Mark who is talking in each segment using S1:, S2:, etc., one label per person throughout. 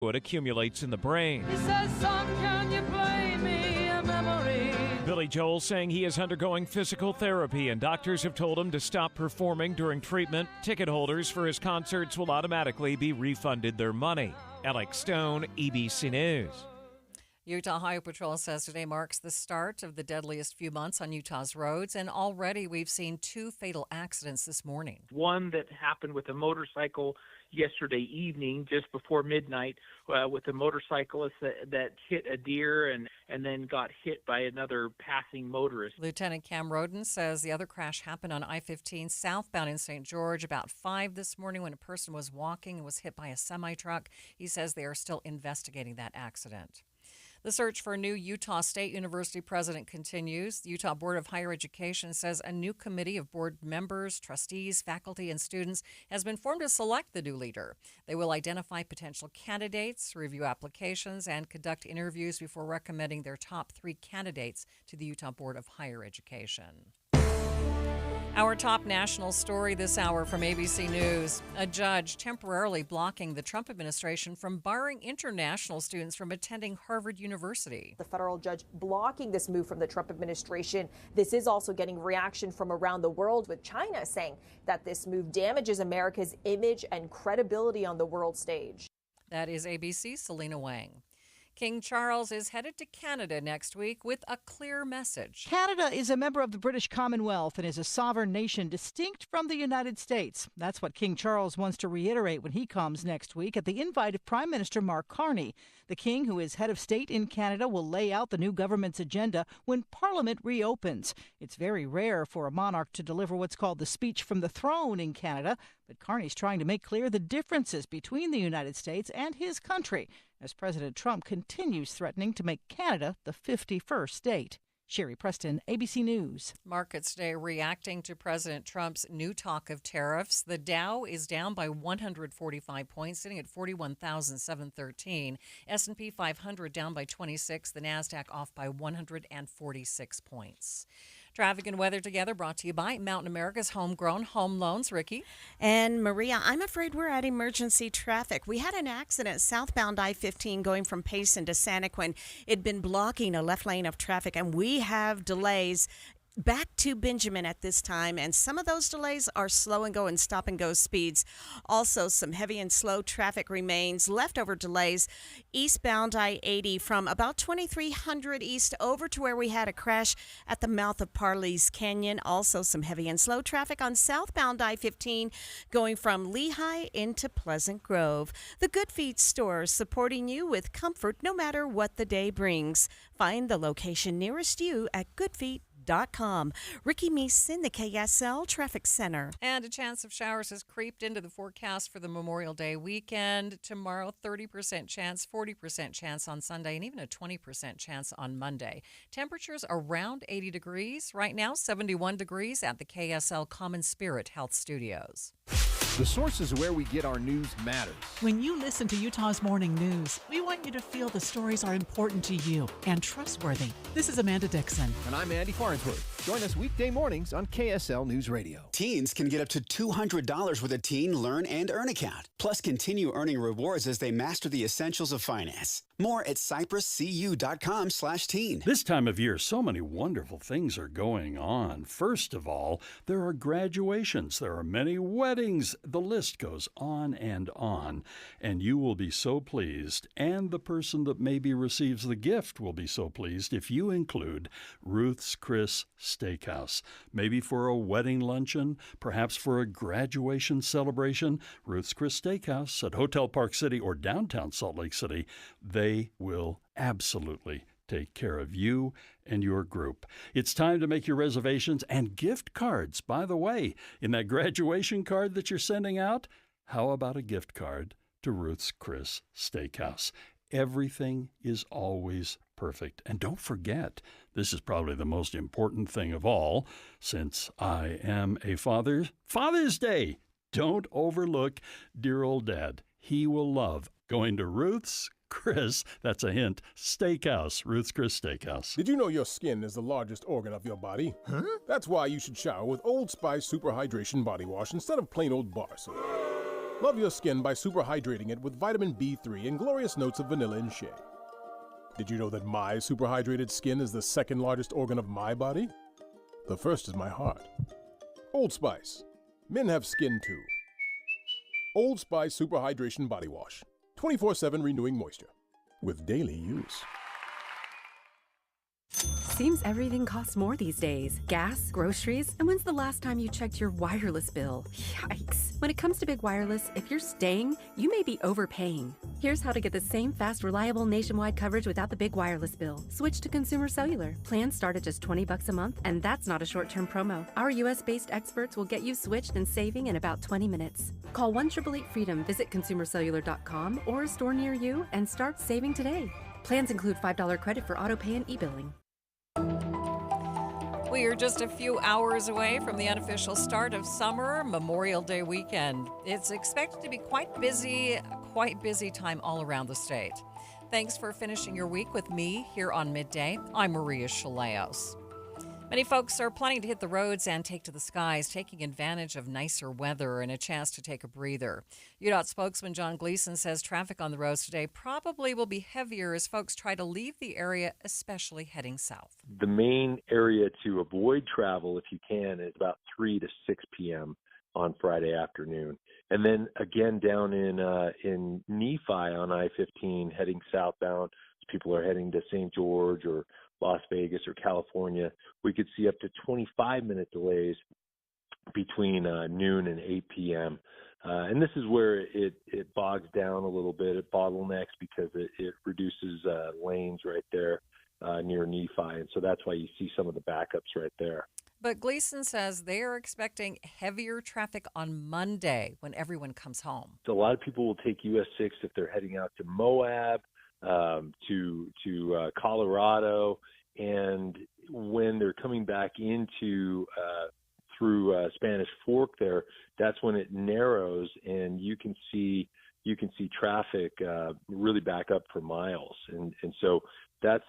S1: What accumulates in the brain.
S2: He says, son, can you play me a memory?
S1: Billy Joel saying he is undergoing physical therapy and doctors have told him to stop performing during treatment. Ticket holders for his concerts will automatically be refunded their money. Alex Stone, ABC News.
S3: Utah Highway Patrol says today marks the start of the deadliest few months on Utah's roads, and already we've seen 2 fatal accidents this morning.
S4: One that happened with a motorcycle yesterday evening, just before midnight, with a motorcyclist that hit a deer and then got hit by another passing motorist.
S3: Lieutenant Cam Roden says the other crash happened on I-15 southbound in St. George about 5 this morning when a person was walking and was hit by a semi-truck. He says they are still investigating that accident. The search for a new Utah State University president continues. The Utah Board of Higher Education says a new committee of board members, trustees, faculty, and students has been formed to select the new leader. They will identify potential candidates, review applications, and conduct interviews before recommending their top 3 candidates to the Utah Board of Higher Education. Our top national story this hour from ABC News. A judge temporarily blocking the Trump administration from barring international students from attending Harvard University.
S5: The federal judge blocking this move from the Trump administration. This is also getting reaction from around the world, with China saying that this move damages America's image and credibility on the world stage.
S3: That is ABC's Selena Wang. King Charles is headed to Canada next week with a clear message.
S6: Canada is a member of the British Commonwealth and is a sovereign nation distinct from the United States. That's what King Charles wants to reiterate when he comes next week at the invite of Prime Minister Mark Carney. The King, who is head of state in Canada, will lay out the new government's agenda when Parliament reopens. It's very rare for a monarch to deliver what's called the speech from the throne in Canada, but Carney's trying to make clear the differences between the United States and his country, as President Trump continues threatening to make Canada the 51st state. Sherry Preston, ABC News.
S3: Markets today reacting to President Trump's new talk of tariffs. The Dow is down by 145 points, sitting at 41,713. S&P 500 down by 26. The NASDAQ off by 146 points. Traffic and weather together brought to you by Mountain America's Homegrown Home Loans. Ricky.
S7: And Maria, I'm afraid we're at emergency traffic. We had an accident southbound I-15 going from Payson to Santaquin. It'd been blocking a left lane of traffic, and we have delays back to Benjamin at this time, and some of those delays are slow and go and stop and go speeds. Also, some heavy and slow traffic remains. Leftover delays eastbound I-80 from about 2300 east over to where we had a crash at the mouth of Parley's Canyon. Also, some heavy and slow traffic on southbound I-15 going from Lehigh into Pleasant Grove. The Good Feet store, supporting you with comfort no matter what the day brings. Find the location nearest you at goodfeet.com. Ricky Meeson, the KSL Traffic Center.
S3: And a chance of showers has creeped into the forecast for the Memorial Day weekend. Tomorrow, 30% chance, 40% chance on Sunday, and even a 20% chance on Monday. Temperatures around 80 degrees. Right now, 71 degrees at the KSL Common Spirit Health Studios.
S8: The sources where we get our news matters.
S9: When you listen to Utah's Morning News, we want you to feel the stories are important to you and trustworthy. This is Amanda Dixon.
S8: And I'm Andy Farnsworth. Join us weekday mornings on KSL News Radio.
S10: Teens can get up to $200 with a Teen Learn and Earn account. Plus, continue earning rewards as they master the essentials of finance. More at cypresscu.com/teen.
S11: This time of year, so many wonderful things are going on. First of all, there are graduations. There are many weddings. The list goes on. And you will be so pleased, and the person that maybe receives the gift will be so pleased if you include Ruth's Chris Steakhouse. Maybe for a wedding luncheon, perhaps for a graduation celebration. Ruth's Chris Steakhouse at Hotel Park City or downtown Salt Lake City. They will absolutely take care of you and your group. It's time to make your reservations and gift cards. By the way, in that graduation card that you're sending out, how about a gift card to Ruth's Chris Steakhouse? Everything is always perfect. And don't forget, this is probably the most important thing of all, since I am a father. Father's Day! Don't overlook dear old Dad. He will love going to Ruth's Chris, that's a hint, Steakhouse, Ruth's Chris Steakhouse.
S12: Did you know your skin is the largest organ of your body? Huh? That's why you should shower with Old Spice Super Hydration Body Wash instead of plain old bar soap. Love your skin by super hydrating it with vitamin B3 and glorious notes of vanilla and shea. Did you know that my super hydrated skin is the second largest organ of my body? The first is my heart. Old Spice. Men have skin too. Old Spice Super Hydration Body Wash. 24/7 renewing moisture. With daily use.
S13: Seems everything costs more these days. Gas, groceries, and when's the last time you checked your wireless bill? Yikes. When it comes to big wireless, if you're staying, you may be overpaying. Here's how to get the same fast, reliable nationwide coverage without the big wireless bill. Switch to Consumer Cellular. Plans start at just $20 a month, and that's not a short-term promo. Our US-based experts will get you switched and saving in about 20 minutes. Call 1-888-FREEDOM, visit consumercellular.com or a store near you, and start saving today. Plans include $5 credit for autopay and e-billing.
S3: We are just a few hours away from the unofficial start of summer, Memorial Day weekend. It's expected to be quite busy time all around the state. Thanks for finishing your week with me here on Midday. I'm Maria Shilaos. Many folks are planning to hit the roads and take to the skies, taking advantage of nicer weather and a chance to take a breather. UDOT spokesman John Gleason says traffic on the roads today probably will be heavier as folks try to leave the area, especially heading south.
S14: The main area to avoid travel, if you can, is about 3 to 6 p.m. on Friday afternoon. And then again down in Nephi on I-15 heading southbound, people are heading to St. George or Las Vegas or California, we could see up to 25-minute delays between noon and 8 p.m. And this is where it bogs down a little bit. It bottlenecks because it reduces lanes right there near Nephi. And so that's why you see some of the backups right there.
S3: But Gleason says they are expecting heavier traffic on Monday when everyone comes home.
S14: So a lot of people will take US 6 if they're heading out to Moab, to Colorado, and when they're coming back into through Spanish Fork there, that's when it narrows and you can see traffic really back up for miles, and so that's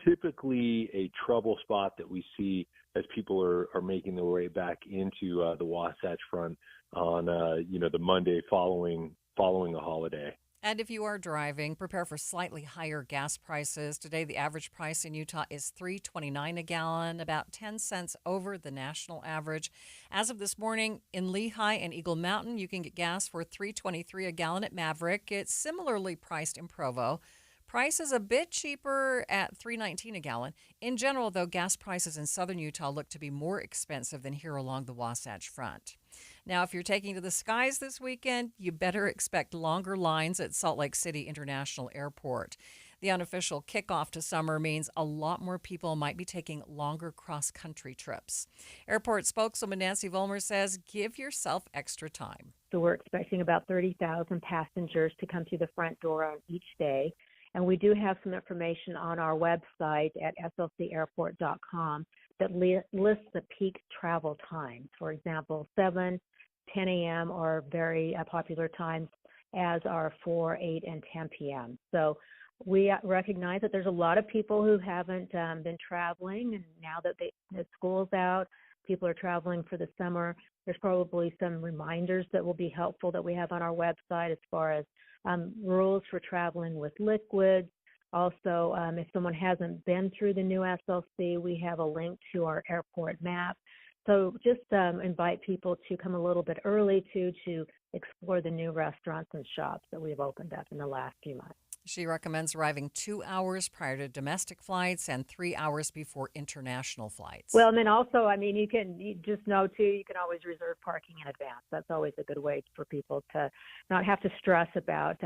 S14: typically a trouble spot that we see as people are making their way back into the Wasatch Front on the Monday following a holiday.
S3: And if you are driving, prepare for slightly higher gas prices. Today, the average price in Utah is $3.29 a gallon, about 10 cents over the national average. As of this morning, in Lehigh and Eagle Mountain, you can get gas for $3.23 a gallon at Maverick. It's similarly priced in Provo. Price is a bit cheaper at $3.19 a gallon. In general, though, gas prices in southern Utah look to be more expensive than here along the Wasatch Front. Now, if you're taking to the skies this weekend, you better expect longer lines at Salt Lake City International Airport. The unofficial kickoff to summer means a lot more people might be taking longer cross-country trips. Airport spokeswoman Nancy Vollmer says, give yourself extra time.
S15: So we're expecting about 30,000 passengers to come through the front door on each day. And we do have some information on our website at slcairport.com that lists the peak travel times. For example, 7, 10 a.m. are very popular times, as are 4, 8, and 10 p.m. So we recognize that there's a lot of people who haven't been traveling, and now that the school's out, people are traveling for the summer. There's probably some reminders that will be helpful that we have on our website as far as rules for traveling with liquids. Also, if someone hasn't been through the new SLC, we have a link to our airport map. So just invite people to come a little bit early to explore the new restaurants and shops that we've opened up in the last few months.
S3: She recommends arriving 2 hours prior to domestic flights and 3 hours before international flights.
S15: Well, and then also, you just know, too, you can always reserve parking in advance. That's always a good way for people to not have to stress about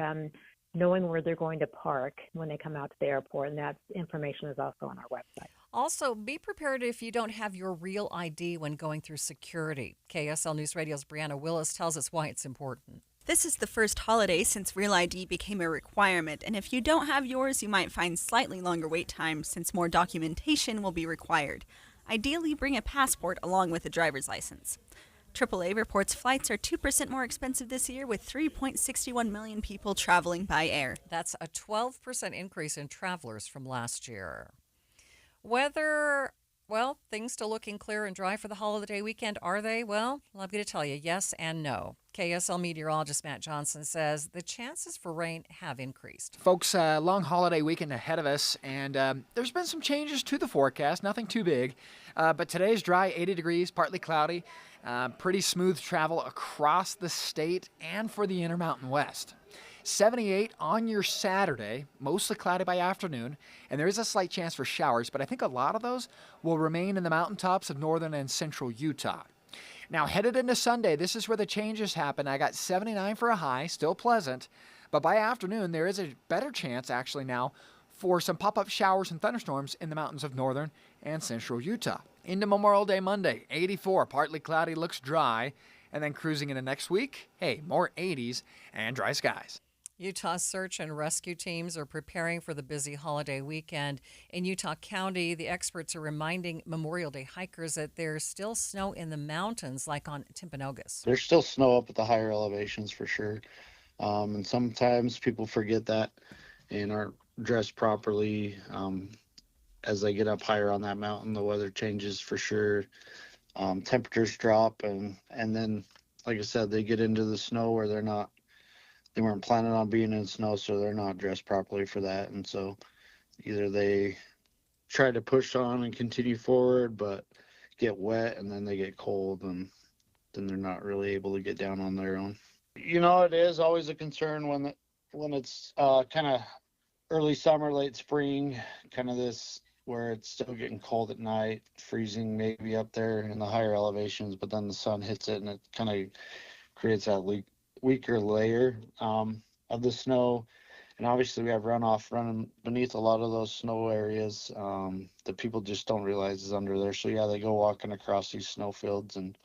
S15: knowing where they're going to park when they come out to the airport, and that information is also on our website.
S3: Also, be prepared if you don't have your real ID when going through security. KSL News Radio's Brianna Willis tells us why it's important.
S16: This is the first holiday since Real ID became a requirement, and if you don't have yours, you might find slightly longer wait times since more documentation will be required. Ideally, bring a passport along with a driver's license. AAA reports flights are 2% more expensive this year, with 3.61 million people traveling by air.
S3: That's a 12% increase in travelers from last year. Weather Well, things still looking clear and dry for the holiday weekend, are they? Well, I'm going to tell you yes and no. KSL meteorologist Matt Johnson says the chances for rain have increased.
S17: Folks, long holiday weekend ahead of us, and there's been some changes to the forecast, nothing too big. But today's dry, 80 degrees, partly cloudy, pretty smooth travel across the state and for the Intermountain West. 78 on your Saturday, mostly cloudy by afternoon, and there is a slight chance for showers, but I think a lot of those will remain in the mountaintops of northern and central Utah. Now, headed into Sunday, this is where the changes happen. I got 79 for a high, still pleasant, but by afternoon, there is a better chance, actually now, for some pop-up showers and thunderstorms in the mountains of northern and central Utah. Into Memorial Day Monday, 84, partly cloudy, looks dry, and then cruising into next week, hey, more 80s and dry skies.
S3: Utah search and rescue teams are preparing for the busy holiday weekend. In Utah County, the experts are reminding Memorial Day hikers that there's still snow in the mountains, like on Timpanogos.
S18: There's still snow up at the higher elevations for sure. And sometimes people forget that and aren't dressed properly. As they get up higher on that mountain, the weather changes for sure. Temperatures drop, and then, like I said, they get into the snow where they weren't planning on being in snow, so they're not dressed properly for that. And so either they try to push on and continue forward, but get wet, and then they get cold, and then they're not really able to get down on their own. You know, it is always a concern when it's kind of early summer, late spring, kind of this where it's still getting cold at night, freezing maybe up there in the higher elevations, but then the sun hits it and it kind of creates that weaker layer of the snow. And obviously we have runoff running beneath a lot of those snow areas that people just don't realize is under there. So yeah, they go walking across these snow fields, and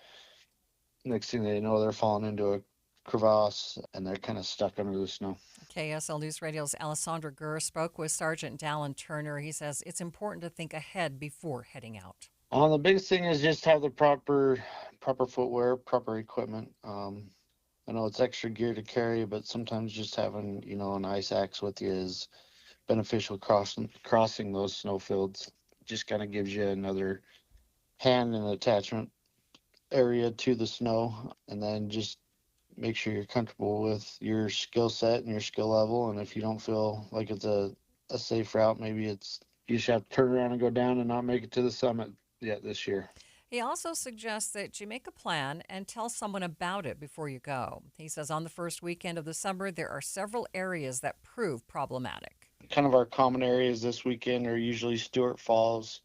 S18: next thing they know, they're falling into a crevasse and they're kind of stuck under the snow.
S3: KSL News Radio's Alessandra Gurr spoke with Sergeant Dallin Turner. He says it's important to think ahead before heading out.
S18: The biggest thing is just have the proper footwear, proper equipment. I know it's extra gear to carry, but sometimes just having, an ice axe with you is beneficial crossing those snow fields. Just kind of gives you another hand and attachment area to the snow, and then just make sure you're comfortable with your skill set and your skill level. And if you don't feel like it's a safe route, maybe you just have to turn around and go down and not make it to the summit yet this year.
S3: He also suggests that you make a plan and tell someone about it before you go. He says on the first weekend of the summer, there are several areas that prove problematic.
S18: Kind of our common areas this weekend are usually Stewart Falls,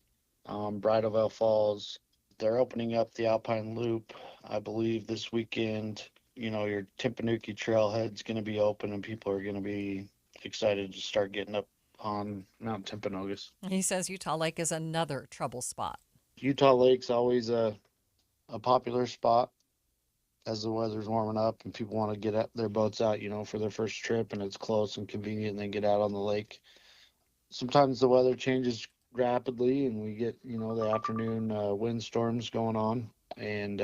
S18: Bridal Veil Falls. They're opening up the Alpine Loop, I believe, this weekend. Your Timpanuki trailhead's going to be open, and people are going to be excited to start getting up on Mount Timpanogos.
S3: He says Utah Lake is another trouble spot.
S18: Utah Lake's always a popular spot as the weather's warming up and people want to get their boats out, for their first trip, and it's close and convenient, and they get out on the lake. Sometimes the weather changes rapidly and we get, the afternoon windstorms going on, and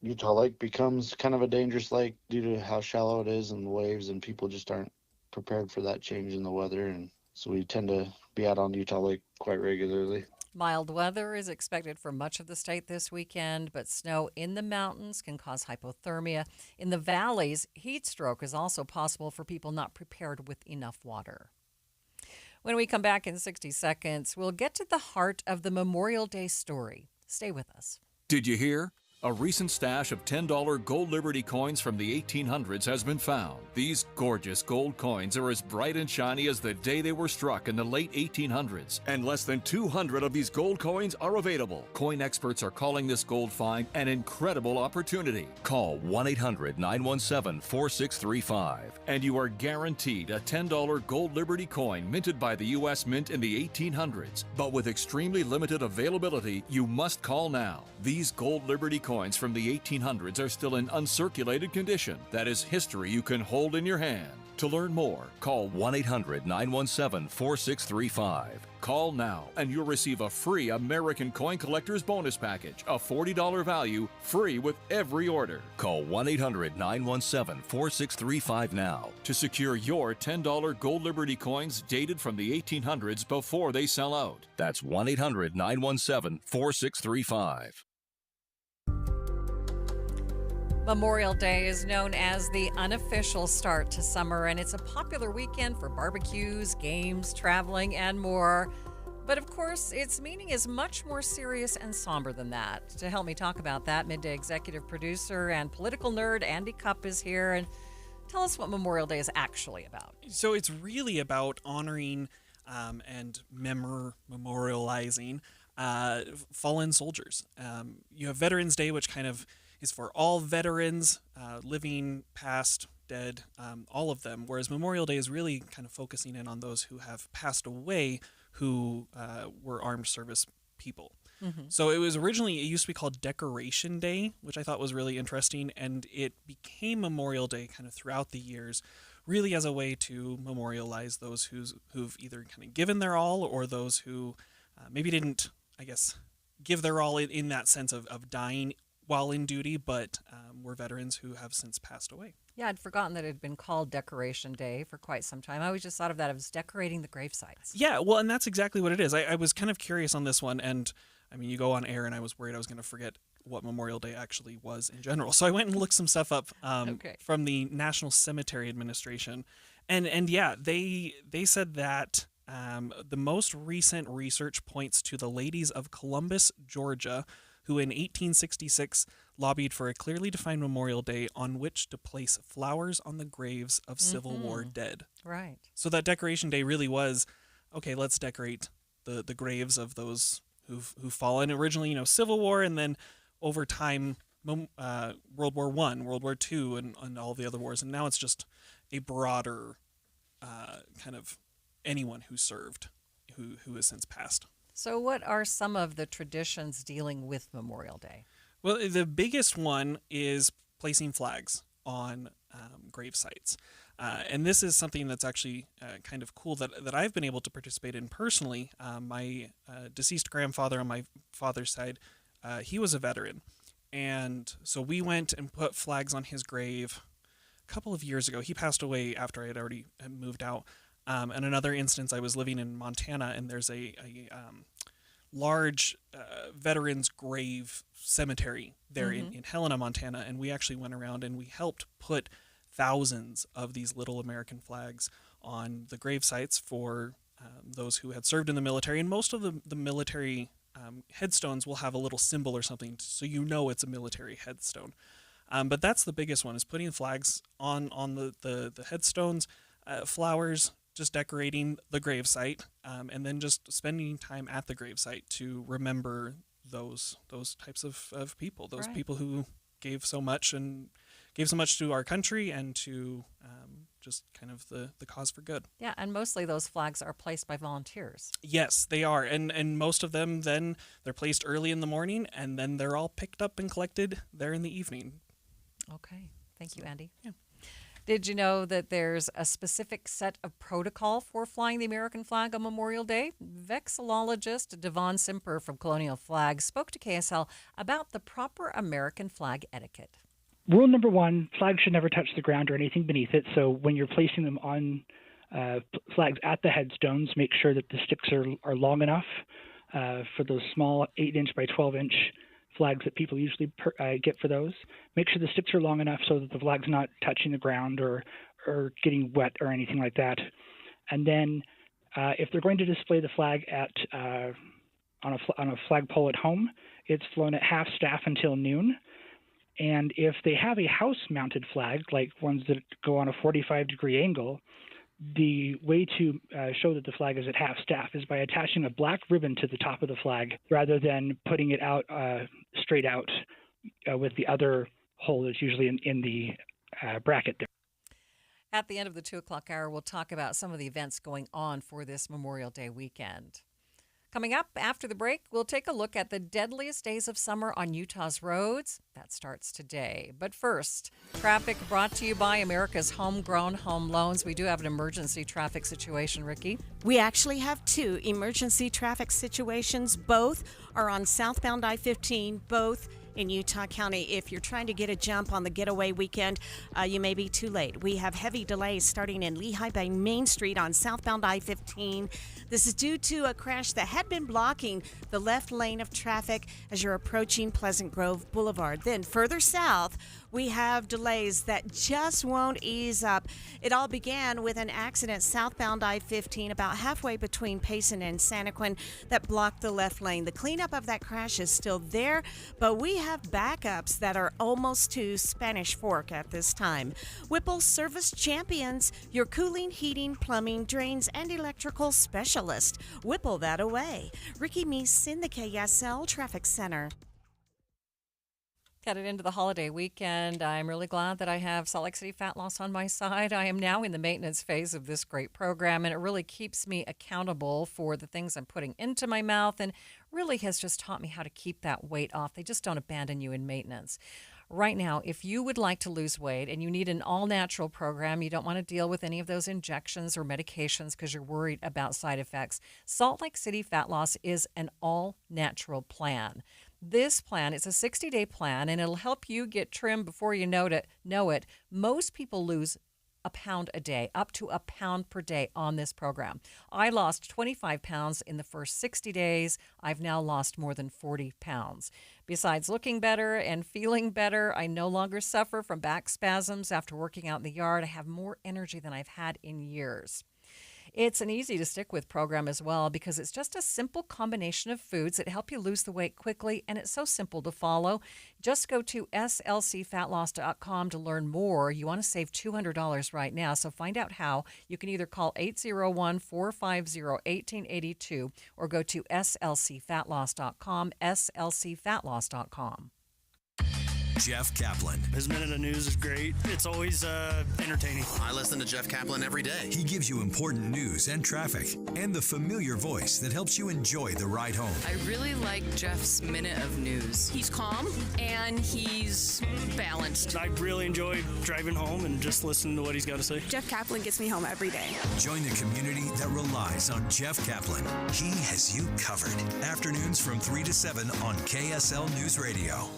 S18: Utah Lake becomes kind of a dangerous lake due to how shallow it is and the waves, and people just aren't prepared for that change in the weather. And so we tend to be out on Utah Lake quite regularly.
S3: Mild weather is expected for much of the state this weekend, but snow in the mountains can cause hypothermia. In the valleys, heat stroke is also possible for people not prepared with enough water. When we come back in 60 seconds, we'll get to the heart of the Memorial Day story. Stay with us.
S19: Did you hear? A recent stash of $10 gold Liberty coins from the 1800s has been found. These gorgeous gold coins are as bright and shiny as the day they were struck in the late 1800s. And less than 200 of these gold coins are available. Coin experts are calling this gold find an incredible opportunity. Call 1-800-917-4635 and you are guaranteed a $10 gold Liberty coin minted by the U.S. Mint in the 1800s. But with extremely limited availability, you must call now. These gold Liberty coins from the 1800s are still in uncirculated condition. That is history you can hold in your hand. To learn more, call 1-800-917-4635. Call now and you'll receive a free American Coin Collector's Bonus Package, a $40 value, free with every order. Call 1-800-917-4635 now to secure your $10 Gold Liberty coins dated from the 1800s before they sell out. That's 1-800-917-4635.
S3: Memorial Day is known as the unofficial start to summer, and it's a popular weekend for barbecues, games, traveling, and more. But of course, its meaning is much more serious and somber than that. To help me talk about that, Midday executive producer and political nerd Andy Cupp is here. And tell us what Memorial Day is actually about.
S20: So it's really about honoring and memorializing fallen soldiers. You have Veterans Day, which kind of is for all veterans, living, past, dead, all of them, whereas Memorial Day is really kind of focusing in on those who have passed away who were armed service people. Mm-hmm. So it used to be called Decoration Day, which I thought was really interesting, and it became Memorial Day kind of throughout the years, really as a way to memorialize those who've either kind of given their all or those who maybe didn't, I guess, give their all in that sense of dying while in duty, but were veterans who have since passed away.
S3: Yeah, I'd forgotten that it had been called Decoration Day for quite some time. I always just thought of that as decorating the grave sites.
S20: Yeah, well, and that's exactly what it is. I was kind of curious on this one, and I mean, you go on air, and I was worried I was going to forget what Memorial Day actually was in general. So I went and looked some stuff up from the National Cemetery Administration, and yeah, they said that the most recent research points to the ladies of Columbus, Georgia, who in 1866 lobbied for a clearly defined Memorial Day on which to place flowers on the graves of Civil War dead.
S3: Right.
S20: So that Decoration Day really was, okay, let's decorate the graves of those who've fallen. Originally, Civil War, and then over time, World War I, World War II, and all the other wars. And now it's just a broader kind of anyone who served, who has since passed.
S3: So what are some of the traditions dealing with Memorial Day?
S20: Well, the biggest one is placing flags on grave sites. And this is something that's actually kind of cool that I've been able to participate in personally. My deceased grandfather on my father's side, he was a veteran. And so we went and put flags on his grave a couple of years ago. He passed away after I had already moved out. And another instance, I was living in Montana, and there's a large veterans grave cemetery there in Helena, Montana, and we actually went around and we helped put thousands of these little American flags on the grave sites for those who had served in the military. And most of the military headstones will have a little symbol or something, so it's a military headstone. But that's the biggest one, is putting flags on the headstones, flowers, just decorating the gravesite, and then just spending time at the gravesite to remember those types of people, those people who gave so much to our country and to just kind of the cause for good.
S3: Yeah, and mostly those flags are placed by volunteers.
S20: Yes, they are, and most of them then they're placed early in the morning, and then they're all picked up and collected there in the evening.
S3: Okay, thank you, Andy.
S20: Yeah.
S3: Did you know that there's a specific set of protocol for flying the American flag on Memorial Day? Vexillologist Devon Simper from Colonial Flag spoke to KSL about the proper American flag etiquette.
S21: Rule number one, flags should never touch the ground or anything beneath it. So when you're placing them on flags at the headstones, make sure that the sticks are long enough for those small 8-inch by 12-inch flags that people usually get for those. Make sure the sticks are long enough so that the flag's not touching the ground or getting wet or anything like that. And then if they're going to display the flag at on a flagpole at home, it's flown at half staff until noon. And if they have a house-mounted flag, like ones that go on a 45-degree angle, the way to show that the flag is at half staff is by attaching a black ribbon to the top of the flag rather than putting it out straight out with the other hole that's usually in the bracket there.
S3: At the end of the 2 o'clock hour, we'll talk about some of the events going on for this Memorial Day weekend. Coming up after the break, we'll take a look at the deadliest days of summer on Utah's roads. That starts today. But first, traffic brought to you by America's Homegrown Home Loans. We do have an emergency traffic situation, Ricky.
S7: We actually have two emergency traffic situations. Both are on southbound I-15, both in Utah County. If you're trying to get a jump on the getaway weekend, you may be too late. We have heavy delays starting in Lehigh by Main Street on southbound I-15. This is due to a crash that had been blocking the left lane of traffic as you're approaching Pleasant Grove Boulevard. Then further south, we have delays that just won't ease up. It all began with an accident southbound I-15 about halfway between Payson and Santaquin that blocked the left lane. The cleanup of that crash is still there, but we have backups that are almost to Spanish Fork at this time. Whipple Service Champions, your cooling, heating, plumbing, drains, and electrical specialist. Whipple that away. Ricky Meese in the KSL Traffic Center.
S3: Headed into the holiday weekend, I'm really glad that I have Salt Lake City Fat Loss on my side. I am now in the maintenance phase of this great program, and it really keeps me accountable for the things I'm putting into my mouth and really has just taught me how to keep that weight off. They just don't abandon you in maintenance. Right now, if you would like to lose weight and you need an all-natural program, you don't want to deal with any of those injections or medications because you're worried about side effects, Salt Lake City Fat Loss is an all-natural plan. This plan is a 60-day plan, and it'll help you get trim before you know it. Most people lose a pound a day, up to a pound per day on this program. I lost 25 pounds in the first 60 days. I've now lost more than 40 pounds. Besides looking better and feeling better, I no longer suffer from back spasms after working out in the yard. I have more energy than I've had in years. It's an easy to stick with program as well because it's just a simple combination of foods that help you lose the weight quickly, and it's so simple to follow. Just go to slcfatloss.com to learn more. You want to save $200 right now, so find out how. You can either call 801-450-1882 or go to slcfatloss.com, slcfatloss.com.
S2: Jeff Kaplan.
S22: His Minute of News is great. It's always entertaining.
S2: I listen to Jeff Kaplan every day. He gives you important news and traffic and the familiar voice that helps you enjoy the ride home.
S23: I really like Jeff's Minute of News. He's calm and he's balanced.
S22: I really enjoy driving home and just listening to what he's got to say.
S24: Jeff Kaplan gets me home every day.
S2: Join the community that relies on Jeff Kaplan. He has you covered. Afternoons from 3 to 7 on KSL News Radio.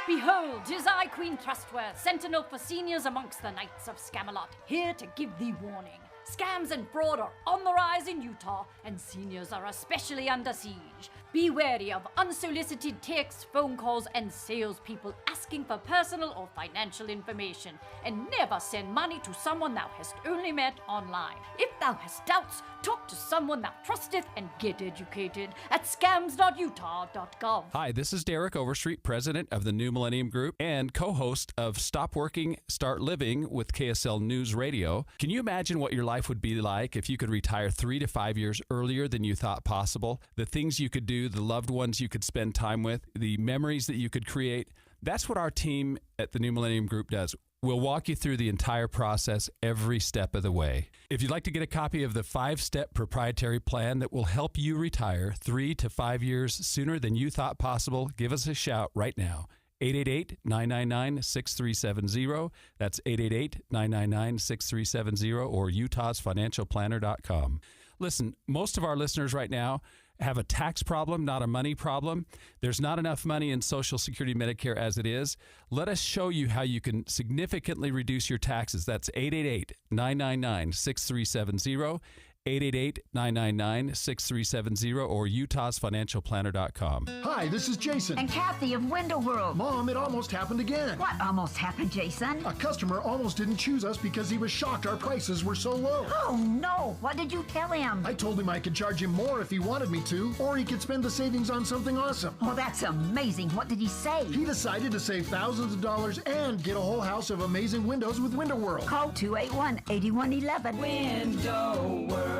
S25: Behold, is I, Queen Trustworth, sentinel for seniors amongst the knights of Scamelot, here to give thee warning. Scams and fraud are on the rise in Utah, and seniors are especially under siege. Be wary of unsolicited texts, phone calls, and salespeople asking for personal or financial information, and never send money to someone thou hast only met online. If thou hast doubts, talk to someone thou trusteth and get educated at scams.utah.gov.
S26: Hi, this is Derek Overstreet, president of the New Millennium Group and co-host of Stop Working, Start Living with KSL News Radio. Can you imagine what your life would be like if you could retire 3 to 5 years earlier than you thought possible? The things you could do, the loved ones you could spend time with, the memories that you could create. That's what our team at the New Millennium Group does. We'll walk you through the entire process every step of the way. If you'd like to get a copy of the 5-step proprietary plan that will help you retire 3 to 5 years sooner than you thought possible, give us a shout right now. 888-999-6370. That's 888-999-6370 or utahsfinancialplanner.com. Listen, most of our listeners right now have a tax problem, not a money problem. There's not enough money in Social Security Medicare as it is. Let us show you how you can significantly reduce your taxes. That's 888-999-6370. 888-999-6370 or utahsfinancialplanner.com.
S27: Hi, this is Jason.
S28: And Kathy of Window World.
S27: Mom, it almost happened again.
S28: What almost happened, Jason?
S27: A customer almost didn't choose us because he was shocked our prices were so low.
S28: Oh, no. What did you tell him?
S27: I told him I could charge him more if he wanted me to, or he could spend the savings on something awesome.
S28: Oh, that's amazing. What did he say?
S27: He decided to save thousands of dollars and get a whole house of amazing windows with Window World.
S28: Call 281-8111.
S27: Window World.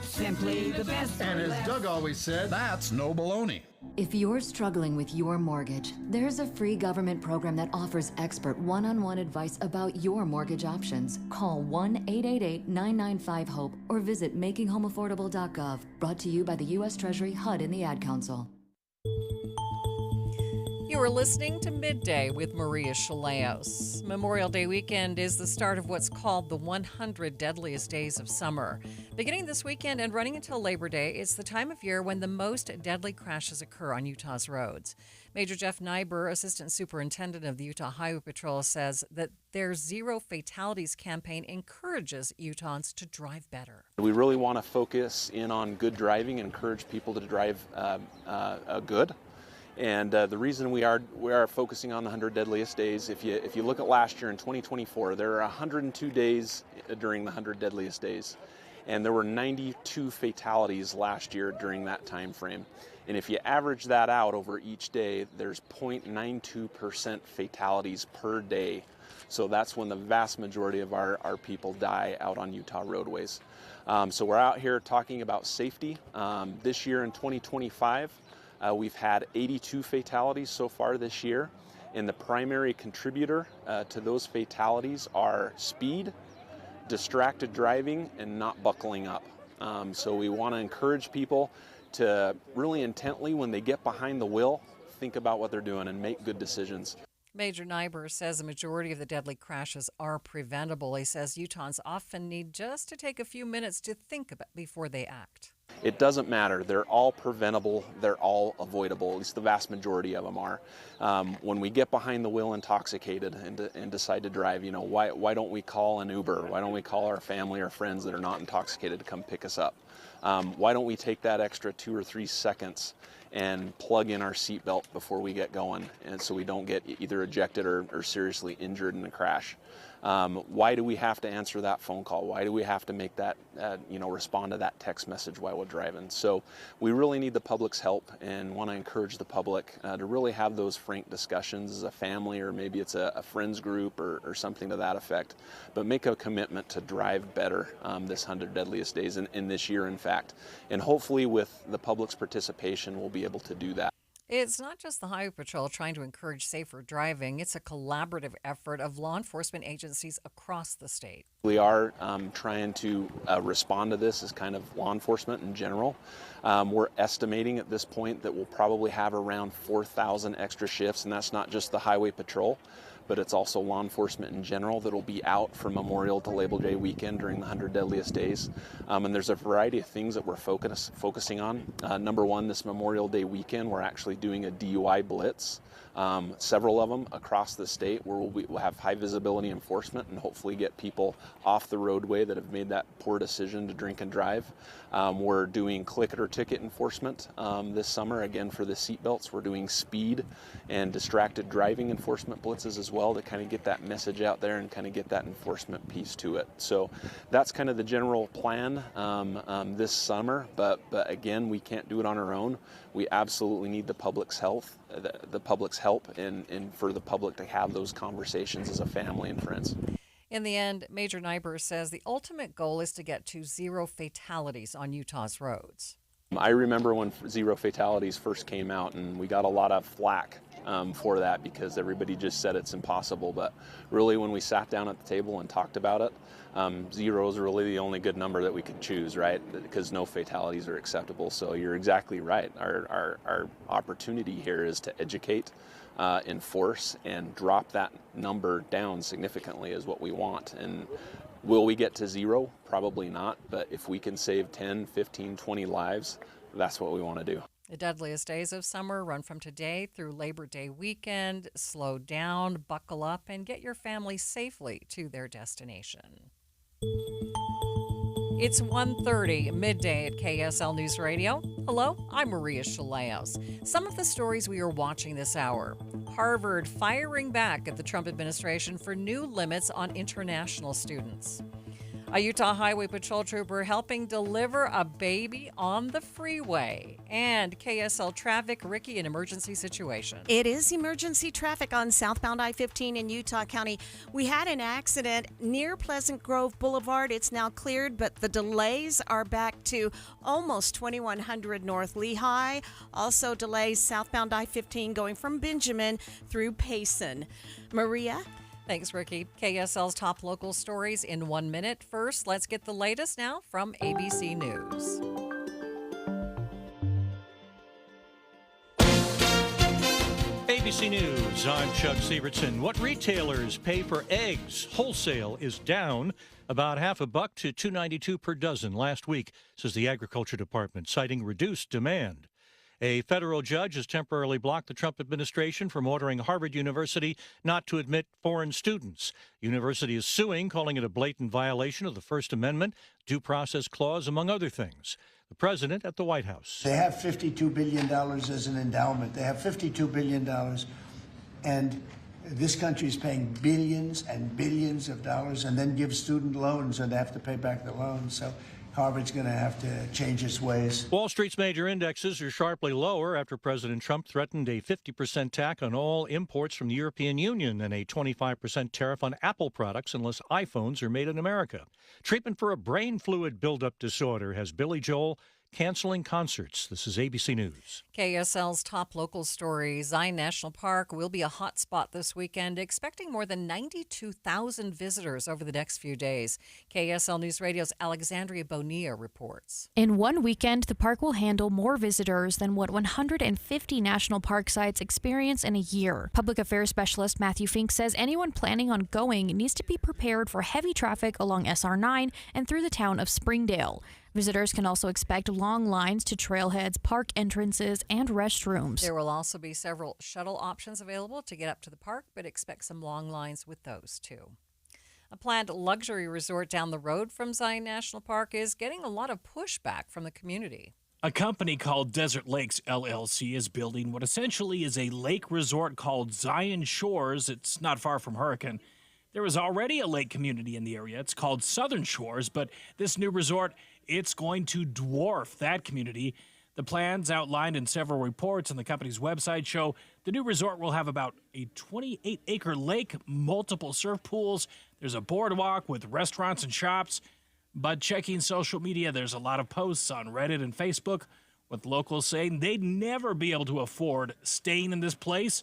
S28: Simply the best.
S27: And as Doug always said, that's no baloney.
S1: If you're struggling with your mortgage, there's a free government program that offers expert one-on-one advice about your mortgage options. Call 1-888-995-HOPE or visit makinghomeaffordable.gov. Brought to you by the U.S. Treasury, HUD, and the Ad Council.
S3: You are listening to Midday with Maria Shilaos. Memorial Day weekend is the start of what's called the 100 deadliest days of summer. Beginning this weekend and running until Labor Day, it's the time of year when the most deadly crashes occur on Utah's roads. Major Jeff Nyber, Assistant Superintendent of the Utah Highway Patrol, says that their Zero Fatalities campaign encourages Utahns to drive better.
S4: We really want to focus in on good driving and encourage people to drive good. And the reason we are focusing on the 100 deadliest days, if you look at last year in 2024, there are 102 days during the 100 deadliest days, and there were 92 fatalities last year during that time frame. And if you average that out over each day, there's 0.92% fatalities per day. So that's when the vast majority of our people die out on Utah roadways. So we're out here talking about safety. This year in 2025, we've had 82 fatalities so far this year, and the primary contributor to those fatalities are speed, distracted driving, and not buckling up. So we want to encourage people to really intently, when they get behind the wheel, think about what they're doing and make good decisions.
S3: Major Nyber says a majority of the deadly crashes are preventable. He says Utahns often need just to take a few minutes to think about before they act.
S4: It doesn't matter. They're all preventable. They're all avoidable. At least the vast majority of them are. When we get behind the wheel intoxicated and decide to drive, why don't we call an Uber? Why don't we call our family or friends that are not intoxicated to come pick us up? Why don't we take that extra 2 or 3 seconds and plug in our seatbelt before we get going, and so we don't get either ejected or seriously injured in a crash? Why do we have to answer that phone call? Why do we have to make that, respond to that text message while we're driving? So we really need the public's help and want to encourage the public to really have those frank discussions as a family, or maybe it's a friends group or something to that effect. But make a commitment to drive better this 100 deadliest days in this year, in fact. And hopefully with the public's participation, we'll be able to do that.
S3: It's not just the Highway Patrol trying to encourage safer driving. It's a collaborative effort of law enforcement agencies across the state.
S4: We are trying to respond to this as kind of law enforcement in general. We're estimating at this point that we'll probably have around 4,000 extra shifts, and that's not just the Highway Patrol, but it's also law enforcement in general that will be out from Memorial to Labor Day weekend during the 100 deadliest days. And there's a variety of things that we're focusing on. Number one, this Memorial Day weekend, we're actually doing a DUI blitz. Several of them across the state where we'll have high visibility enforcement and hopefully get people off the roadway that have made that poor decision to drink and drive. We're doing click it or ticket enforcement this summer, again for the seatbelts. We're doing speed and distracted driving enforcement blitzes as well to kind of get that message out there and kind of get that enforcement piece to it. So that's kind of the general plan this summer, but again, we can't do it on our own. We absolutely need the public's help and for the public to have those conversations as a family and friends.
S3: In the end, Major Nyber says the ultimate goal is to get to zero fatalities on Utah's roads.
S4: I remember when zero fatalities first came out, and we got a lot of flack for that because everybody just said it's impossible. But really, when we sat down at the table and talked about it, zero is really the only good number that we could choose, right? Because no fatalities are acceptable. So you're exactly right. Our opportunity here is to educate, enforce, and drop that number down significantly is what we want. And will we get to zero? Probably not. But if we can save 10, 15, 20 lives, that's what we want to do.
S3: The deadliest days of summer run from today through Labor Day weekend. Slow down, buckle up, and get your family safely to their destination. It's 1:30, midday at KSL News Radio. Hello, I'm Maria Shilaos. Some of the stories we are watching this hour. Harvard firing back at the Trump administration for new limits on international students. A Utah Highway Patrol trooper helping deliver a baby on the freeway. And KSL traffic, Ricky, an emergency situation.
S7: It is emergency traffic on southbound I-15 in Utah County. We had an accident near Pleasant Grove Boulevard. It's now cleared, but the delays are back to almost 2100 North Lehigh. Also delays southbound I-15 going from Benjamin through Payson. Maria?
S3: Thanks, Ricky. KSL's top local stories in 1 minute. First, let's get the latest now from ABC News.
S5: ABC News, I'm Chuck Sievertson. What retailers pay for eggs wholesale is down about $1 to $2.92 per dozen last week, says the Agriculture Department, citing reduced demand. A federal judge has temporarily blocked the Trump administration from ordering Harvard University not to admit foreign students. University is suing, calling it a blatant violation of the First Amendment, due process clause, among other things. The president at the White House.
S6: They have $52 billion as an endowment. They have $52 billion. And this country is paying billions and billions of dollars and then gives student loans and they have to pay back the loans. So Harvard's going to have to change its ways.
S5: Wall Street's major indexes are sharply lower after President Trump threatened a 50% tax on all imports from the European Union and a 25% tariff on Apple products unless iPhones are made in America. Treatment for a brain fluid buildup disorder has Billy Joel canceling concerts. This is ABC News.
S3: KSL's top local story. Zion National Park will be a hot spot this weekend, expecting more than 92,000 visitors over the next few days. KSL News Radio's Alexandria Bonilla reports.
S8: In one weekend, the park will handle more visitors than what 150 national park sites experience in a year. Public affairs specialist Matthew Fink says anyone planning on going needs to be prepared for heavy traffic along SR 9 and through the town of Springdale. Visitors can also expect long lines to trailheads, park entrances, and restrooms.
S3: There will also be several shuttle options available to get up to the park, but expect some long lines with those too. A planned luxury resort down the road from Zion National Park is getting a lot of pushback from the community.
S9: A company called Desert Lakes LLC is building what essentially is a lake resort called Zion Shores. It's not far from Hurricane. There is already a lake community in the area. It's called Southern Shores, but this new resort, it's going to dwarf that community. The plans outlined in several reports on the company's website show the new resort will have about a 28-acre lake, multiple surf pools. There's a boardwalk with restaurants and shops. But checking social media, there's a lot of posts on Reddit and Facebook with locals saying they'd never be able to afford staying in this place.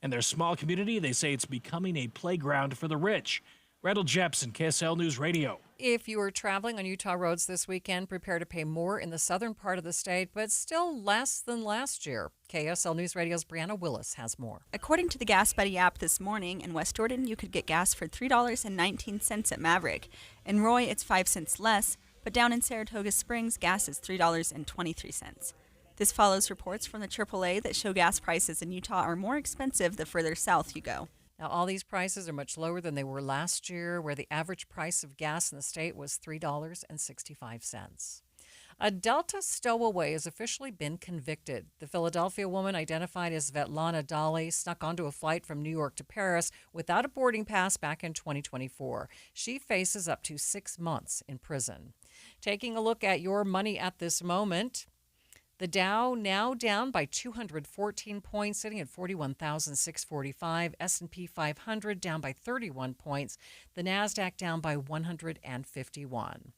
S9: And their small community, they say it's becoming a playground for the rich. Randall Jepson, KSL News Radio.
S3: If you are traveling on Utah roads this weekend, prepare to pay more in the southern part of the state, but still less than last year. KSL News Radio's Brianna Willis has more.
S16: According to the Gas Buddy app this morning, in West Jordan, you could get gas for $3.19 at Maverick. In Roy, it's 5 cents less, but down in Saratoga Springs, gas is $3.23. This follows reports from the AAA that show gas prices in Utah are more expensive the further south you go.
S3: Now, all these prices are much lower than they were last year, where the average price of gas in the state was $3.65. A Delta stowaway has officially been convicted. The Philadelphia woman, identified as Svetlana Dali, snuck onto a flight from New York to Paris without a boarding pass back in 2024. She faces up to 6 months in prison. Taking a look at your money at this moment, the Dow now down by 214 points, sitting at 41,645. S&P 500 down by 31 points. The Nasdaq down by 151.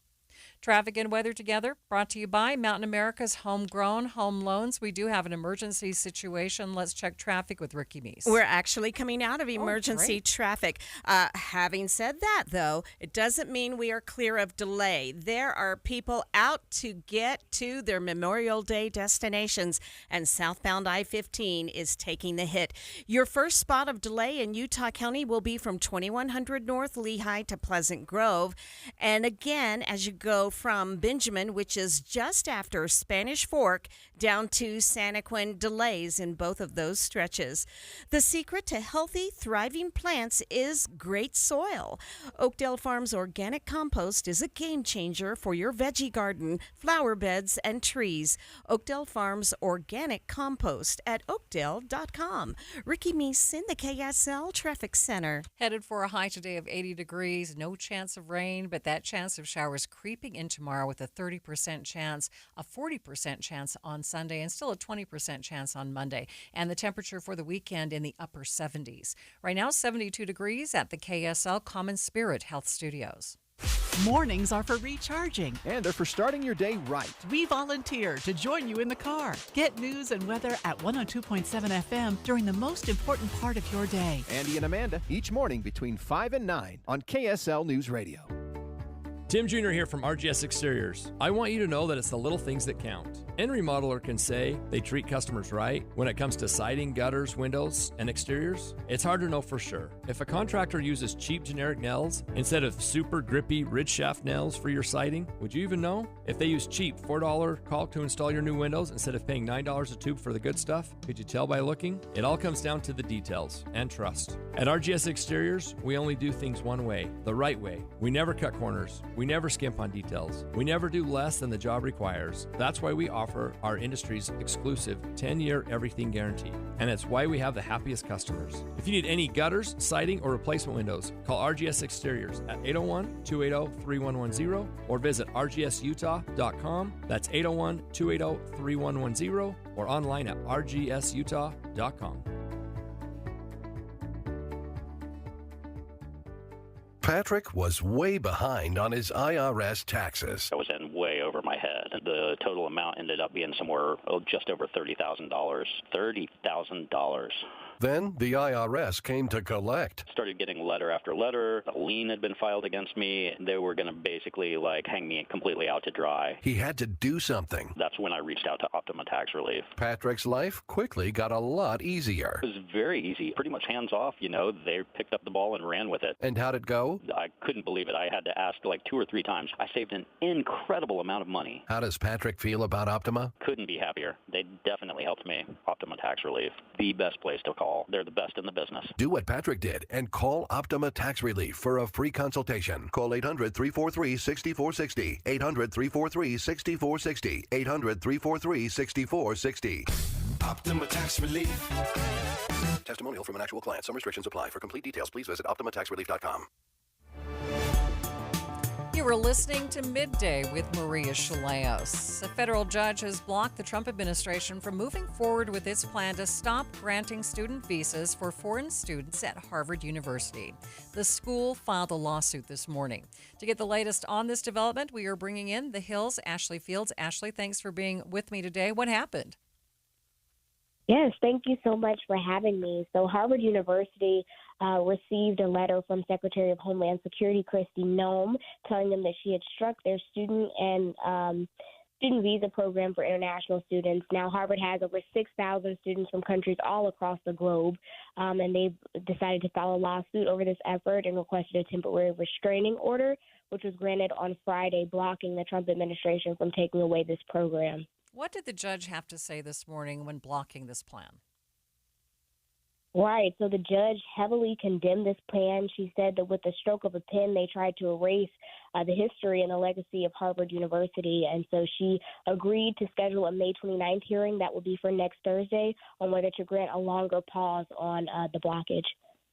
S3: Traffic and weather together, brought to you by Mountain America's Homegrown Home Loans. We do have an emergency situation. Let's check traffic with Ricky Meese.
S7: We're actually coming out of emergency traffic. Having said that, though, it doesn't mean we are clear of delay. There are people out to get to their Memorial Day destinations, and southbound I-15 is taking the hit. Your first spot of delay in Utah County will be from 2100 North Lehigh to Pleasant Grove. And again, as you go from Benjamin, which is just after Spanish Fork, down to Santaquin. Delays in both of those stretches. The secret to healthy, thriving plants is great soil. Oakdale Farms Organic Compost is a game changer for your veggie garden, flower beds, and trees. Oakdale Farms Organic Compost at oakdale.com. Ricky Meese in the KSL Traffic Center.
S3: Headed for a high today of 80 degrees, no chance of rain, but that chance of showers creeping in tomorrow with a 30% chance, a 40% chance on Sunday, and still a 20% chance on Monday. And the temperature for the weekend in the upper 70s. Right now, 72 degrees at the KSL Common Spirit Health Studios.
S10: Mornings are for recharging.
S11: And they're for starting your day right.
S10: We volunteer to join you in the car. Get news and weather at 102.7 FM during the most important part of your day.
S11: Andy and Amanda, each morning between 5 and 9 on KSL News Radio.
S12: Tim Jr. here from RGS Exteriors. I want you to know that it's the little things that count. Any remodeler can say they treat customers right when it comes to siding, gutters, windows, and exteriors. It's hard to know for sure. If a contractor uses cheap generic nails instead of super grippy ridge shaft nails for your siding, would you even know? If they use cheap $4 caulk to install your new windows instead of paying $9 a tube for the good stuff, could you tell by looking? It all comes down to the details and trust. At RGS Exteriors, we only do things one way, the right way. We never cut corners. We never skimp on details. We never do less than the job requires. That's why we offer our industry's exclusive 10-year everything guarantee. And it's why we have the happiest customers. If you need any gutters, siding, or replacement windows, call RGS Exteriors at 801-280-3110 or visit rgsutah.com. That's 801-280-3110 or online at rgsutah.com.
S13: Patrick was way behind on his IRS taxes.
S14: I was in way over my head. The total amount ended up being somewhere just over $30,000. $30,000.
S13: Then the IRS came to collect.
S14: Started getting letter after letter. A lien had been filed against me. They were going to basically hang me completely out to dry.
S13: He had to do something.
S14: That's when I reached out to Optima Tax Relief.
S13: Patrick's life quickly got a lot easier.
S14: It was very easy, pretty much hands off. They picked up the ball and ran with it.
S13: And how'd it go?
S14: I couldn't believe it. I had to ask 2 or 3 times. I saved an incredible amount of money.
S13: How does Patrick feel about Optima?
S14: Couldn't be happier. They definitely helped me. Optima Tax Relief, the best place to call. They're the best in the business.
S13: Do what Patrick did and call Optima Tax Relief for a free consultation. Call 800-343-6460. 800-343-6460. 800-343-6460.
S15: Optima Tax Relief.
S13: Testimonial from an actual client. Some restrictions apply. For complete details, please visit OptimaTaxRelief.com.
S3: You were listening to Midday with Maria Shilaos. A federal judge has blocked the Trump administration from moving forward with its plan to stop granting student visas for foreign students at Harvard University. The school filed a lawsuit this morning. To get the latest on this development, we are bringing in The Hill's Ashley Fields. Ashley, thanks for being with me today. What happened?
S17: Yes, thank you so much for having me. So Harvard University received a letter from Secretary of Homeland Security Kristi Noem telling them that she had struck their student visa program for international students. Now, Harvard has over 6,000 students from countries all across the globe, and they've decided to file a lawsuit over this effort and requested a temporary restraining order, which was granted on Friday, blocking the Trump administration from taking away this program.
S3: What did the judge have to say this morning when blocking this plan?
S17: Right. So the judge heavily condemned this plan. She said that with the stroke of a pen, they tried to erase the history and the legacy of Harvard University. And so she agreed to schedule a May 29th hearing that will be for next Thursday on whether to grant a longer pause on the blockage.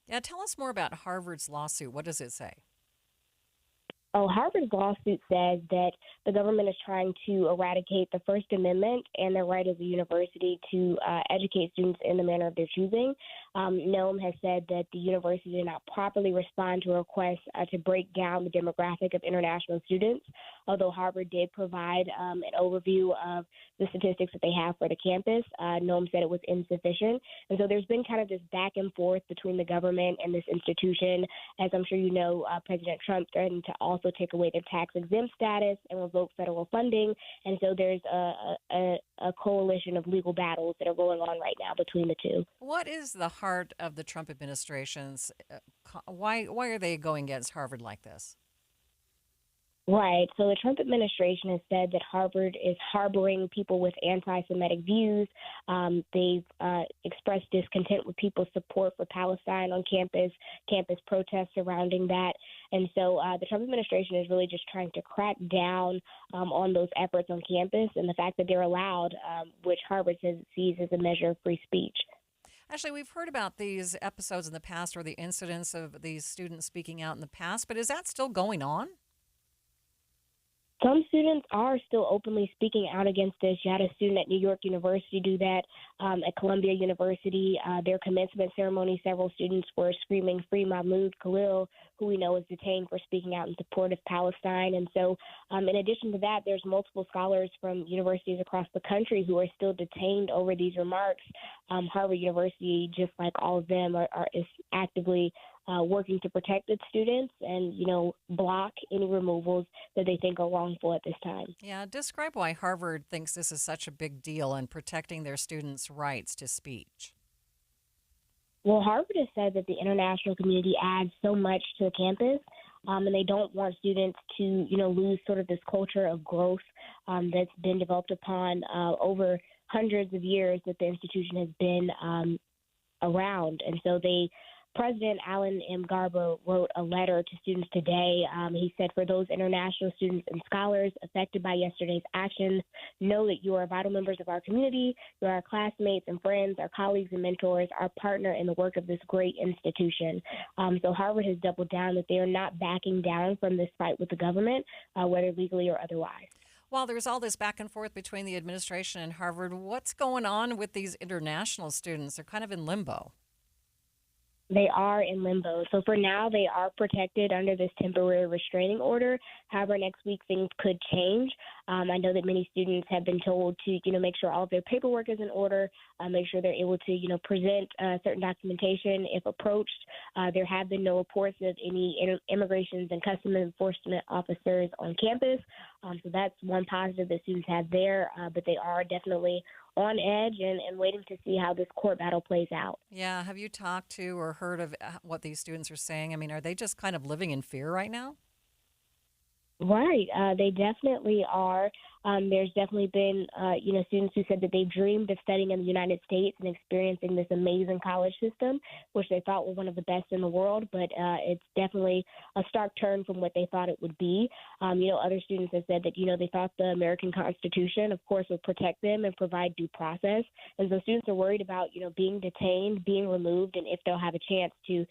S3: Yeah, tell us more about Harvard's lawsuit. What does it say?
S17: Harvard's lawsuit says that the government is trying to eradicate the First Amendment and the right of the university to educate students in the manner of their choosing. Noem has said that the university did not properly respond to requests to break down the demographic of international students, although Harvard did provide an overview of the statistics that they have for the campus. Noem said it was insufficient. And so there's been kind of this back and forth between the government and this institution. As I'm sure you know, President Trump threatened to also take away their tax-exempt status and revoke federal funding. And so there's a coalition of legal battles that are going on right now between the two.
S3: What is the heart of the Trump administration's why are they going against Harvard like this?
S17: Right. So the Trump administration has said that Harvard is harboring people with anti-Semitic views. They've expressed discontent with people's support for Palestine on campus protests surrounding that. And so the Trump administration is really just trying to crack down on those efforts on campus and the fact that they're allowed, which Harvard sees as a measure of free speech.
S3: Actually, we've heard about these episodes in the past or the incidents of these students speaking out in the past, but is that still going on?
S17: Some students are still openly speaking out against this. You had a student at New York University do that. At Columbia University, their commencement ceremony, several students were screaming, "Free Mahmoud Khalil," who we know is detained for speaking out in support of Palestine. And so in addition to that, there's multiple scholars from universities across the country who are still detained over these remarks. Harvard University, just like all of them, is actively working to protect its students and, block any removals that they think are wrongful at this time.
S3: Yeah, describe why Harvard thinks this is such a big deal in protecting their students' rights to speech.
S17: Well, Harvard has said that the international community adds so much to the campus, and they don't want students to, lose sort of this culture of growth that's been developed upon over hundreds of years that the institution has been around. And so President Alan M. Garber wrote a letter to students today. He said, "For those international students and scholars affected by yesterday's actions, know that you are vital members of our community. You are our classmates and friends, our colleagues and mentors, our partner in the work of this great institution." So Harvard has doubled down that they are not backing down from this fight with the government, whether legally or otherwise.
S3: While there's all this back and forth between the administration and Harvard, what's going on with these international students? They're kind of in limbo.
S17: They are in limbo. So for now, they are protected under this temporary restraining order. However, next week things could change. I know that many students have been told to, make sure all of their paperwork is in order, make sure they're able to, present certain documentation if approached. There have been no reports of any immigrations and customs enforcement officers on campus. So that's one positive that students have there, but they are definitely on edge and waiting to see how this court battle plays out.
S3: Yeah. Have you talked to or heard of what these students are saying? I mean, are they just kind of living in fear right now?
S17: Right. They definitely are. There's definitely been, students who said that they dreamed of studying in the United States and experiencing this amazing college system, which they thought was one of the best in the world. But it's definitely a stark turn from what they thought it would be. Other students have said that, they thought the American Constitution, of course, would protect them and provide due process. And so students are worried about, being detained, being removed, and if they'll have a chance to,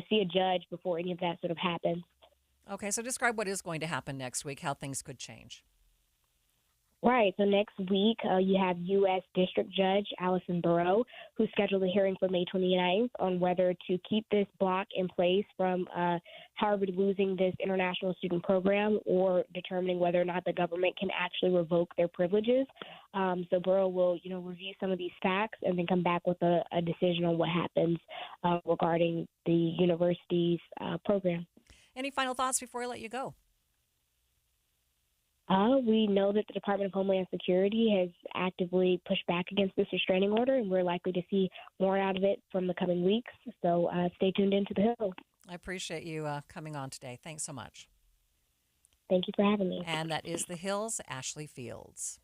S17: see a judge before any of that sort of happens.
S3: Okay, so describe what is going to happen next week, how things could change.
S17: Right. So next week, you have U.S. District Judge Allison Burrow, who scheduled a hearing for May 29th on whether to keep this block in place from Harvard losing this international student program or determining whether or not the government can actually revoke their privileges. So Burrow will, review some of these facts and then come back with a decision on what happens regarding the university's program.
S3: Any final thoughts before I let you go?
S17: We know that the Department of Homeland Security has actively pushed back against this restraining order, and we're likely to see more out of it from the coming weeks. So stay tuned into The Hill.
S3: I appreciate you coming on today. Thanks so much.
S17: Thank you for having me.
S3: And that is The Hill's Ashley Fields.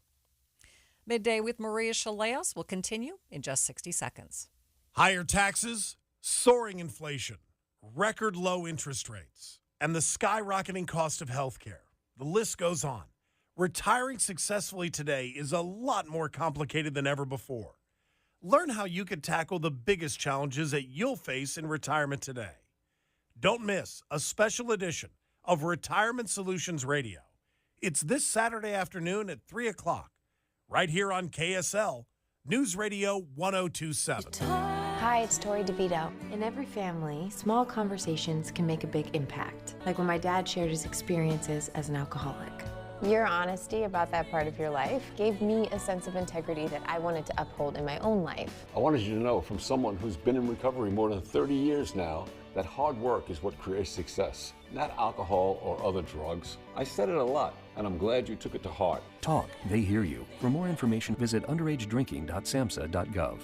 S3: Midday with Maria Shilaos will continue in just 60 seconds.
S2: Higher taxes, soaring inflation, record low interest rates, and the skyrocketing cost of health care. The list goes on. Retiring successfully today is a lot more complicated than ever before. Learn how you can tackle the biggest challenges that you'll face in retirement today. Don't miss a special edition of Retirement Solutions Radio. It's this Saturday afternoon at 3 o'clock, right here on KSL, News Radio 1027.
S18: Hi, it's Tori DeVito. In every family, small conversations can make a big impact, like when my dad shared his experiences as an alcoholic. Your honesty about that part of your life gave me a sense of integrity that I wanted to uphold in my own life.
S19: I wanted you to know from someone who's been in recovery more than 30 years now that hard work is what creates success, not alcohol or other drugs. I said it a lot, and I'm glad you took it to heart.
S20: Talk, they hear you. For more information, visit underagedrinking.samhsa.gov.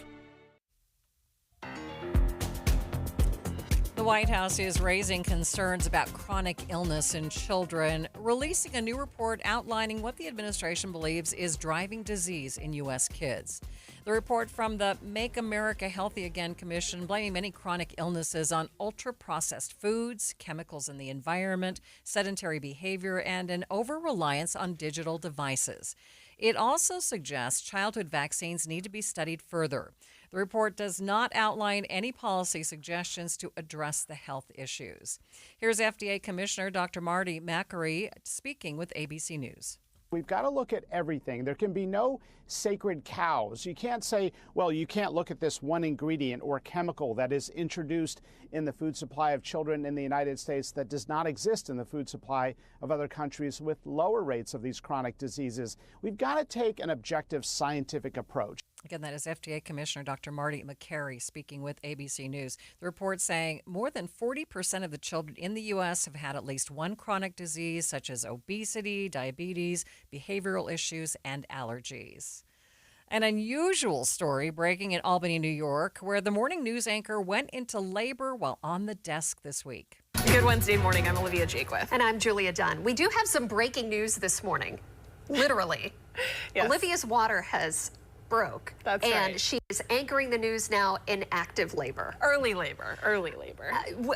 S3: The The White House is raising concerns about chronic illness in children, releasing a new report outlining what the administration believes is driving disease in U.S. kids. The report from the Make America Healthy Again Commission blaming many chronic illnesses on ultra-processed foods, chemicals in the environment, sedentary behavior, and an over-reliance on digital devices. It also suggests childhood vaccines need to be studied further. The report does not outline any policy suggestions to address the health issues. Here's FDA Commissioner Dr. Maria Shilaos speaking with ABC News.
S21: We've got to look at everything. There can be no sacred cows. You can't say, well, you can't look at this one ingredient or chemical that is introduced in the food supply of children in the United States that does not exist in the food supply of other countries with lower rates of these chronic diseases. We've got to take an objective scientific approach.
S3: Again, that is FDA Commissioner Dr. Maria Shilaos speaking with ABC News. The report saying more than 40% of the children in the U.S. have had at least one chronic disease, such as obesity, diabetes, behavioral issues, and allergies. An unusual story breaking in Albany, New York, where the morning news anchor went into labor while on the desk this week.
S22: Good Wednesday morning. I'm Olivia Jaquith. And I'm Julia Dunn. We do have some breaking news this morning. Literally. Yes. Olivia's water has broke. That's right. And she is anchoring the news now in active labor. Early labor.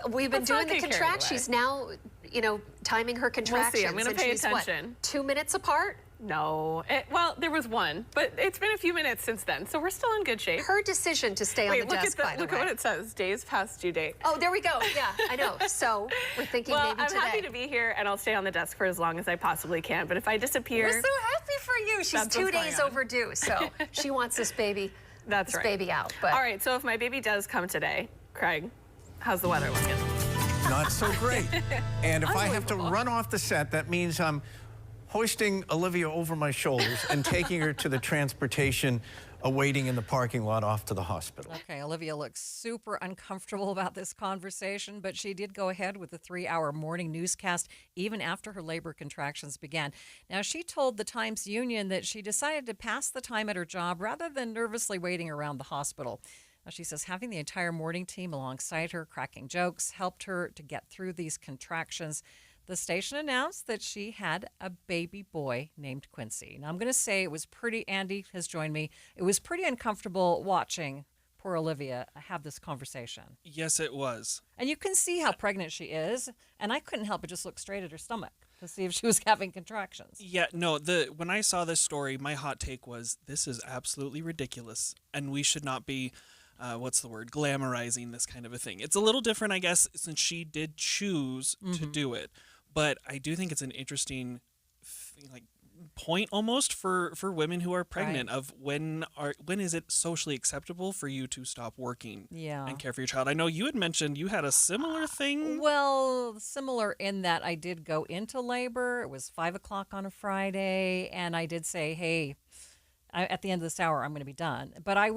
S22: We've been doing the contractions. She's now, timing her contractions.
S23: We'll see. I'm going to pay attention.
S22: What, 2 minutes apart?
S23: No. Well, there was one, but it's been a few minutes since then, so we're still in good shape.
S22: Her decision to stay on the desk, by the way.
S23: Look at what it says. Days past due date.
S22: Oh, there we go. Yeah, I know. So we're thinking maybe today.
S23: Well, I'm happy to be here, and I'll stay on the desk for as long as I possibly can. But if I disappear...
S22: We're so happy for you. She's 2 days overdue, so she wants this baby, baby out. But.
S23: All right, so if my baby does come today, Craig, how's the weather looking?
S24: Not so great. And if I have to run off the set, that means I'm hoisting Olivia over my shoulders and taking her to the transportation awaiting in the parking lot off to the hospital.
S3: Okay, Olivia looks super uncomfortable about this conversation, but she did go ahead with the 3-hour morning newscast even after her labor contractions began. Now, she told the Times-Union that she decided to pass the time at her job rather than nervously waiting around the hospital. Now, she says having the entire morning team alongside her, cracking jokes, helped her to get through these contractions. The station announced that she had a baby boy named Quincy. Now, I'm going to say it was pretty, Andy has joined me, it was pretty uncomfortable watching poor Olivia have this conversation.
S25: Yes, it was.
S3: And you can see how pregnant she is, and I couldn't help but just look straight at her stomach to see if she was having contractions.
S25: Yeah, no, when I saw this story, my hot take was, this is absolutely ridiculous, and we should not be... glamorizing this kind of a thing. It's a little different, I guess, since she did choose to do it. But I do think it's an interesting point almost for women who are pregnant, right, of when is it socially acceptable for you to stop working and care for your child. I know you had mentioned you had a similar thing.
S3: Well, similar in that I did go into labor. It was 5 o'clock on a Friday, and I did say, hey, at the end of this hour, I'm going to be done. But I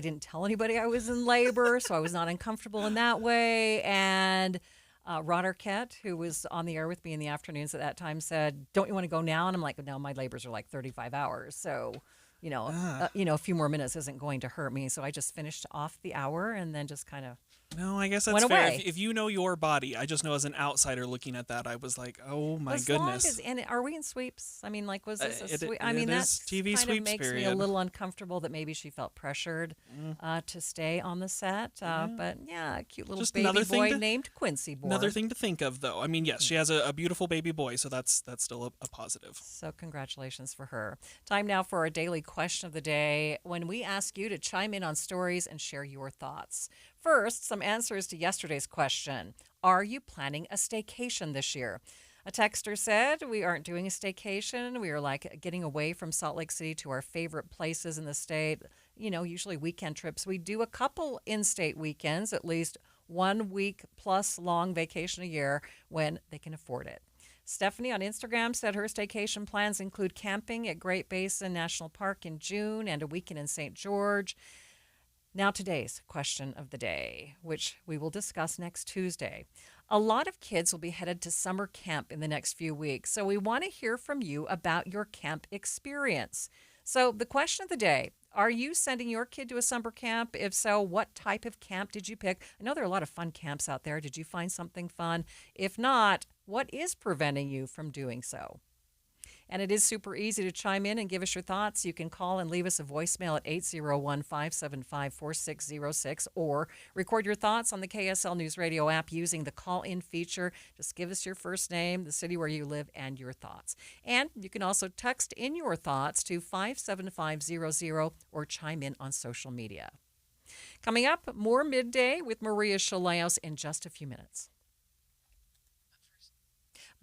S3: didn't tell anybody I was in labor, so I was not uncomfortable in that way. And Rod Arquette, who was on the air with me in the afternoons at that time, said, don't you want to go now? And I'm like, no, my labors are like 35 hours. So, a few more minutes isn't going to hurt me. So I just finished off the hour and then just kind of
S25: No, I guess that's fair. If you know your body, I just know as an outsider looking at that, I was like, oh my goodness.
S3: And are we in sweeps? I mean, like, was this a sweep?
S25: I mean, that TV
S3: kind of makes me a little uncomfortable that maybe she felt pressured to stay on the set. But yeah, a cute little just baby boy named Quincy.
S25: Another thing to think of, though. I mean, yes, she has a beautiful baby boy, so that's still a positive.
S3: So congratulations for her. Time now for our daily question of the day, when we ask you to chime in on stories and share your thoughts. First, some answers to yesterday's question. Are you planning a staycation this year? A texter said, we aren't doing a staycation. We are like getting away from Salt Lake City to our favorite places in the state. You know, usually weekend trips. We do a couple in-state weekends, at least 1 week plus long vacation a year when they can afford it. Stephanie on Instagram said her staycation plans include camping at Great Basin National Park in June and a weekend in St. George. Now today's question of the day, which we will discuss next Tuesday. A lot of kids will be headed to summer camp in the next few weeks, so we want to hear from you about your camp experience. So the question of the day, Are you sending your kid to a summer camp? If so, what type of camp did you pick? I know there are a lot of fun camps out there. Did you find something fun? If not, what is preventing you from doing so? And it is super easy to chime in and give us your thoughts. You can call and leave us a voicemail at 801-575-4606 or record your thoughts on the KSL News Radio app using the call-in feature. Just give us your first name, the city where you live, and your thoughts. And you can also text in your thoughts to 57500 or chime in on social media. Coming up, more Midday with Maria Shilaos in just a few minutes.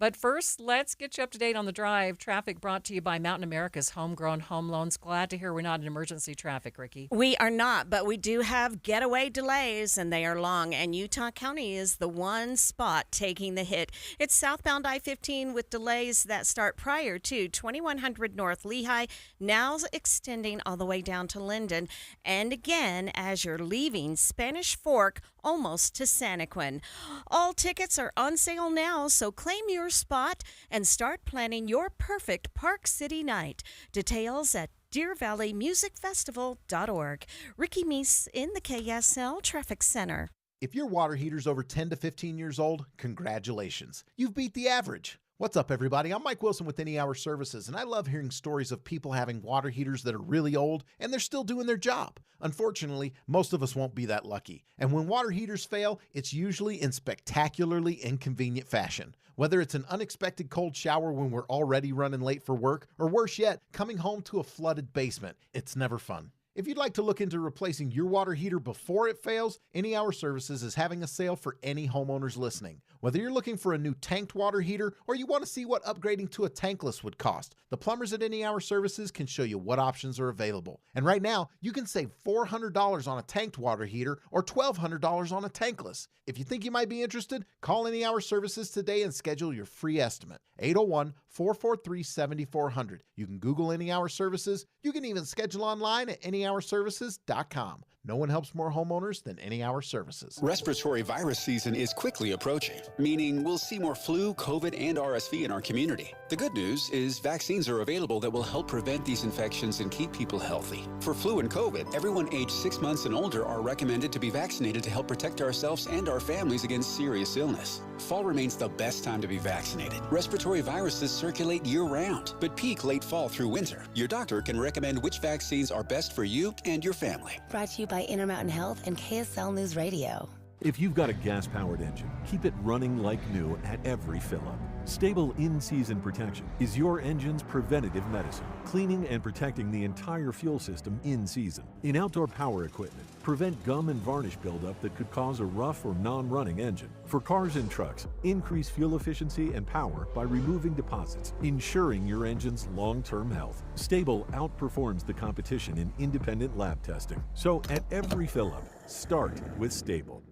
S3: But first, let's get you up to date on the drive. Traffic brought to you by Mountain America's Homegrown Home Loans. Glad to hear we're not in emergency traffic, Ricky.
S7: We are not, but we do have getaway delays, and they are long. And Utah County is the one spot taking the hit. It's southbound I-15 with delays that start prior to 2100 North Lehigh, now extending all the way down to Linden. And again, as you're leaving Spanish Fork, almost to Santaquin. All tickets are on sale now, so claim your spot and start planning your perfect Park City night. Details at DeerValleyMusicFestival.org. Ricky Meese in the KSL Traffic Center.
S1: If your water heater's over 10 to 15 years old, congratulations. You've beat the average. What's up, everybody? I'm Mike Wilson with Any Hour Services, and I love hearing stories of people having water heaters that are really old and they're still doing their job. Unfortunately, most of us won't be that lucky. And when water heaters fail, it's usually in spectacularly inconvenient fashion. Whether it's an unexpected cold shower when we're already running late for work, or worse yet, coming home to a flooded basement, it's never fun. If you'd like to look into replacing your water heater before it fails, Any Hour Services is having a sale for any homeowners listening. Whether you're looking for a new tanked water heater or you want to see what upgrading to a tankless would cost, the plumbers at Any Hour Services can show you what options are available. And right now, you can save $400 on a tanked water heater or $1,200 on a tankless. If you think you might be interested, call Any Hour Services today and schedule your free estimate. 801-443-7400. You can Google Any Hour Services. You can even schedule online at anyhourservices.com. No one helps more homeowners than Any Hour Services.
S4: Respiratory virus season is quickly approaching, meaning we'll see more flu, COVID, and RSV in our community. The good news is vaccines are available that will help prevent these infections and keep people healthy. For flu and COVID, everyone aged 6 months and older are recommended to be vaccinated to help protect ourselves and our families against serious illness. Fall remains the best time to be vaccinated. Respiratory viruses circulate year-round, but peak late fall through winter. Your doctor can recommend which vaccines are best for you and your family.
S5: Brought to you by Intermountain Health and KSL News Radio.
S6: If you've got a gas-powered engine, keep it running like new at every fill-up. Stable in-season protection is your engine's preventative medicine, cleaning and protecting the entire fuel system in season. In outdoor power equipment, prevent gum and varnish buildup that could cause a rough or non-running engine. For cars and trucks, increase fuel efficiency and power by removing deposits, ensuring your engine's long-term health. Stable outperforms the competition in independent lab testing. So at every fill-up, start with Stable.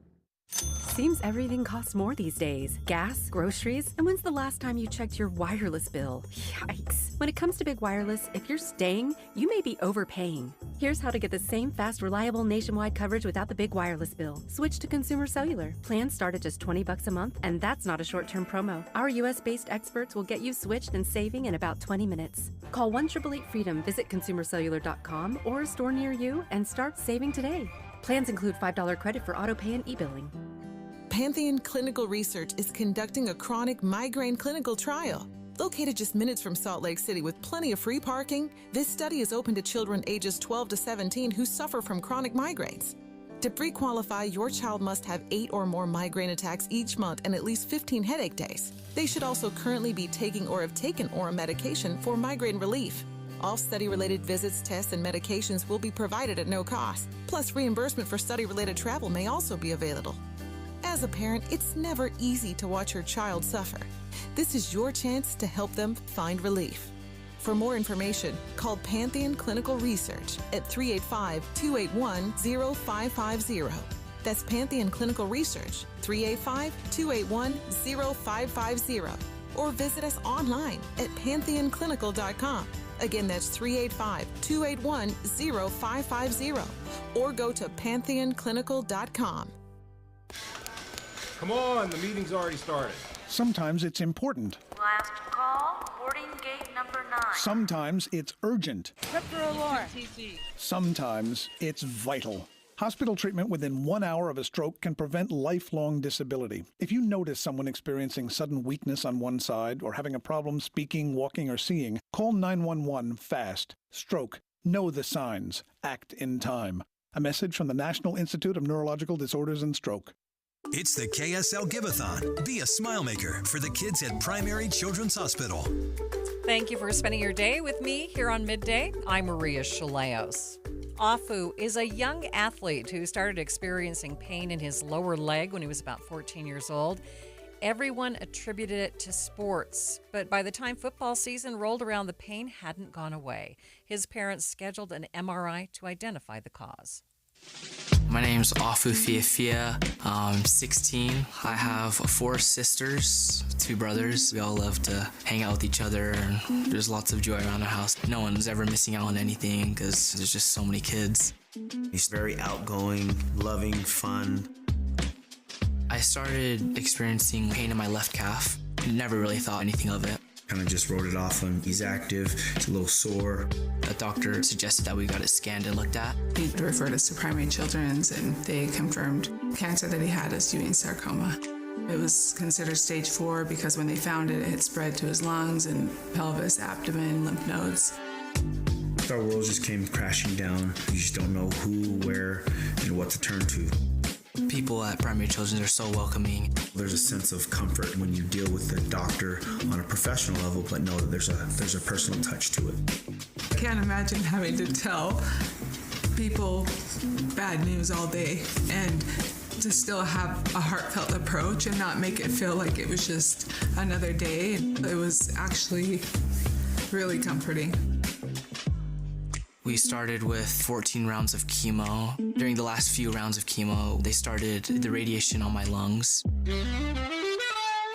S8: Seems everything costs more these days. Gas, groceries, and when's the last time you checked your wireless bill? Yikes. When it comes to big wireless, if you're staying, you may be overpaying. Here's how to get the same fast, reliable nationwide coverage without the big wireless bill. Switch to Consumer Cellular. Plans start at just $20 a month, and that's not a short-term promo. Our US-based experts will get you switched and saving in about 20 minutes. Call 1-888-FREEDOM, visit consumercellular.com or a store near you, and start saving today. Plans include $5 credit for autopay and e-billing.
S26: Pantheon Clinical Research is conducting a chronic migraine clinical trial. Located just minutes from Salt Lake City with plenty of free parking, this study is open to children ages 12 to 17 who suffer from chronic migraines. To pre-qualify, your child must have 8 or more migraine attacks each month and at least 15 headache days. They should also currently be taking or have taken oral medication for migraine relief. All study-related visits, tests, and medications will be provided at no cost. Plus, reimbursement for study-related travel may also be available. As a parent, it's never easy to watch your child suffer. This is your chance to help them find relief. For more information, call Pantheon Clinical Research at 385-281-0550. That's Pantheon Clinical Research, 385-281-0550. Or visit us online at pantheonclinical.com. Again, that's 385-281-0550. Or go to pantheonclinical.com.
S27: Come on, the meeting's already started. Sometimes it's important.
S28: Last call, boarding gate number 9.
S9: Sometimes it's urgent.
S10: Trip for a lure.
S9: Sometimes it's vital. Hospital treatment within 1 hour of a stroke can prevent lifelong disability. If you notice someone experiencing sudden weakness on one side or having a problem speaking, walking, or seeing, call 911 fast. Stroke. Know the signs. Act in time. A message from the National Institute of Neurological Disorders and Stroke.
S11: It's the KSL Giveathon. Be a smile maker for the kids at Primary Children's Hospital.
S3: Thank you for spending your day with me here on Midday. I'm Maria Shilaos. Afu is a young athlete who started experiencing pain in his lower leg when he was about 14 years old. Everyone attributed it to sports, but by the time football season rolled around, the pain hadn't gone away. His parents scheduled an MRI to identify the cause.
S12: My name's Afu Fiafia. I'm 16. I have 4 sisters, 2 brothers. We all love to hang out with each other, and there's lots of joy around our house. No one's ever missing out on anything because there's just so many kids.
S14: He's very outgoing, loving, fun.
S12: I started experiencing pain in my left calf. Never really thought anything of it.
S14: Kind of just wrote it off when he's active, he's a little sore.
S12: The doctor suggested that we got it scanned and looked at.
S15: He referred us to Primary Children's, and they confirmed cancer that he had is Ewing sarcoma. It was considered stage 4 because when they found it, it had spread to his lungs and pelvis, abdomen, lymph nodes.
S14: Our world just came crashing down. You just don't know who, where, and what to turn to.
S12: People at Primary Children's are so welcoming.
S14: There's a sense of comfort when you deal with the doctor on a professional level, but know that there's a personal touch to it.
S15: I can't imagine having to tell people bad news all day and to still have a heartfelt approach and not make it feel like it was just another day. It was actually really comforting.
S12: We started with 14 rounds of chemo. During the last few rounds of chemo, they started the radiation on my lungs.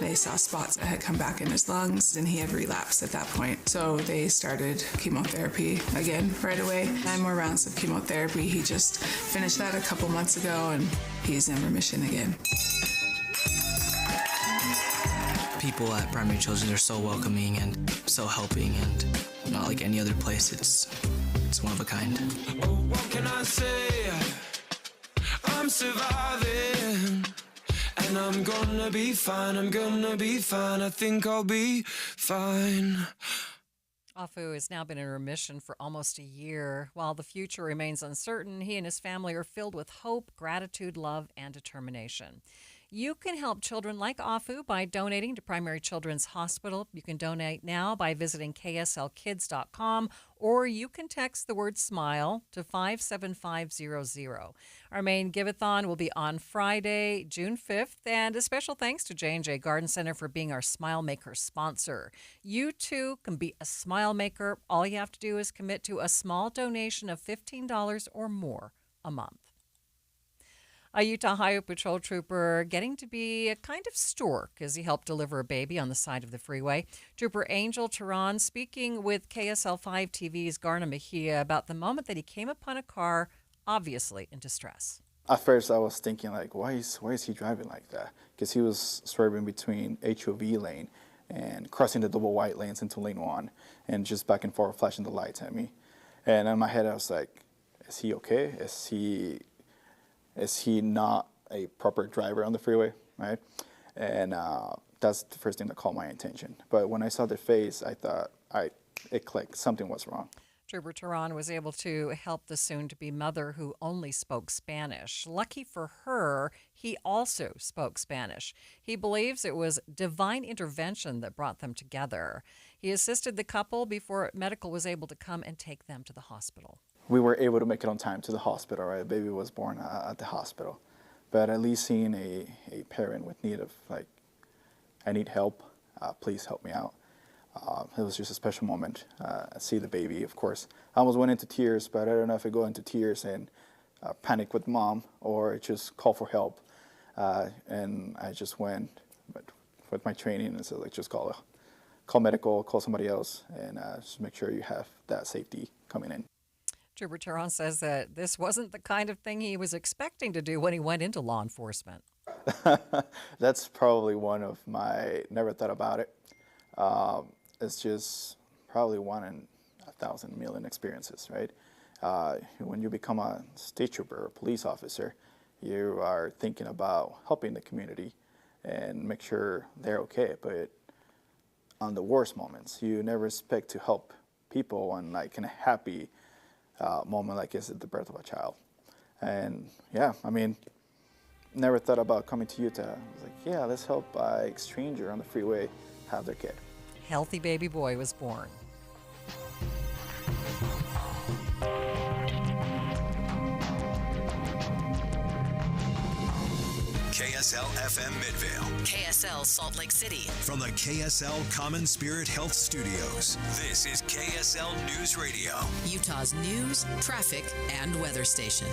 S15: They saw spots that had come back in his lungs, and he had relapsed at that point. So they started chemotherapy again right away. 9 more rounds of chemotherapy. He just finished that a couple months ago, and he's in remission again.
S12: People at Primary Children's are so welcoming and so helping, and not like any other place. It's one of a kind.
S16: Oh, what can I say? I'm surviving, and I'm gonna be fine. I'm gonna be fine. I think I'll be fine.
S3: Afu has now been in remission for almost a year. While the future remains uncertain, he and his family are filled with hope, gratitude, love, and determination. You can help children like Afu by donating to Primary Children's Hospital. You can donate now by visiting kslkids.com, or you can text the word SMILE to 57500. Our main Giveathon will be on Friday, June 5th, and a special thanks to J&J Garden Center for being our Smile Maker sponsor. You too can be a Smile Maker. All you have to do is commit to a small donation of $15 or more a month. A Utah Highway Patrol trooper getting to be a kind of stork as he helped deliver a baby on the side of the freeway. Trooper Angel Tehran speaking with KSL5 TV's Garna Mejia about the moment that he came upon a car obviously in distress.
S28: At first I was thinking, like, why is he driving like that? Because he was swerving between HOV lane and crossing the double white lanes into lane 1 and just back and forth flashing the lights at me. And in my head I was like, is he okay? Is he not a proper driver on the freeway, right? And that's the first thing that caught my attention. But when I saw their face, I thought it clicked. Something was wrong.
S3: Trooper Tehran was able to help the soon-to-be mother who only spoke Spanish. Lucky for her, he also spoke Spanish. He believes it was divine intervention that brought them together. He assisted the couple before medical was able to come and take them to the hospital.
S28: We were able to make it on time to the hospital, right? The baby was born at the hospital. But at least seeing a parent with need of, like, I need help, please help me out. It was just a special moment. See the baby, of course. I almost went into tears, but I don't know if I go into tears and panic with mom or just call for help. And I just went with my training and said, like, just call medical, call somebody else, and just make sure you have that safety coming in.
S3: Trooper Tehran says that this wasn't the kind of thing he was expecting to do when he went into law enforcement.
S28: That's probably one of my, never thought about it. It's just probably 1 in 1,000 million experiences, right? When you become a state trooper or police officer, you are thinking about helping the community and make sure they're okay. But on the worst moments, you never expect to help people on like in a happy moment like this at the birth of a child. And yeah, I mean, never thought about coming to Utah. I was like, yeah, let's help a stranger on the freeway have their kid.
S3: Healthy baby boy was born.
S11: KSL FM Midvale.
S2: KSL Salt Lake City.
S11: From the KSL Common Spirit Health Studios, this is KSL News Radio.
S2: Utah's news, traffic, and weather station.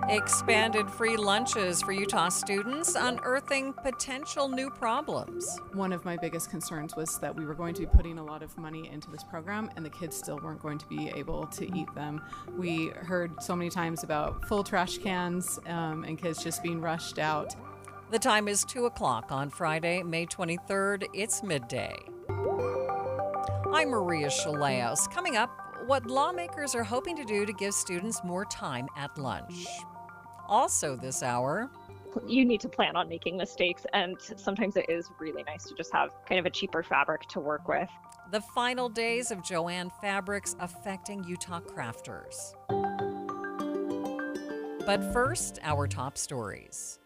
S3: Expanded free lunches for Utah students, unearthing potential new problems.
S10: One of my biggest concerns was that we were going to be putting a lot of money into this program and the kids still weren't going to be able to eat them. We heard so many times about full trash cans and kids just being rushed out.
S3: The time is 2 o'clock on Friday, May 23rd. It's midday. I'm Maria Shilaos. Coming up, what lawmakers are hoping to do to give students more time at lunch. Also this hour,
S13: you need to plan on making mistakes, and sometimes it is really nice to just have kind of a cheaper fabric to work with.
S3: the final days of Joann fabrics affecting Utah crafters. But first, our top stories.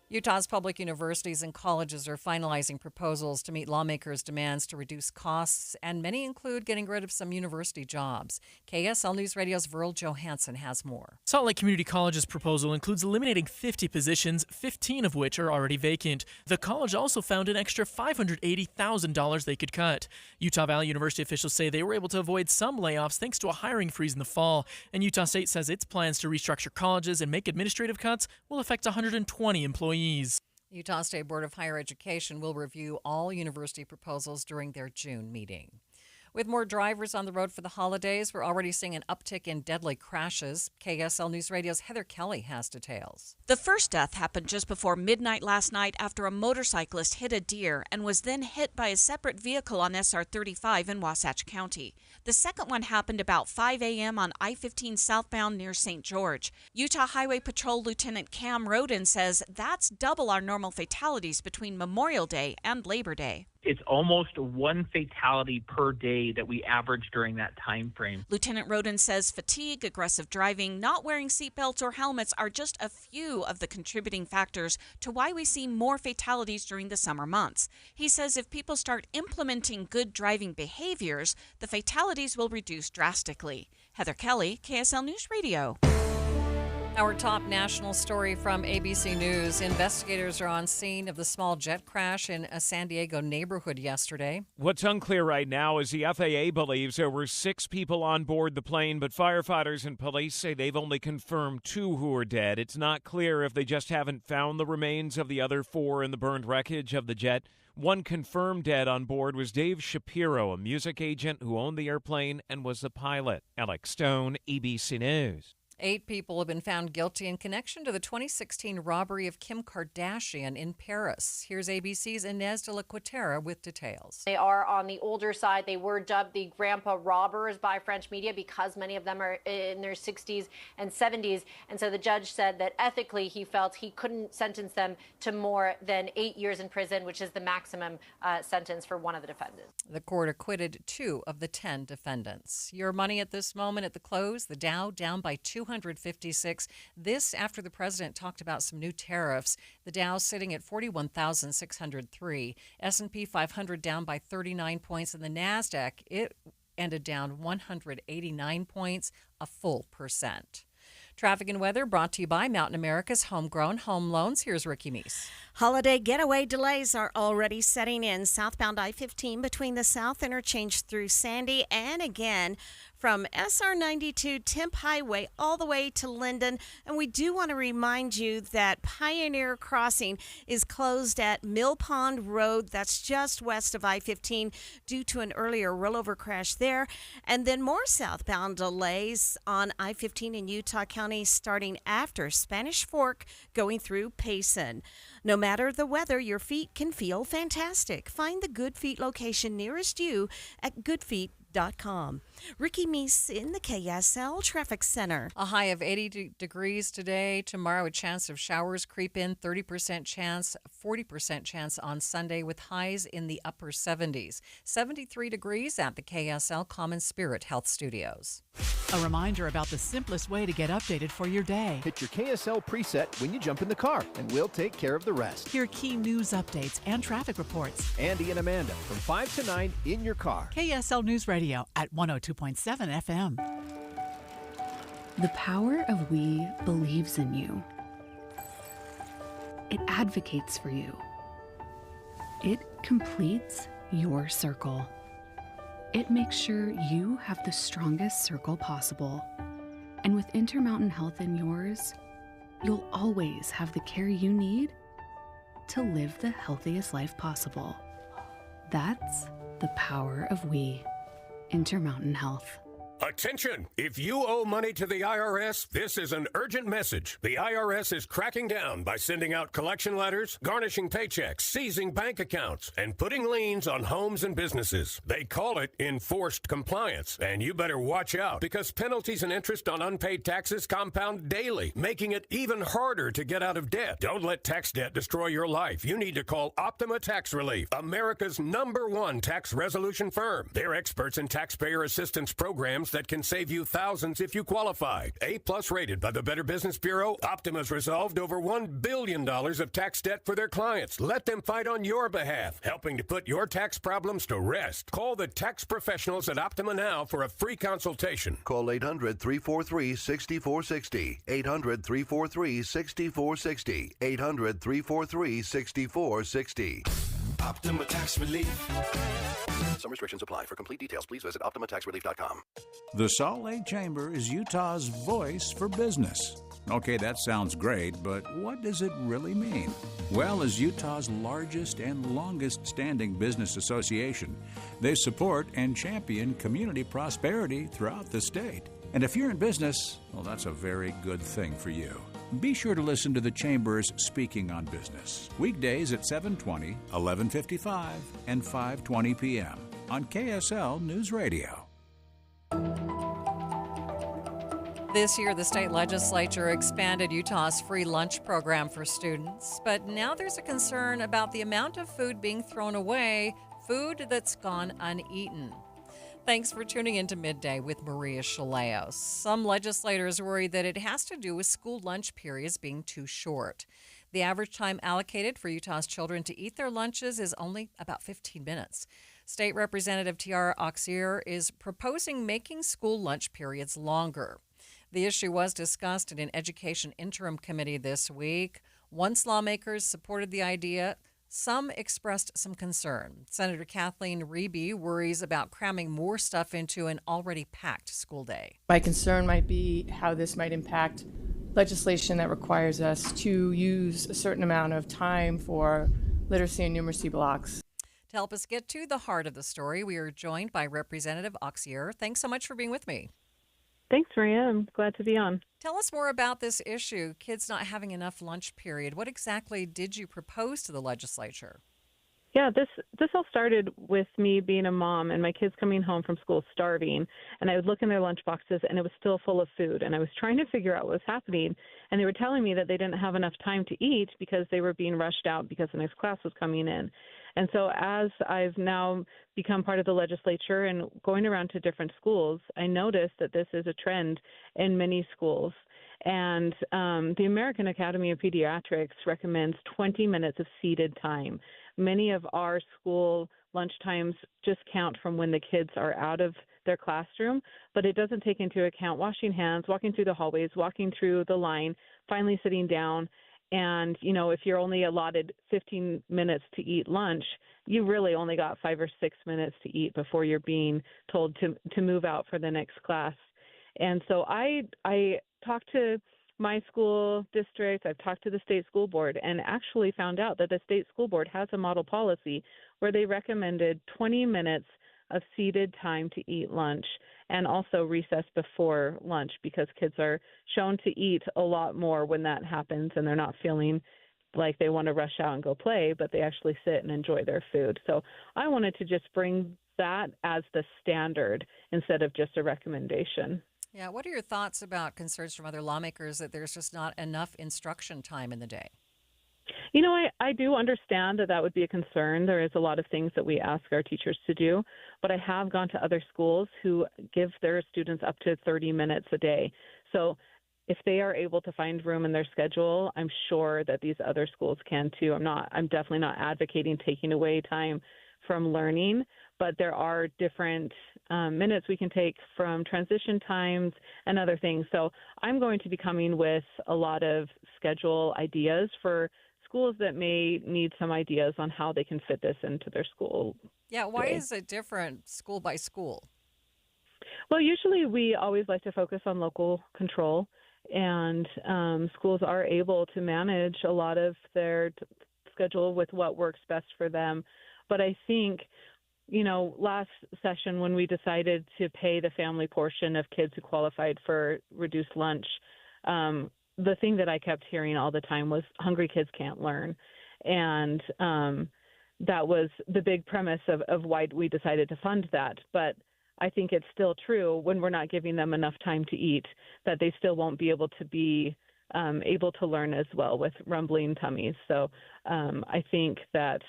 S3: Utah's public universities and colleges are finalizing proposals to meet lawmakers' demands to reduce costs, and many include getting rid of some university jobs. KSL News Radio's Verl Johansson has more.
S17: Salt Lake Community College's proposal includes eliminating 50 positions, 15 of which are already vacant. The college also found an extra $580,000 they could cut. Utah Valley University officials say they were able to avoid some layoffs thanks to a hiring freeze in the fall, and Utah State says its plans to restructure colleges and make administrative cuts will affect 120 employees.
S3: Utah State Board of Higher Education will review all university proposals during their June meeting. With more drivers on the road for the holidays, we're already seeing an uptick in deadly crashes. KSL News Radio's Heather Kelly has details.
S18: The first death happened just before midnight last night after a motorcyclist hit a deer and was then hit by a separate vehicle on SR 35 in Wasatch County. The second one happened about 5 a.m. on I-15 southbound near St. George. Utah Highway Patrol Lieutenant Cam Roden says that's double our normal fatalities between Memorial Day and Labor Day.
S19: It's almost one fatality per day that we average during that time frame.
S18: Lieutenant Roden says fatigue, aggressive driving, not wearing seatbelts or helmets are just a few of the contributing factors to why we see more fatalities during the summer months. He says if people start implementing good driving behaviors, the fatalities will reduce drastically. Heather Kelly, KSL News Radio.
S3: Our top national story from ABC News. Investigators are on scene of the small jet crash in a San Diego neighborhood yesterday.
S20: What's unclear right now is the FAA believes there were 6 people on board the plane, but firefighters and police say they've only confirmed 2 who are dead. It's not clear if they just haven't found the remains of the other 4 in the burned wreckage of the jet. One confirmed dead on board was Dave Shapiro, a music agent who owned the airplane and was the pilot. Alex Stone, ABC News.
S3: 8 people have been found guilty in connection to the 2016 robbery of Kim Kardashian in Paris. Here's ABC's Inez de la Cuetera with details.
S21: They are on the older side. They were dubbed the grandpa robbers by French media because many of them are in their 60s and 70s. And so the judge said that ethically he felt he couldn't sentence them to more than 8 years in prison, which is the maximum sentence for one of the defendants.
S3: The court acquitted 2 of the 10 defendants. Your money at this moment at the close, the Dow down by 256. This after the president talked about some new tariffs. The Dow sitting at 41,603. S&P 500 down by 39 points, and the NASDAQ, it ended down 189 points, a full percent. Traffic and weather brought to you by Mountain America's Homegrown Home Loans. Here's Ricky Meese.
S7: Holiday getaway delays are already setting in. Southbound I-15 between the South Interchange through Sandy and again from SR 92 Temp Highway all the way to Linden. And we do want to remind you that Pioneer Crossing is closed at Mill Pond Road. That's just west of I-15 due to an earlier rollover crash there. And then more southbound delays on I-15 in Utah County starting after Spanish Fork going through Payson. No matter the weather, your feet can feel fantastic. Find the Good Feet location nearest you at goodfeet.com. Ricky Meese in the KSL Traffic Center.
S3: A high of 80 degrees today. Tomorrow, a chance of showers creep in, 30% chance, 40% chance on Sunday with highs in the upper 70s. 73 degrees at the KSL Common Spirit Health Studios.
S1: A reminder about the simplest way to get updated for your day.
S4: Hit your KSL preset when you jump in the car, and we'll take care of the rest.
S1: Hear key news updates and traffic reports.
S4: Andy and Amanda from 5 to 9 in your car.
S1: KSL News Radio at 102.7 FM.
S8: The power of we believes in you. It advocates for you. It completes your circle. It makes sure you have the strongest circle possible. And with Intermountain Health in yours, you'll always have the care you need to live the healthiest life possible. That's the power of we. Intermountain Health.
S5: Attention! If you owe money to the IRS, this is an urgent message. The IRS is cracking down by sending out collection letters, garnishing paychecks, seizing bank accounts, and putting liens on homes and businesses. They call it enforced compliance, and you better watch out because penalties and interest on unpaid taxes compound daily, making it even harder to get out of debt. Don't let tax debt destroy your life. You need to call Optima Tax Relief, America's #1 tax resolution firm. They're experts in taxpayer assistance programs that can save you thousands if you qualify. A+ rated by the Better Business Bureau, Optima's resolved over $1 billion of tax debt for their clients. Let them fight on your behalf, helping to put your tax problems to rest. Call the tax professionals at Optima now for a free consultation.
S6: Call 800-343-6460. 800-343-6460. 800-343-6460.
S16: Optima Tax Relief.
S6: Some restrictions apply. For complete details, please visit OptimaTaxRelief.com.
S22: The Salt Lake Chamber is Utah's voice for business. Okay, that sounds great, but what does it really mean? Well, as Utah's largest and longest-standing business association, they support and champion community prosperity throughout the state. And if you're in business, well, that's a very good thing for you. Be sure to listen to the Chamber's Speaking on Business, weekdays at 7:20, 11:55, and 5:20 p.m. on KSL News Radio.
S3: This year, the state legislature expanded Utah's free lunch program for students, but now there's a concern about the amount of food being thrown away, food that's gone uneaten. Thanks for tuning in to Midday with Maria Shilaos. Some legislators worry that it has to do with school lunch periods being too short. The average time allocated for Utah's children to eat their lunches is only about 15 minutes. State Representative Tiara Auxier is proposing making school lunch periods longer. The issue was discussed in an education interim committee this week. Once lawmakers supported the idea, some expressed some concern. Senator Kathleen Reby worries about cramming more stuff into an already packed school day.
S23: My concern might be how this might impact legislation that requires us to use a certain amount of time for literacy and numeracy blocks.
S3: To help us get to the heart of the story, we are joined by Representative Auxier. Thanks so much for being with me.
S24: Thanks, Maria. I'm glad to be on.
S3: Tell us more about this issue, kids not having enough lunch period. What exactly did you propose to the legislature?
S24: Yeah, this all started with me being a mom and my kids coming home from school starving, and I would look in their lunch boxes and it was still full of food, and I was trying to figure out what was happening, and they were telling me that they didn't have enough time to eat because they were being rushed out because the next class was coming in. And so as I've now become part of the legislature and going around to different schools, I noticed that this is a trend in many schools. And the American Academy of Pediatrics recommends 20 minutes of seated time. Many of our school lunch times just count from when the kids are out of their classroom, but it doesn't take into account washing hands, walking through the hallways, walking through the line, finally sitting down. And, you know, if you're only allotted 15 minutes to eat lunch, you really only got 5 or 6 minutes to eat before you're being told to move out for the next class. And so I talked to my school district, I've talked to the state school board, and actually found out that the state school board has a model policy where they recommended 20 minutes of seated time to eat lunch and also recess before lunch, because kids are shown to eat a lot more when that happens and they're not feeling like they want to rush out and go play, but they actually sit and enjoy their food. So I wanted to just bring that as the standard instead of just a recommendation.
S3: Yeah, what are your thoughts about concerns from other lawmakers that there's just not enough instruction time in the day?
S24: You know, I do understand that that would be a concern. There is a lot of things that we ask our teachers to do, but I have gone to other schools who give their students up to 30 minutes a day. So if they are able to find room in their schedule, I'm sure that these other schools can too. I'm definitely not advocating taking away time from learning, but there are different minutes we can take from transition times and other things. So I'm going to be coming with a lot of schedule ideas for schools that may need some ideas on how they can fit this into their school.
S3: Yeah, why is it different school by school?
S24: Well, usually we always like to focus on local control, and schools are able to manage a lot of their schedule with what works best for them. But I think, you know, last session when we decided to pay the family portion of kids who qualified for reduced lunch, the thing that I kept hearing all the time was hungry kids can't learn. And that was the big premise of why we decided to fund that. But I think it's still true when we're not giving them enough time to eat, that they still won't be able to be able to learn as well with rumbling tummies. So I think that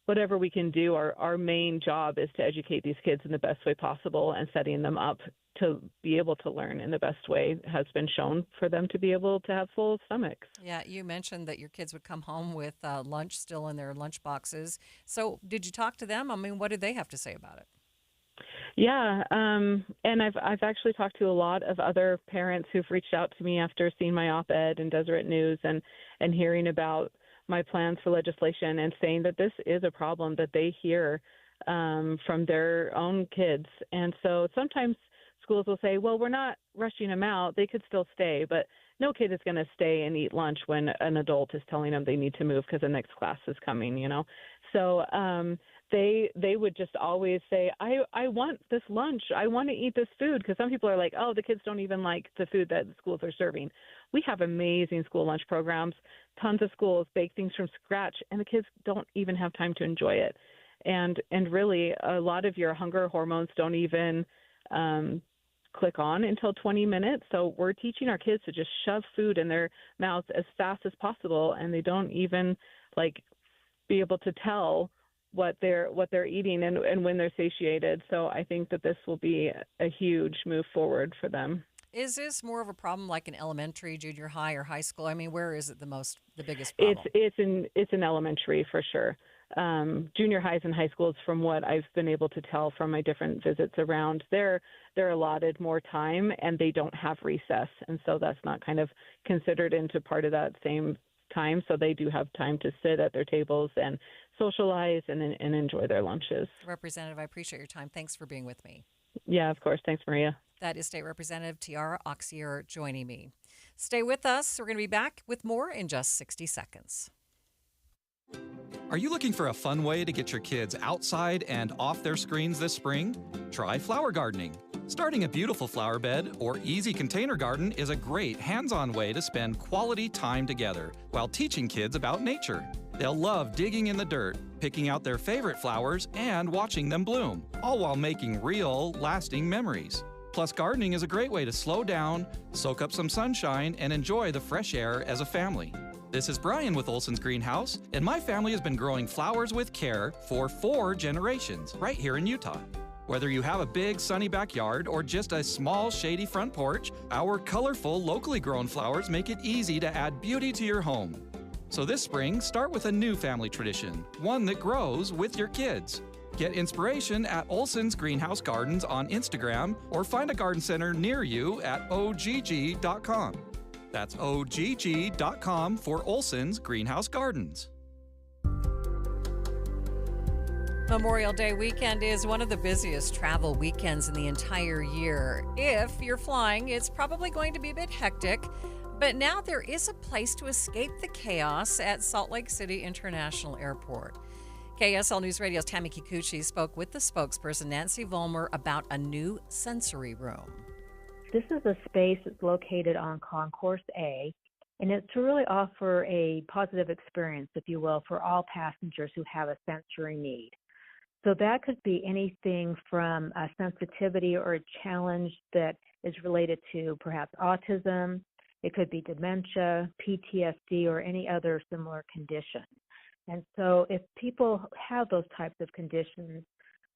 S24: whatever we can do, our main job is to educate these kids in the best way possible, and setting them up to be able to learn in the best way has been shown for them to be able to have full stomachs.
S3: Yeah, you mentioned that your kids would come home with lunch still in their lunch boxes. So did you talk to them? I mean, what did they have to say about it?
S24: Yeah, and I've actually talked to a lot of other parents who've reached out to me after seeing my op-ed in Deseret News and hearing about my plans for legislation, and saying that this is a problem that they hear from their own kids. And so sometimes schools will say, well, we're not rushing them out. They could still stay, but no kid is going to stay and eat lunch when an adult is telling them they need to move because the next class is coming, you know. So they would just always say, I want this lunch. I want to eat this food, because some people are like, oh, the kids don't even like the food that the schools are serving. We have amazing school lunch programs. Tons of schools bake things from scratch, and the kids don't even have time to enjoy it. And really, a lot of your hunger hormones don't even click on until 20 minutes. So we're teaching our kids to just shove food in their mouths as fast as possible, and they don't even be able to tell what they're eating and when they're satiated. So I think that this will be a huge move forward for them.
S3: Is this more of a problem like in elementary, junior high, or high school? I mean, where is it the biggest problem?
S24: It's in elementary for sure. Junior highs and high schools, from what I've been able to tell from my different visits around, they're allotted more time, and they don't have recess, and so that's not kind of considered into part of that same time. So they do have time to sit at their tables and socialize and enjoy their lunches.
S3: Representative, I appreciate your time. Thanks for being with me.
S24: Yeah, of course. Thanks, Maria.
S3: That is State Representative Tiara Auxier joining me. Stay with us. We're going to be back with more in just 60 seconds.
S9: Are you looking for a fun way to get your kids outside and off their screens this spring? Try flower gardening. Starting a beautiful flower bed or easy container garden is a great hands-on way to spend quality time together while teaching kids about nature. They'll love digging in the dirt, picking out their favorite flowers, and watching them bloom, all while making real, lasting memories. Plus, gardening is a great way to slow down, soak up some sunshine, and enjoy the fresh air as a family. This is Brian with Olson's Greenhouse, and my family has been growing flowers with care for 4 generations right here in Utah. Whether you have a big sunny backyard or just a small shady front porch, our colorful, locally grown flowers make it easy to add beauty to your home. So this spring, start with a new family tradition, one that grows with your kids. Get inspiration at Olson's Greenhouse Gardens on Instagram, or find a garden center near you at ogg.com. That's ogg.com for Olson's Greenhouse Gardens.
S3: Memorial Day weekend is one of the busiest travel weekends in the entire year. If you're flying, it's probably going to be a bit hectic, but now there is a place to escape the chaos at Salt Lake City International Airport. KSL News Radio's Tammy Kikuchi spoke with the spokesperson, Nancy Vollmer, about a new sensory room.
S12: This is a space that's located on Concourse A.
S11: And it's to really offer a positive experience, if you will, for all passengers who have a sensory need. So that could be anything from a sensitivity or a challenge that is related to perhaps autism. It could be dementia, PTSD, or any other similar condition. And so if people have those types of conditions,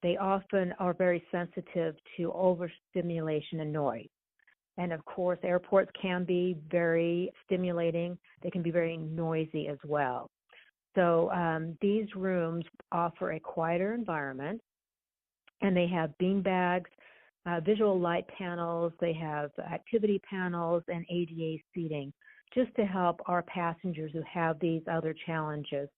S11: they often are very sensitive to overstimulation and noise. And of course, airports can be very stimulating. They can be very noisy as well. So these rooms offer a quieter environment, and they have beanbags, visual light panels, they have activity panels, and ADA seating, just to help our passengers who have these other challenges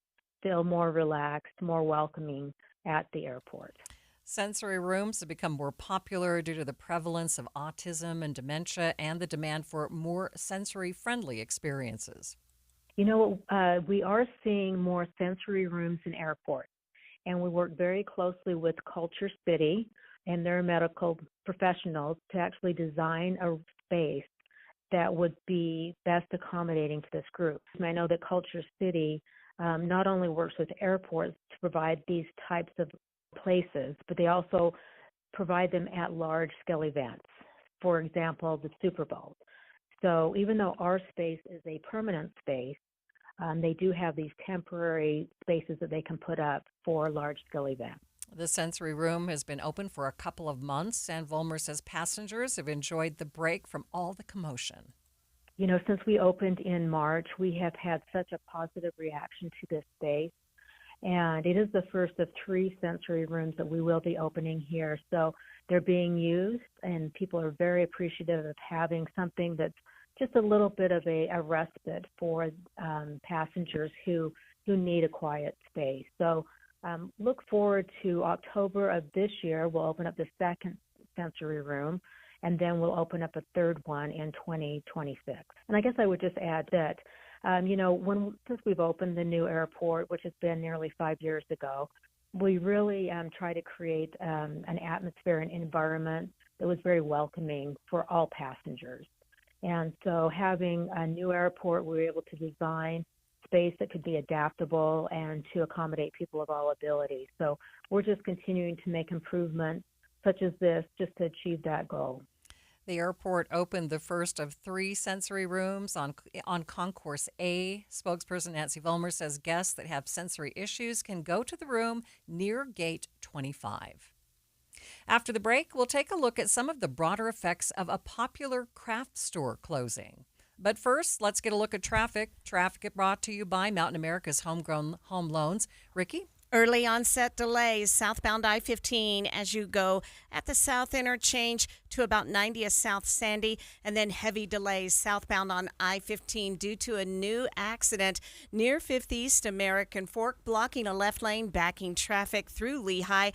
S11: feel more relaxed, more welcoming at the airport.
S3: Sensory rooms have become more popular due to the prevalence of autism and dementia and the demand for more sensory-friendly experiences.
S11: You know, we are seeing more sensory rooms in airports, and we work very closely with Culture City and their medical professionals to actually design a space that would be best accommodating to this group. I know that Culture City not only works with airports to provide these types of places, but they also provide them at large-scale events, for example, the Super Bowl. So even though our space is a permanent space, they do have these temporary spaces that they can put up for large-scale events.
S3: The sensory room has been open for a couple of months, and Vollmer says passengers have enjoyed the break from all the commotion.
S11: You know, since we opened in March, we have had such a positive reaction to this space, and it is the first of 3 sensory rooms that we will be opening here. So they're being used, and people are very appreciative of having something that's just a little bit of a respite for passengers who need a quiet space. So look forward to October of this year. We'll open up the second sensory room, and then we'll open up a third one in 2026. And I guess I would just add that, since we've opened the new airport, which has been nearly 5 years ago, we really try to create an atmosphere and environment that was very welcoming for all passengers. And so having a new airport, we were able to design space that could be adaptable and to accommodate people of all abilities. So we're just continuing to make improvements such as this just to achieve that goal.
S3: The airport opened the first of 3 sensory rooms on Concourse A. Spokesperson Nancy Vollmer says guests that have sensory issues can go to the room near Gate 25. After the break, we'll take a look at some of the broader effects of a popular craft store closing. But first, let's get a look at traffic. Traffic brought to you by Mountain America's Homegrown Home Loans. Ricky?
S7: Early onset delays southbound I-15 as you go at the South Interchange to about 90th South Sandy, and then heavy delays southbound on I-15 due to a new accident near 5th East American Fork, blocking a left lane, backing traffic through Lehigh,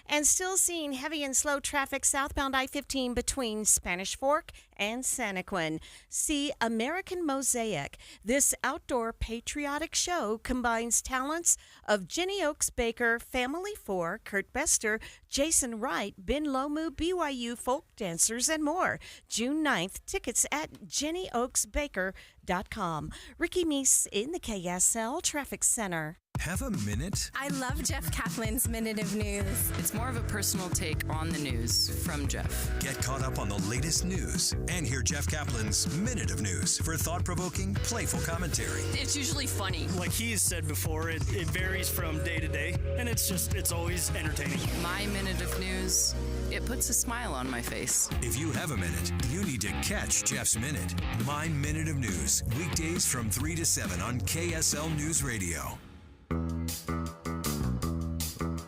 S7: and still seeing heavy and slow traffic southbound I-15 between Spanish Fork and Santaquin. See American Mosaic. This outdoor patriotic show combines talents of Jenny Oaks Baker, Family 4, Kurt Bester, Jason Wright, Ben Lomu, BYU folk dancers, and more. June 9th, tickets at jennyoaksbaker.com. Ricky Meese in the KSL Traffic Center.
S12: Have a minute?
S14: I love Jeff Kaplan's Minute of News.
S2: It's more of a personal take on the news from Jeff.
S12: Get caught up on the latest news and hear Jeff Kaplan's Minute of News for thought-provoking, playful commentary.
S2: It's usually funny.
S15: Like he's said before, it varies from day to day, and it's always entertaining.
S2: My Minute of News, it puts a smile on my face.
S12: If you have a minute, you need to catch Jeff's Minute. My Minute of News, weekdays from 3 to 7 on KSL News Radio.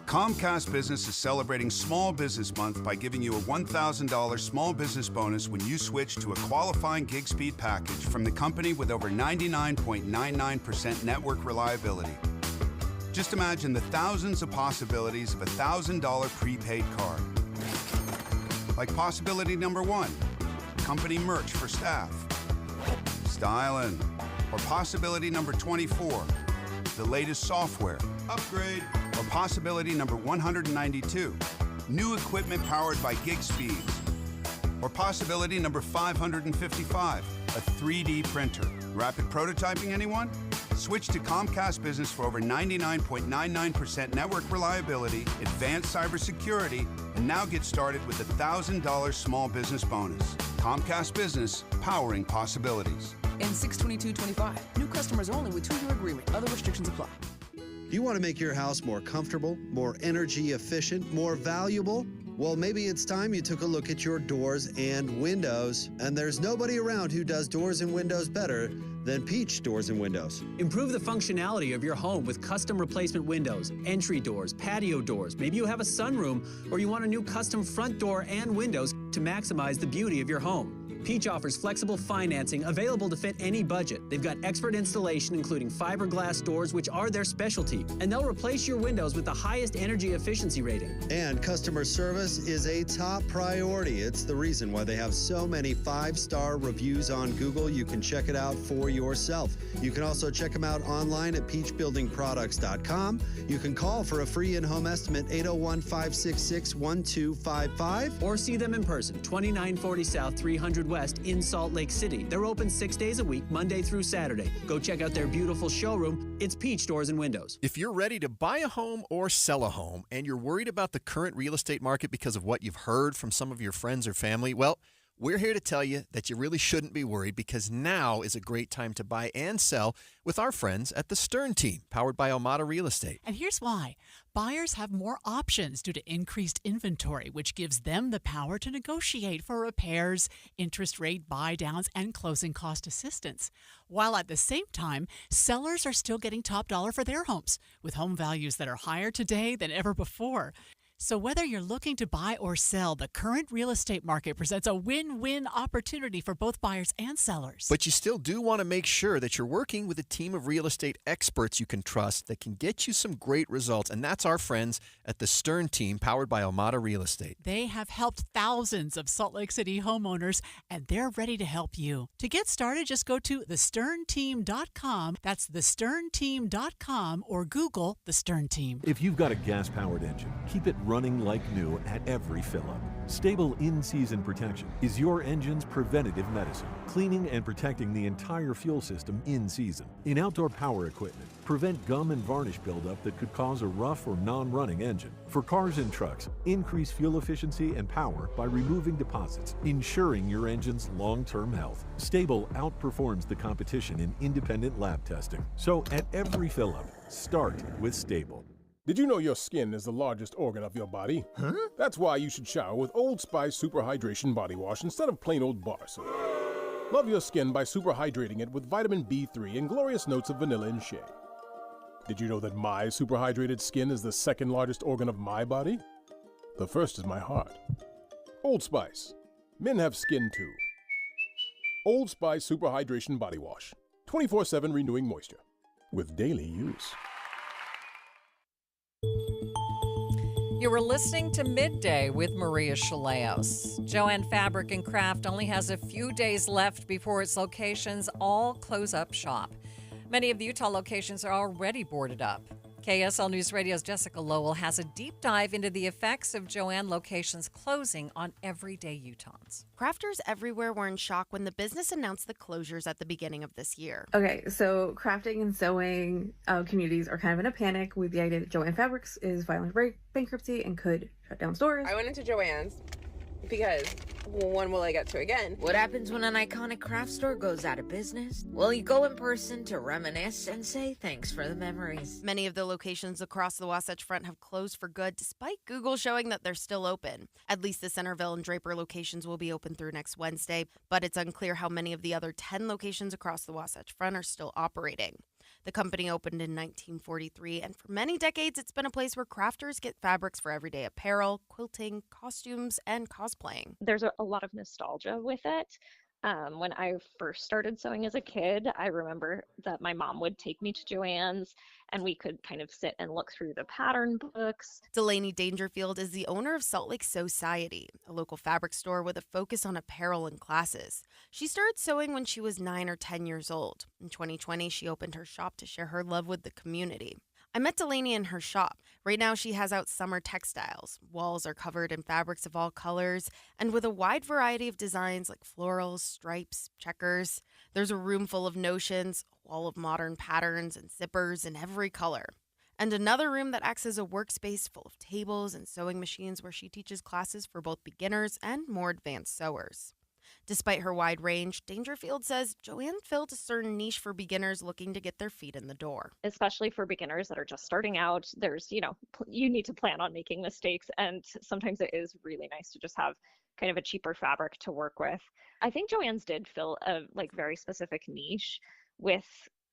S25: Comcast Business is celebrating Small Business Month by giving you a $1,000 small business bonus when you switch to a qualifying gig speed package from the company with over 99.99% network reliability. Just imagine the thousands of possibilities of a $1,000 prepaid card. Like possibility number 1, company merch for staff. Stylin'. Or possibility number 24, the latest software, upgrade. Or possibility number 192, new equipment powered by gig speeds. Or possibility number 555, a 3D printer. Rapid prototyping, anyone? Switch to Comcast Business for over 99.99% network reliability, advanced cybersecurity, and now get started with a $1,000 small business bonus. Comcast Business, powering possibilities.
S10: And 6/22/25. New customers only with 2-year agreement. Other restrictions apply.
S13: Do you want to make your house more comfortable, more energy efficient, more valuable? Well, maybe it's time you took a look at your doors and windows. And there's nobody around who does doors and windows better than Peach Doors and Windows.
S17: Improve the functionality of your home with custom replacement windows, entry doors, patio doors. Maybe you have a sunroom or you want a new custom front door and windows to maximize the beauty of your home. Peach offers flexible financing available to fit any budget. They've got expert installation, including fiberglass doors, which are their specialty, and they'll replace your windows with the highest energy efficiency rating.
S13: And customer service is a top priority. It's the reason why they have so many 5-star reviews on Google. You can check it out for yourself. You can also check them out online at peachbuildingproducts.com. You can call for a free in-home estimate, 801-566-1255.
S17: Or see them in person, 2940 South 300 West in Salt Lake City. They're open 6 days a week, Monday through Saturday. Go check out their beautiful showroom. It's Peach Doors and Windows.
S18: If you're ready to buy a home or sell a home and you're worried about the current real estate market because of what you've heard from some of your friends or family, well, we're here to tell you that you really shouldn't be worried, because now is a great time to buy and sell with our friends at the Stern Team, powered by Almada Real Estate.
S1: And here's why. Buyers have more options due to increased inventory, which gives them the power to negotiate for repairs, interest rate buy-downs, and closing cost assistance. While at the same time, sellers are still getting top dollar for their homes, with home values that are higher today than ever before. So whether you're looking to buy or sell, the current real estate market presents a win-win opportunity for both buyers and sellers.
S18: But you still do want to make sure that you're working with a team of real estate experts you can trust that can get you some great results. And that's our friends at the Stern Team, powered by Almada Real Estate.
S1: They have helped thousands of Salt Lake City homeowners, and they're ready to help you. To get started, just go to thesternteam.com. That's thesternteam.com, or Google The Stern Team.
S19: If you've got a gas-powered engine, keep it running like new at every fill-up. Stable in-season protection is your engine's preventative medicine, cleaning and protecting the entire fuel system in season. In outdoor power equipment, prevent gum and varnish buildup that could cause a rough or non-running engine. For cars and trucks, increase fuel efficiency and power by removing deposits, ensuring your engine's long-term health. Stable outperforms the competition in independent lab testing. So at every fill-up, start with Stable.
S26: Did you know your skin is the largest organ of your body? Huh? That's why you should shower with Old Spice Super Hydration Body Wash instead of plain old bar soap. Love your skin by super hydrating it with vitamin B3 and glorious notes of vanilla and shea. Did you know that my super hydrated skin is the second largest organ of my body? The first is my heart. Old Spice. Men have skin too. Old Spice Super Hydration Body Wash. 24/7 renewing moisture. With daily use.
S3: You were listening to Midday with Maria Shilaos. Joann Fabric and Craft only has a few days left before its locations all close up shop. Many of the Utah locations are already boarded up. KSL News Radio's Jessica Lowell has a deep dive into the effects of Joann locations closing on everyday Utahns.
S27: Crafters everywhere were in shock when the business announced the closures at the beginning of this year.
S28: Okay, so crafting and sewing communities are kind of in a panic with the idea that Joann Fabrics is filing bankruptcy and could shut down stores.
S29: I went into Joann's because when will I get to again?
S30: What happens when an iconic craft store goes out of business? Well, you go in person to reminisce and say thanks for the memories.
S27: Many of the locations across the Wasatch Front have closed for good, despite Google showing that they're still open. At least the Centerville and Draper locations will be open through next Wednesday, but it's unclear how many of the other 10 locations across the Wasatch Front are still operating. The company opened in 1943, and for many decades, it's been a place where crafters get fabrics for everyday apparel, quilting, costumes, and cosplaying.
S31: There's a lot of nostalgia with it. When I first started sewing as a kid, I remember that my mom would take me to Joann's and we could kind of sit and look through the pattern books.
S27: Delaney Dangerfield is the owner of Salt Lake Society, a local fabric store with a focus on apparel and classes. She started sewing when she was 9 or 10 years old. In 2020, she opened her shop to share her love with the community. I met Delaney in her shop. Right now, she has out summer textiles. Walls are covered in fabrics of all colors and with a wide variety of designs like florals, stripes, checkers. There's a room full of notions, a wall of modern patterns and zippers in every color. And another room that acts as a workspace full of tables and sewing machines where she teaches classes for both beginners and more advanced sewers. Despite her wide range, Dangerfield says Joanne filled a certain niche for beginners looking to get their feet in the door.
S31: Especially for beginners that are just starting out, there's, you need to plan on making mistakes. And sometimes it is really nice to just have kind of a cheaper fabric to work with. I think Joanne's did fill a very specific niche with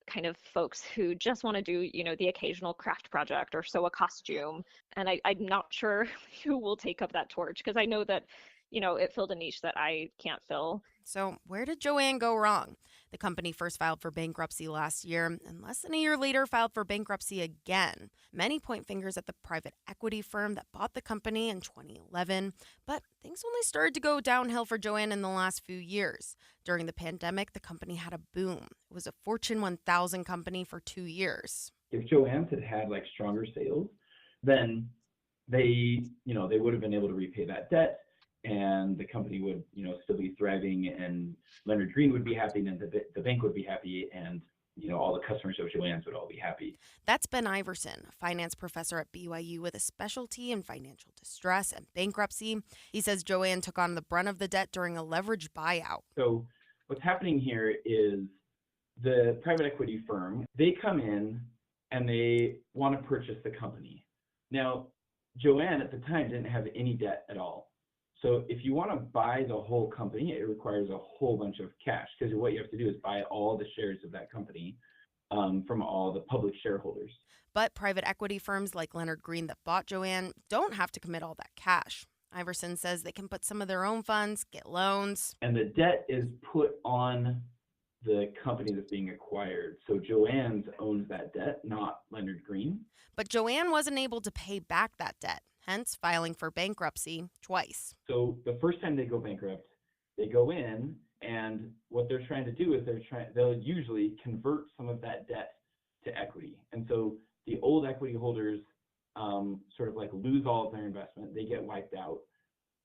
S31: kind of folks who just want to do, the occasional craft project or sew a costume. And I'm not sure who will take up that torch because I know that, it filled a niche that I can't fill.
S27: So where did Joanne go wrong? The company first filed for bankruptcy last year and less than a year later filed for bankruptcy again. Many point fingers at the private equity firm that bought the company in 2011, but things only started to go downhill for Joanne in the last few years. During the pandemic, the company had a boom. It was a Fortune 1000 company for 2 years.
S4: If Joann's had stronger sales, then they would have been able to repay that debt. And the company would, still be thriving, and Leonard Green would be happy, and the bank would be happy, and all the customers of Joann's would all be happy.
S27: That's Ben Iverson, a finance professor at BYU with a specialty in financial distress and bankruptcy. He says Joanne took on the brunt of the debt during a leveraged buyout.
S4: So what's happening here is the private equity firm, they come in and they want to purchase the company. Now, Joanne at the time didn't have any debt at all. So if you want to buy the whole company, it requires a whole bunch of cash, because what you have to do is buy all the shares of that company from all the public shareholders.
S27: But private equity firms like Leonard Green that bought Joanne don't have to commit all that cash. Iverson says they can put some of their own funds, get loans.
S4: And the debt is put on the company that's being acquired. So Joann's owns that debt, not Leonard Green.
S27: But Joanne wasn't able to pay back that debt, hence filing for bankruptcy twice.
S4: So the first time they go bankrupt, they go in, and what they're trying to do is they'll usually convert some of that debt to equity. And so the old equity holders lose all of their investment, they get wiped out,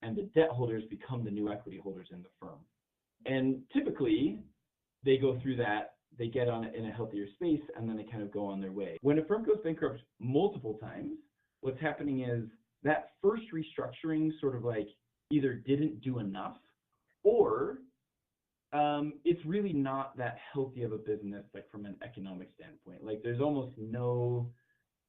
S4: and the debt holders become the new equity holders in the firm. And typically, they go through that, they get on it in a healthier space, and then they kind of go on their way. When a firm goes bankrupt multiple times, what's happening is that first restructuring either didn't do enough, or it's really not that healthy of a business, from an economic standpoint. There's almost no,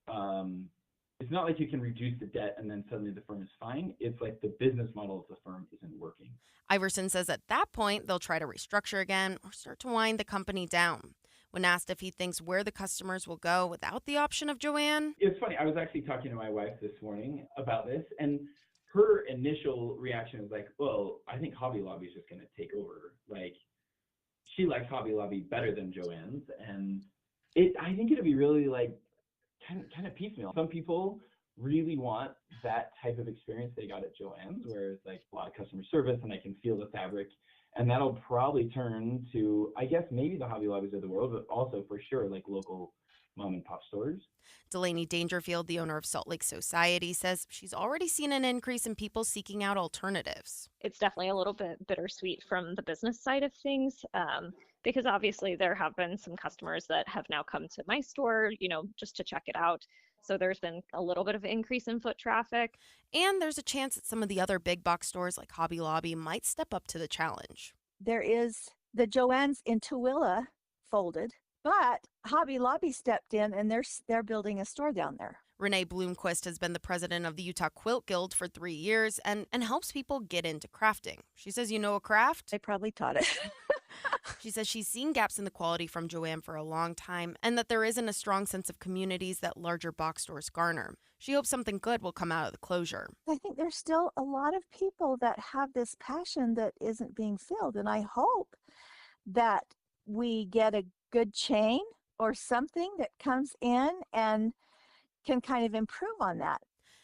S4: it's not like you can reduce the debt and then suddenly the firm is fine. It's the business model of the firm isn't working.
S27: Iverson says at that point, they'll try to restructure again or start to wind the company down. When asked if he thinks where the customers will go without the option of Joanne.
S4: It's funny, I was actually talking to my wife this morning about this, and her initial reaction was well, I think Hobby Lobby is just going to take over. She likes Hobby Lobby better than Joann's, and I think it'll be really kind of piecemeal. Some people really want that type of experience they got at Joann's, where it's a lot of customer service and I can feel the fabric. And that'll probably turn to, I guess, maybe the Hobby Lobbies of the world, but also for sure local mom and pop stores.
S27: Delaney Dangerfield, the owner of Salt Lake Society, says she's already seen an increase in people seeking out alternatives.
S31: It's definitely a little bit bittersweet from the business side of things, because obviously there have been some customers that have now come to my store, just to check it out. So there's been a little bit of an increase in foot traffic.
S27: And there's a chance that some of the other big box stores like Hobby Lobby might step up to the challenge.
S5: There is the Joann's in Tooele folded, but Hobby Lobby stepped in and they're building a store down there.
S27: Renee Bloomquist has been the president of the Utah Quilt Guild for 3 years and helps people get into crafting. She says, a craft?
S5: They probably taught it.
S27: She says she's seen gaps in the quality from Joanne for a long time and that there isn't a strong sense of communities that larger box stores garner. She hopes something good will come out of the closure.
S5: I think there's still a lot of people that have this passion that isn't being filled, and I hope that we get a good chain or something that comes in and can kind of improve on that.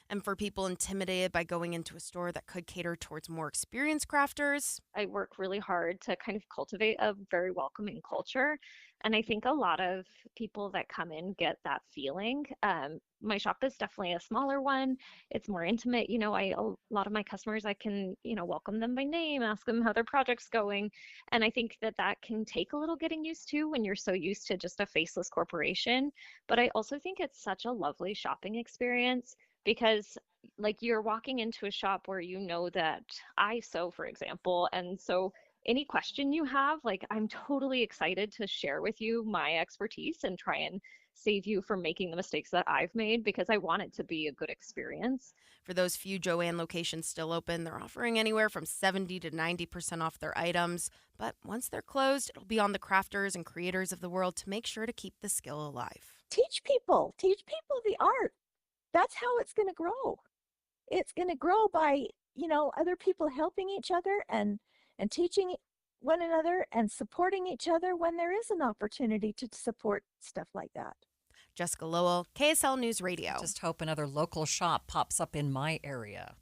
S27: And for people intimidated by going into a store that could cater towards more experienced crafters,
S31: I work really hard to kind of cultivate a very welcoming culture. And I think a lot of people that come in get that feeling. My shop is definitely a smaller one. It's more intimate. A lot of my customers, I can, welcome them by name, ask them how their project's going. And I think that can take a little getting used to when you're so used to just a faceless corporation. But I also think it's such a lovely shopping experience because like you're walking into a shop where you know that I sew, for example, and so any question you have, like I'm totally excited to share with you my expertise and try and save you from making the mistakes that I've made because I want it to be a good experience.
S27: for those few Joann locations still open, they're offering anywhere from 70 to 90% off their items. But once they're closed, it'll be on the crafters and creators of the world to make sure to keep the skill alive.
S5: Teach people the art. That's how it's going to grow. It's going to grow by, other people helping each other and teaching one another and supporting each other when there is an opportunity to support stuff like that.
S27: Jessica Lowell, KSL News Radio.
S3: Just hope another local shop pops up in my area.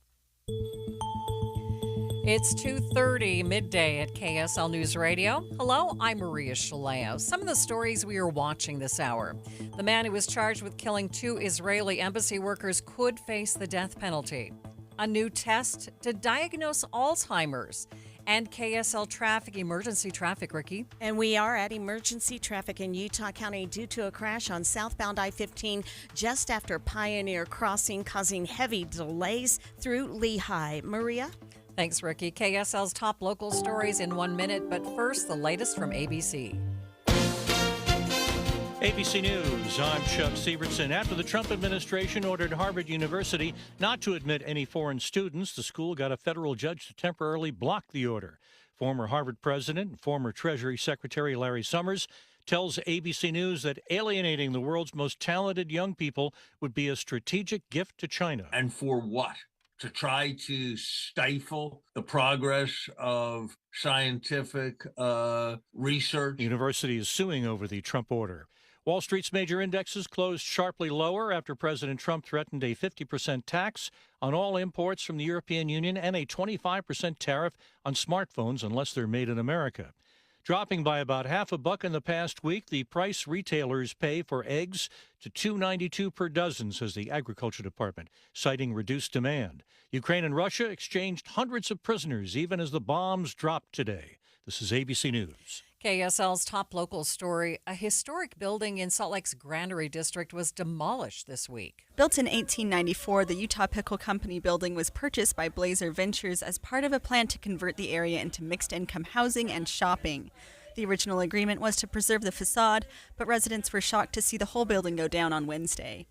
S3: It's 2:30 midday at KSL News Radio. Hello, I'm Maria Shilaos. Some of the stories we are watching this hour. The man who was charged with killing 2 Israeli embassy workers could face the death penalty. A new test to diagnose Alzheimer's. And KSL traffic, emergency traffic, Ricky.
S6: And we are at emergency traffic in Utah County due to a crash on southbound I-15 just after Pioneer Crossing, causing heavy delays through Lehigh. Maria?
S3: Thanks, Ricky. KSL's top local stories in 1 minute, but first, the latest from ABC.
S7: ABC News, I'm Chuck Sievertson. After the Trump administration ordered Harvard University not to admit any foreign students, the school got a federal judge to temporarily block the order. Former Harvard president and former Treasury Secretary Larry Summers tells ABC News that alienating the world's most talented young people would be a strategic gift to China.
S8: And for what? To try to stifle the progress of scientific research?
S7: The university is suing over the Trump order. Wall Street's major indexes closed sharply lower after President Trump threatened a 50% tax on all imports from the European Union and a 25% tariff on smartphones unless they're made in America. Dropping by about half a buck in the past week, the price retailers pay for eggs to $2.92 per dozen, says the Agriculture Department, citing reduced demand. Ukraine and Russia exchanged hundreds of prisoners even as the bombs dropped today. This is ABC News.
S3: KSL's top local story. A historic building in Salt Lake's Granary District was demolished this week.
S9: Built in 1894, the Utah Pickle Company building was purchased by Blazer Ventures as part of a plan to convert the area into mixed-income housing and shopping. The original agreement was to preserve the facade, but residents were shocked to see the whole building go down on Wednesday.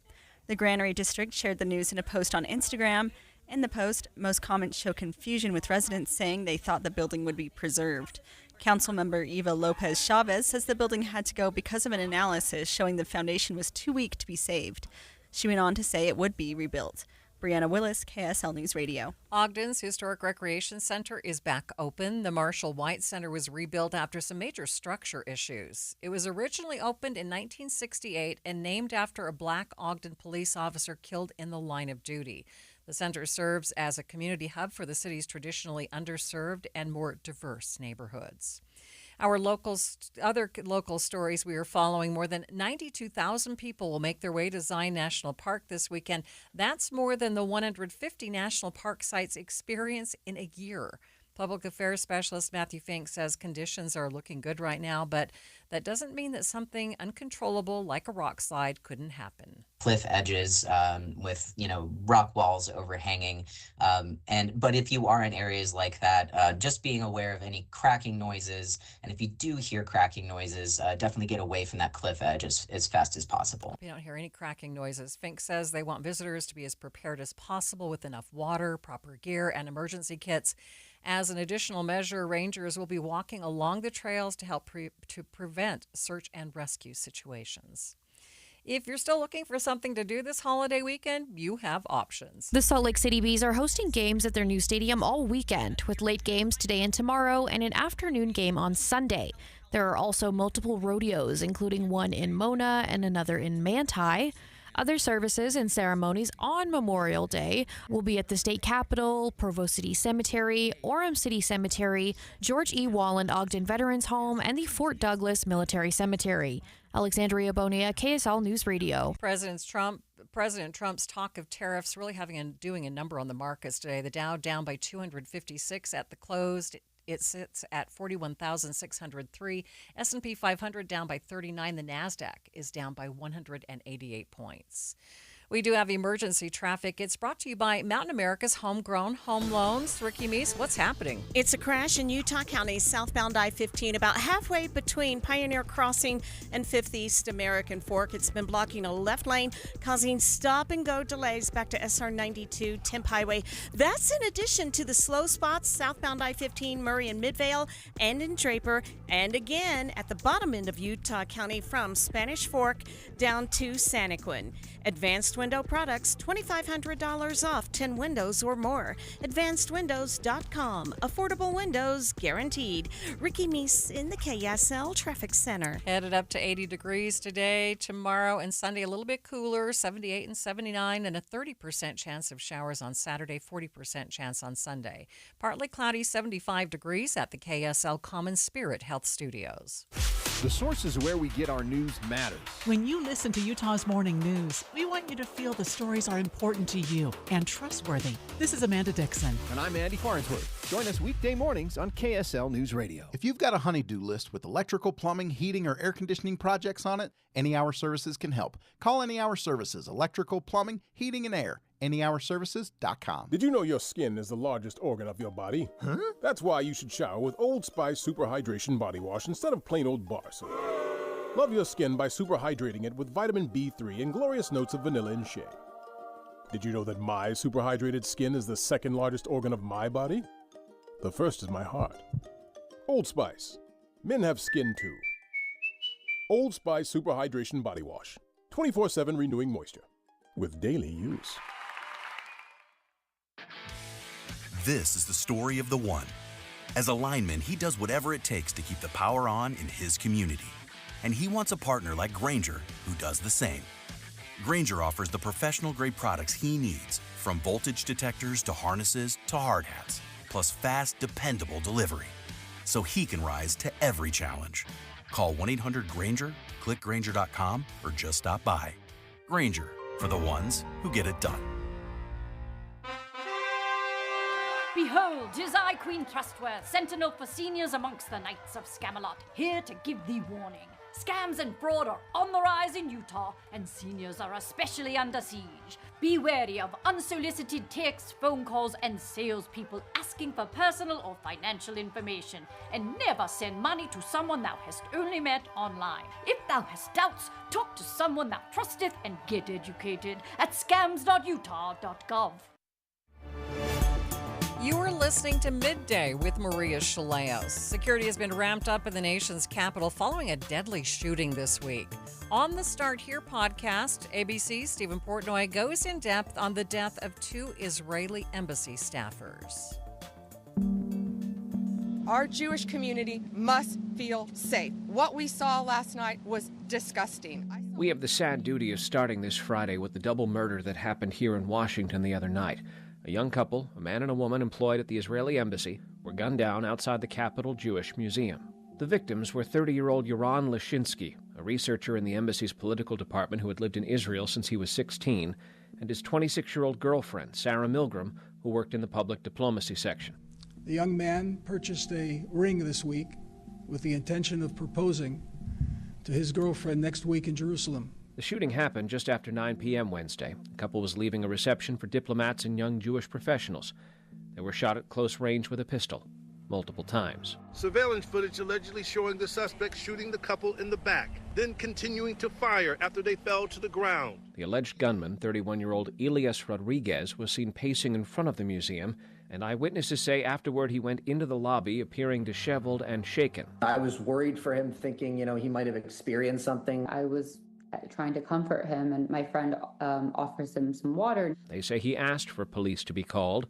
S9: The Granary District shared the news in a post on Instagram. In the post, most comments show confusion with residents saying they thought the building would be preserved. Councilmember Eva Lopez Chavez says the building had to go because of an analysis showing the foundation was too weak to be saved. She went on to say it would be rebuilt. Brianna Willis, KSL News Radio.
S3: Ogden's Historic Recreation Center is back open. The Marshall White Center was rebuilt after some major structure issues. It was originally opened in 1968 and named after a black Ogden police officer killed in the line of duty. The center serves as a community hub for the city's traditionally underserved and more diverse neighborhoods. Our other local stories we are following, more than 92,000 people will make their way to Zion National Park this weekend. That's more than the 150 national park sites experience in a year. Public affairs specialist Matthew Fink says conditions are looking good right now, but that doesn't mean that something uncontrollable like a rock slide couldn't happen.
S11: Cliff edges with, rock walls overhanging. But if you are in areas like that, just being aware of any cracking noises. And if you do hear cracking noises, definitely get away from that cliff edge as fast as possible.
S3: You don't hear any cracking noises. Fink says they want visitors to be as prepared as possible with enough water, proper gear, and emergency kits. As an additional measure, rangers will be walking along the trails to help prevent search and rescue situations. If you're still looking for something to do this holiday weekend, you have options.
S16: The Salt Lake City Bees are hosting games at their new stadium all weekend, with late games today and tomorrow and an afternoon game on Sunday. There are also multiple rodeos, including one in Mona and another in Manti. Other services and ceremonies on Memorial Day will be at the State Capitol, Provo City Cemetery, Orem City Cemetery, George E. Walland Ogden Veterans Home, and the Fort Douglas Military Cemetery. Alexandria Bonilla, KSL News Radio.
S3: President Trump's talk of tariffs really doing a number on the markets today. The Dow down by 256 at the close. It sits at 41,603. S&P 500 down by 39. The NASDAQ is down by 188 points. We do have emergency traffic. It's brought to you by Mountain America's Homegrown Home Loans. Ricky Meese, what's happening?
S6: It's a crash in Utah County, southbound I-15, about halfway between Pioneer Crossing and 5th East American Fork. It's been blocking a left lane, causing stop-and-go delays back to SR 92 Temp Highway. That's in addition to the slow spots southbound I-15, Murray and Midvale, and in Draper, and again at the bottom end of Utah County from Spanish Fork down to Santaquin. Advanced Window Products, $2,500 off 10 windows or more. AdvancedWindows.com. Affordable windows guaranteed. Ricky Meese in the KSL Traffic Center.
S3: Headed up to 80 degrees today, tomorrow, and Sunday a little bit cooler, 78 and 79, and a 30% chance of showers on Saturday, 40% chance on Sunday. Partly cloudy, 75 degrees at the KSL Common Spirit Health Studios.
S2: The source is where we get our news matters.
S1: When you listen to Utah's Morning News, we want you to feel the stories are important to you and trustworthy. This is Amanda Dixon.
S2: And I'm Andy Farnsworth. Join us weekday mornings on KSL News Radio.
S10: If you've got a honey-do list with electrical, plumbing, heating, or air conditioning projects on it, Any Hour Services can help. Call Any Hour Services, electrical, plumbing, heating, and air. AnyHourServices.com.
S26: Did you know your skin is the largest organ of your body? Huh? That's why you should shower with Old Spice Super Hydration Body Wash instead of plain old bar soap. Love your skin by super hydrating it with vitamin B3 and glorious notes of vanilla and shea. Did you know that my super hydrated skin is the second largest organ of my body? The first is my heart. Old Spice. Men have skin too. Old Spice Super Hydration Body Wash. 24/7 renewing moisture. With daily use.
S12: This is the story of the one. As a lineman, he does whatever it takes to keep the power on in his community. And he wants a partner like Grainger who does the same. Grainger offers the professional-grade products he needs, from voltage detectors to harnesses to hard hats, plus fast, dependable delivery, so he can rise to every challenge. Call 1-800-GRAINGER, click Grainger.com, or just stop by. Grainger, for the ones who get it done.
S14: Behold, 'tis I, Queen Trustworth, sentinel for seniors amongst the Knights of Scamelot, here to give thee warning. Scams and fraud are on the rise in Utah, and seniors are especially under siege. Be wary of unsolicited texts, phone calls, and salespeople asking for personal or financial information, and never send money to someone thou hast only met online. If thou hast doubts, talk to someone thou trusteth and get educated at scams.utah.gov.
S3: You are listening to Midday with Maria Shilaos. Security has been ramped up in the nation's capital following a deadly shooting this week. On the Start Here podcast, ABC's Stephen Portnoy goes in depth on the death of 2 Israeli embassy staffers.
S15: Our Jewish community must feel safe. What we saw last night was disgusting.
S20: We have the sad duty of starting this Friday with the double murder that happened here in Washington the other night. A young couple, a man and a woman employed at the Israeli embassy, were gunned down outside the Capitol Jewish Museum. The victims were 30-year-old Yaron Lashinsky, a researcher in the embassy's political department who had lived in Israel since he was 16, and his 26-year-old girlfriend, Sarah Milgram, who worked in the public diplomacy section.
S21: The young man purchased a ring this week with the intention of proposing to his girlfriend next week in Jerusalem.
S20: The shooting happened just after 9 p.m. Wednesday. The couple was leaving a reception for diplomats and young Jewish professionals. They were shot at close range with a pistol, multiple times.
S22: Surveillance footage allegedly showing the suspect shooting the couple in the back, then continuing to fire after they fell to the ground.
S20: The alleged gunman, 31-year-old Elias Rodriguez, was seen pacing in front of the museum, and eyewitnesses say afterward he went into the lobby appearing disheveled and shaken.
S23: I was worried for him, thinking, he might have experienced something.
S24: I was trying to comfort him, and my friend offers him some water.
S20: They say he asked for police to be called,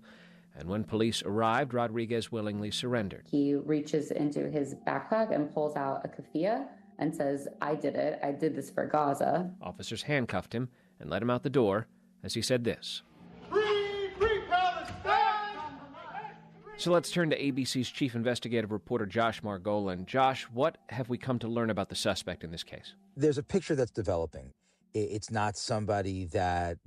S20: and when police arrived, Rodriguez willingly surrendered.
S24: He reaches into his backpack and pulls out a keffiyeh and says, "I did it. I did this for Gaza."
S20: Officers handcuffed him and led him out the door as he said this. So let's turn to ABC's chief investigative reporter, Josh Margolin. Josh, what have we come to learn about the suspect in this case?
S4: There's a picture that's developing. It's not somebody that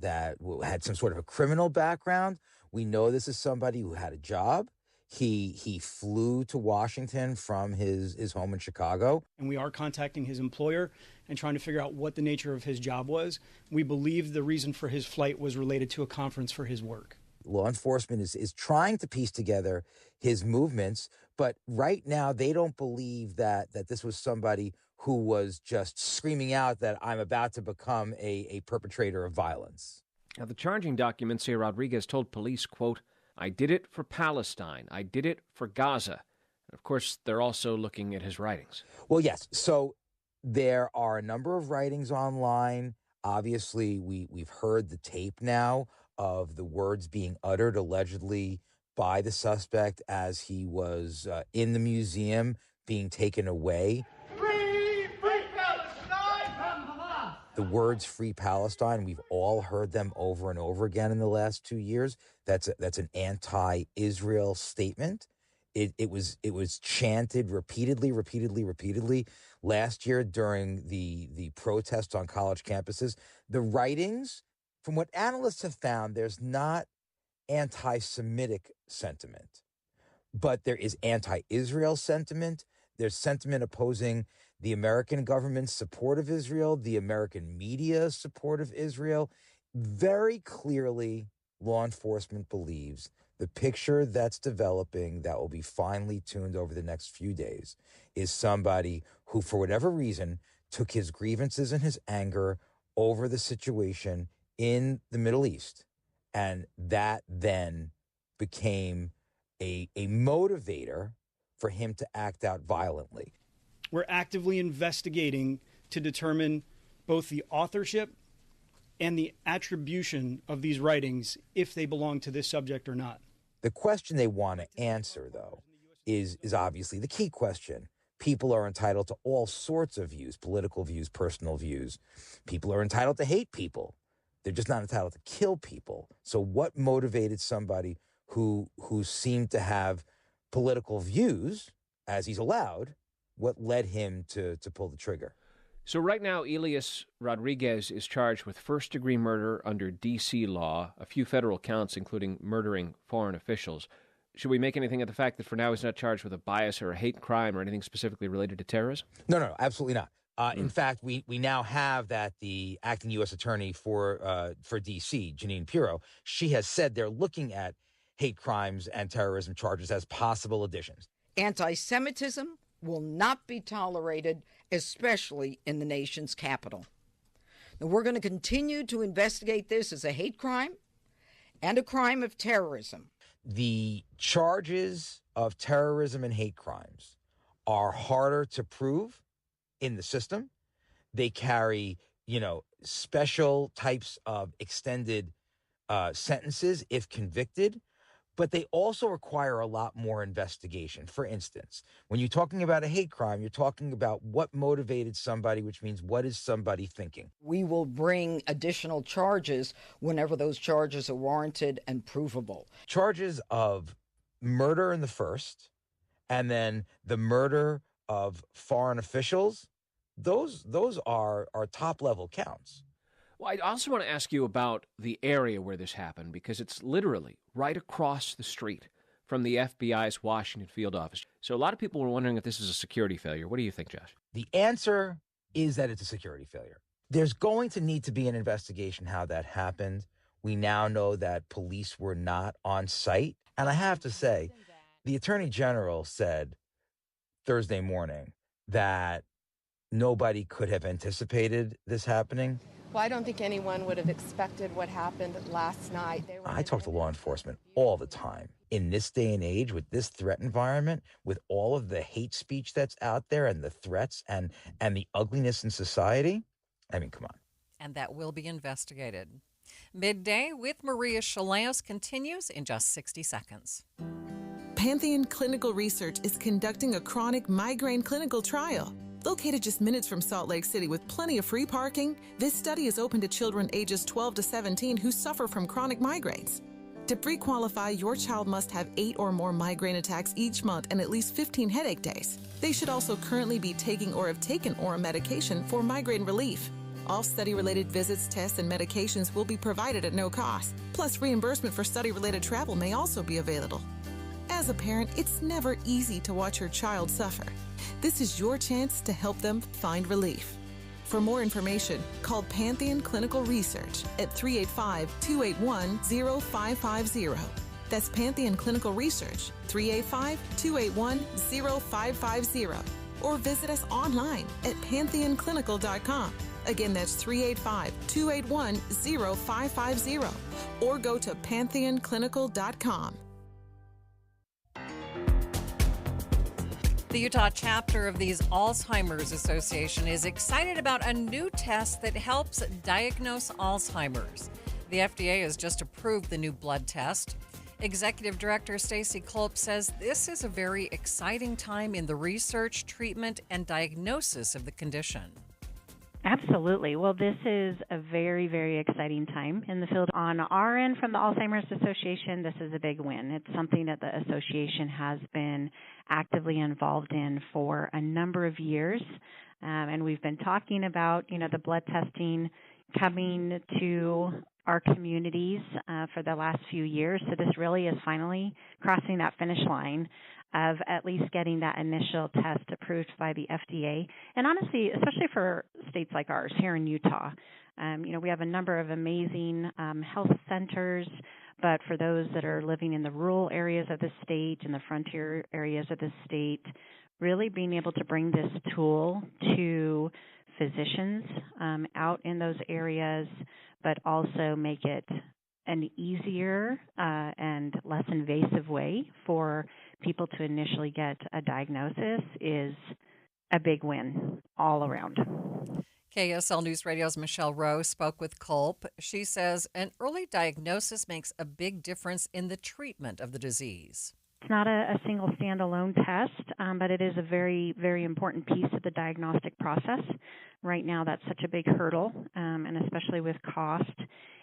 S4: had some sort of a criminal background. We know this is somebody who had a job. He flew to Washington from his home in Chicago.
S5: And we are contacting his employer and trying to figure out what the nature of his job was. We believe the reason for his flight was related to a conference for his work.
S4: Law enforcement is trying to piece together his movements, but right now they don't believe that this was somebody who was just screaming out that I'm about to become a perpetrator of violence.
S20: Now, the charging documents say Rodriguez told police, quote, "I did it for Palestine. I did it for Gaza." And of course, they're also looking at his writings.
S4: Well, yes. So there are a number of writings online. Obviously, we've heard the tape now of the words being uttered allegedly by the suspect as he was in the museum being taken away.
S13: Free Palestine!
S4: The words "Free Palestine," we've all heard them over and over again in the last 2 years. That's an anti-Israel statement. It was chanted repeatedly last year during the protests on college campuses. The writings, from what analysts have found, there's not anti-Semitic sentiment, but there is anti-Israel sentiment. There's sentiment opposing the American government's support of Israel, the American media's support of Israel. Very clearly, law enforcement believes the picture that's developing that will be finely tuned over the next few days is somebody who, for whatever reason, took his grievances and his anger over the situation in the Middle East, and that then became a motivator for him to act out violently.
S5: We're actively investigating to determine both the authorship and the attribution of these writings, if they belong to this subject or not.
S4: The question they want to answer, though, is obviously the key question. People are entitled to all sorts of views, political views, personal views. People are entitled to hate people. They're just not entitled to kill people. So what motivated somebody who seemed to have political views, as he's allowed, what led him to pull the trigger?
S20: So right now, Elias Rodriguez is charged with first-degree murder under D.C. law, a few federal counts, including murdering foreign officials. Should we make anything of the fact that for now he's not charged with a bias or a hate crime or anything specifically related to terrorism?
S4: No, absolutely not. In fact, we now have that the acting U.S. attorney for D.C., Janine Pirro, she has said they're looking at hate crimes and terrorism charges as possible additions.
S17: Anti-Semitism will not be tolerated, especially in the nation's capital. Now, we're going to continue to investigate this as a hate crime and a crime of terrorism.
S4: The charges of terrorism and hate crimes are harder to prove in the system. They carry, special types of extended sentences if convicted, but they also require a lot more investigation. For instance, when you're talking about a hate crime, you're talking about what motivated somebody, which means what is somebody thinking.
S17: We will bring additional charges whenever those charges are warranted and provable.
S4: Charges of murder in the first, and then the murder of foreign officials, those are top-level counts.
S20: Well, I also want to ask you about the area where this happened, because it's literally right across the street from the FBI's Washington field office. So a lot of people were wondering if this is a security failure. What do you think, Josh?
S4: The answer is that it's a security failure. There's going to need to be an investigation how that happened. We now know that police were not on site. And I have to say, the Attorney General said Thursday morning that nobody could have anticipated this happening.
S15: Well, I don't think anyone would have expected what happened last night.
S4: I talk to law enforcement all the time. In this day and age, with this threat environment, with all of the hate speech that's out there and the threats and the ugliness in society, I mean, come on.
S3: And that will be investigated. Midday with Maria Shilaos continues in just 60 seconds.
S18: Pantheon Clinical Research is conducting a chronic migraine clinical trial.
S7: Located just minutes from Salt Lake City with plenty of free parking, this study is open to children ages 12 to 17 who suffer from chronic migraines. To pre-qualify, your child must have 8 or more migraine attacks each month and at least 15 headache days. They should also currently be taking or have taken oral medication for migraine relief. All study-related visits, tests, and medications will be provided at no cost. Plus, reimbursement for study-related travel may also be available. As a parent, it's never easy to watch your child suffer. This is your chance to help them find relief. For more information, call Pantheon Clinical Research at 385-281-0550. That's Pantheon Clinical Research, 385-281-0550. Or visit us online at pantheonclinical.com. Again, that's 385-281-0550. Or go to pantheonclinical.com.
S3: The Utah chapter of the Alzheimer's Association is excited about a new test that helps diagnose Alzheimer's. The FDA has just approved the new blood test. Executive Director Stacy Culp says this is a very exciting time in the research, treatment, and diagnosis of the condition.
S8: Absolutely. Well, this is a very, very exciting time in the field. On our end, from the Alzheimer's Association, this is a big win. It's something that the association has been actively involved in for a number of years, and we've been talking about, the blood testing coming to our communities for the last few years. So this really is finally crossing that finish line of at least getting that initial test approved by the FDA. And honestly, especially for states like ours here in Utah, we have a number of amazing health centers, but for those that are living in the rural areas of the state and the frontier areas of the state, really being able to bring this tool to physicians out in those areas, but also make it an easier and less invasive way for people to initially get a diagnosis is a big win all around.
S3: KSL News Radio's Michelle Rowe spoke with Culp. She says an early diagnosis makes a big difference in the treatment of the disease.
S8: It's not a single standalone test, but it is a very, very important piece of the diagnostic process. Right now, that's such a big hurdle, and especially with cost.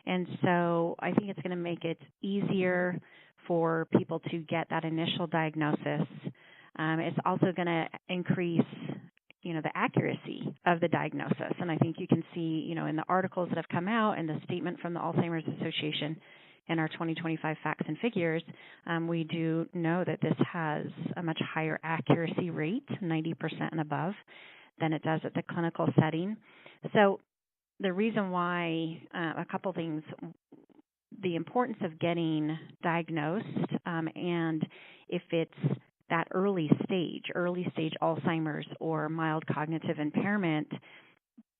S8: And so I think it's going to make it easier for people to get that initial diagnosis. It's also going to increase the accuracy of the diagnosis. And I think you can see, in the articles that have come out and the statement from the Alzheimer's Association in our 2025 facts and figures, we do know that this has a much higher accuracy rate, 90% and above, than it does at the clinical setting. So the reason why, a couple things, the importance of getting diagnosed, and if it's that early stage Alzheimer's or mild cognitive impairment,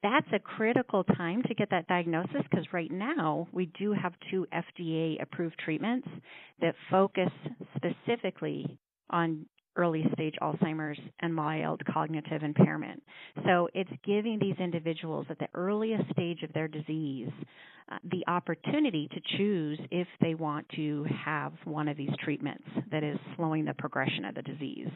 S8: that's a critical time to get that diagnosis, because right now we do have 2 FDA-approved treatments that focus specifically on early-stage Alzheimer's and mild cognitive impairment. So it's giving these individuals at the earliest stage of their disease the opportunity to choose if they want to have one of these treatments that is slowing the progression of the disease.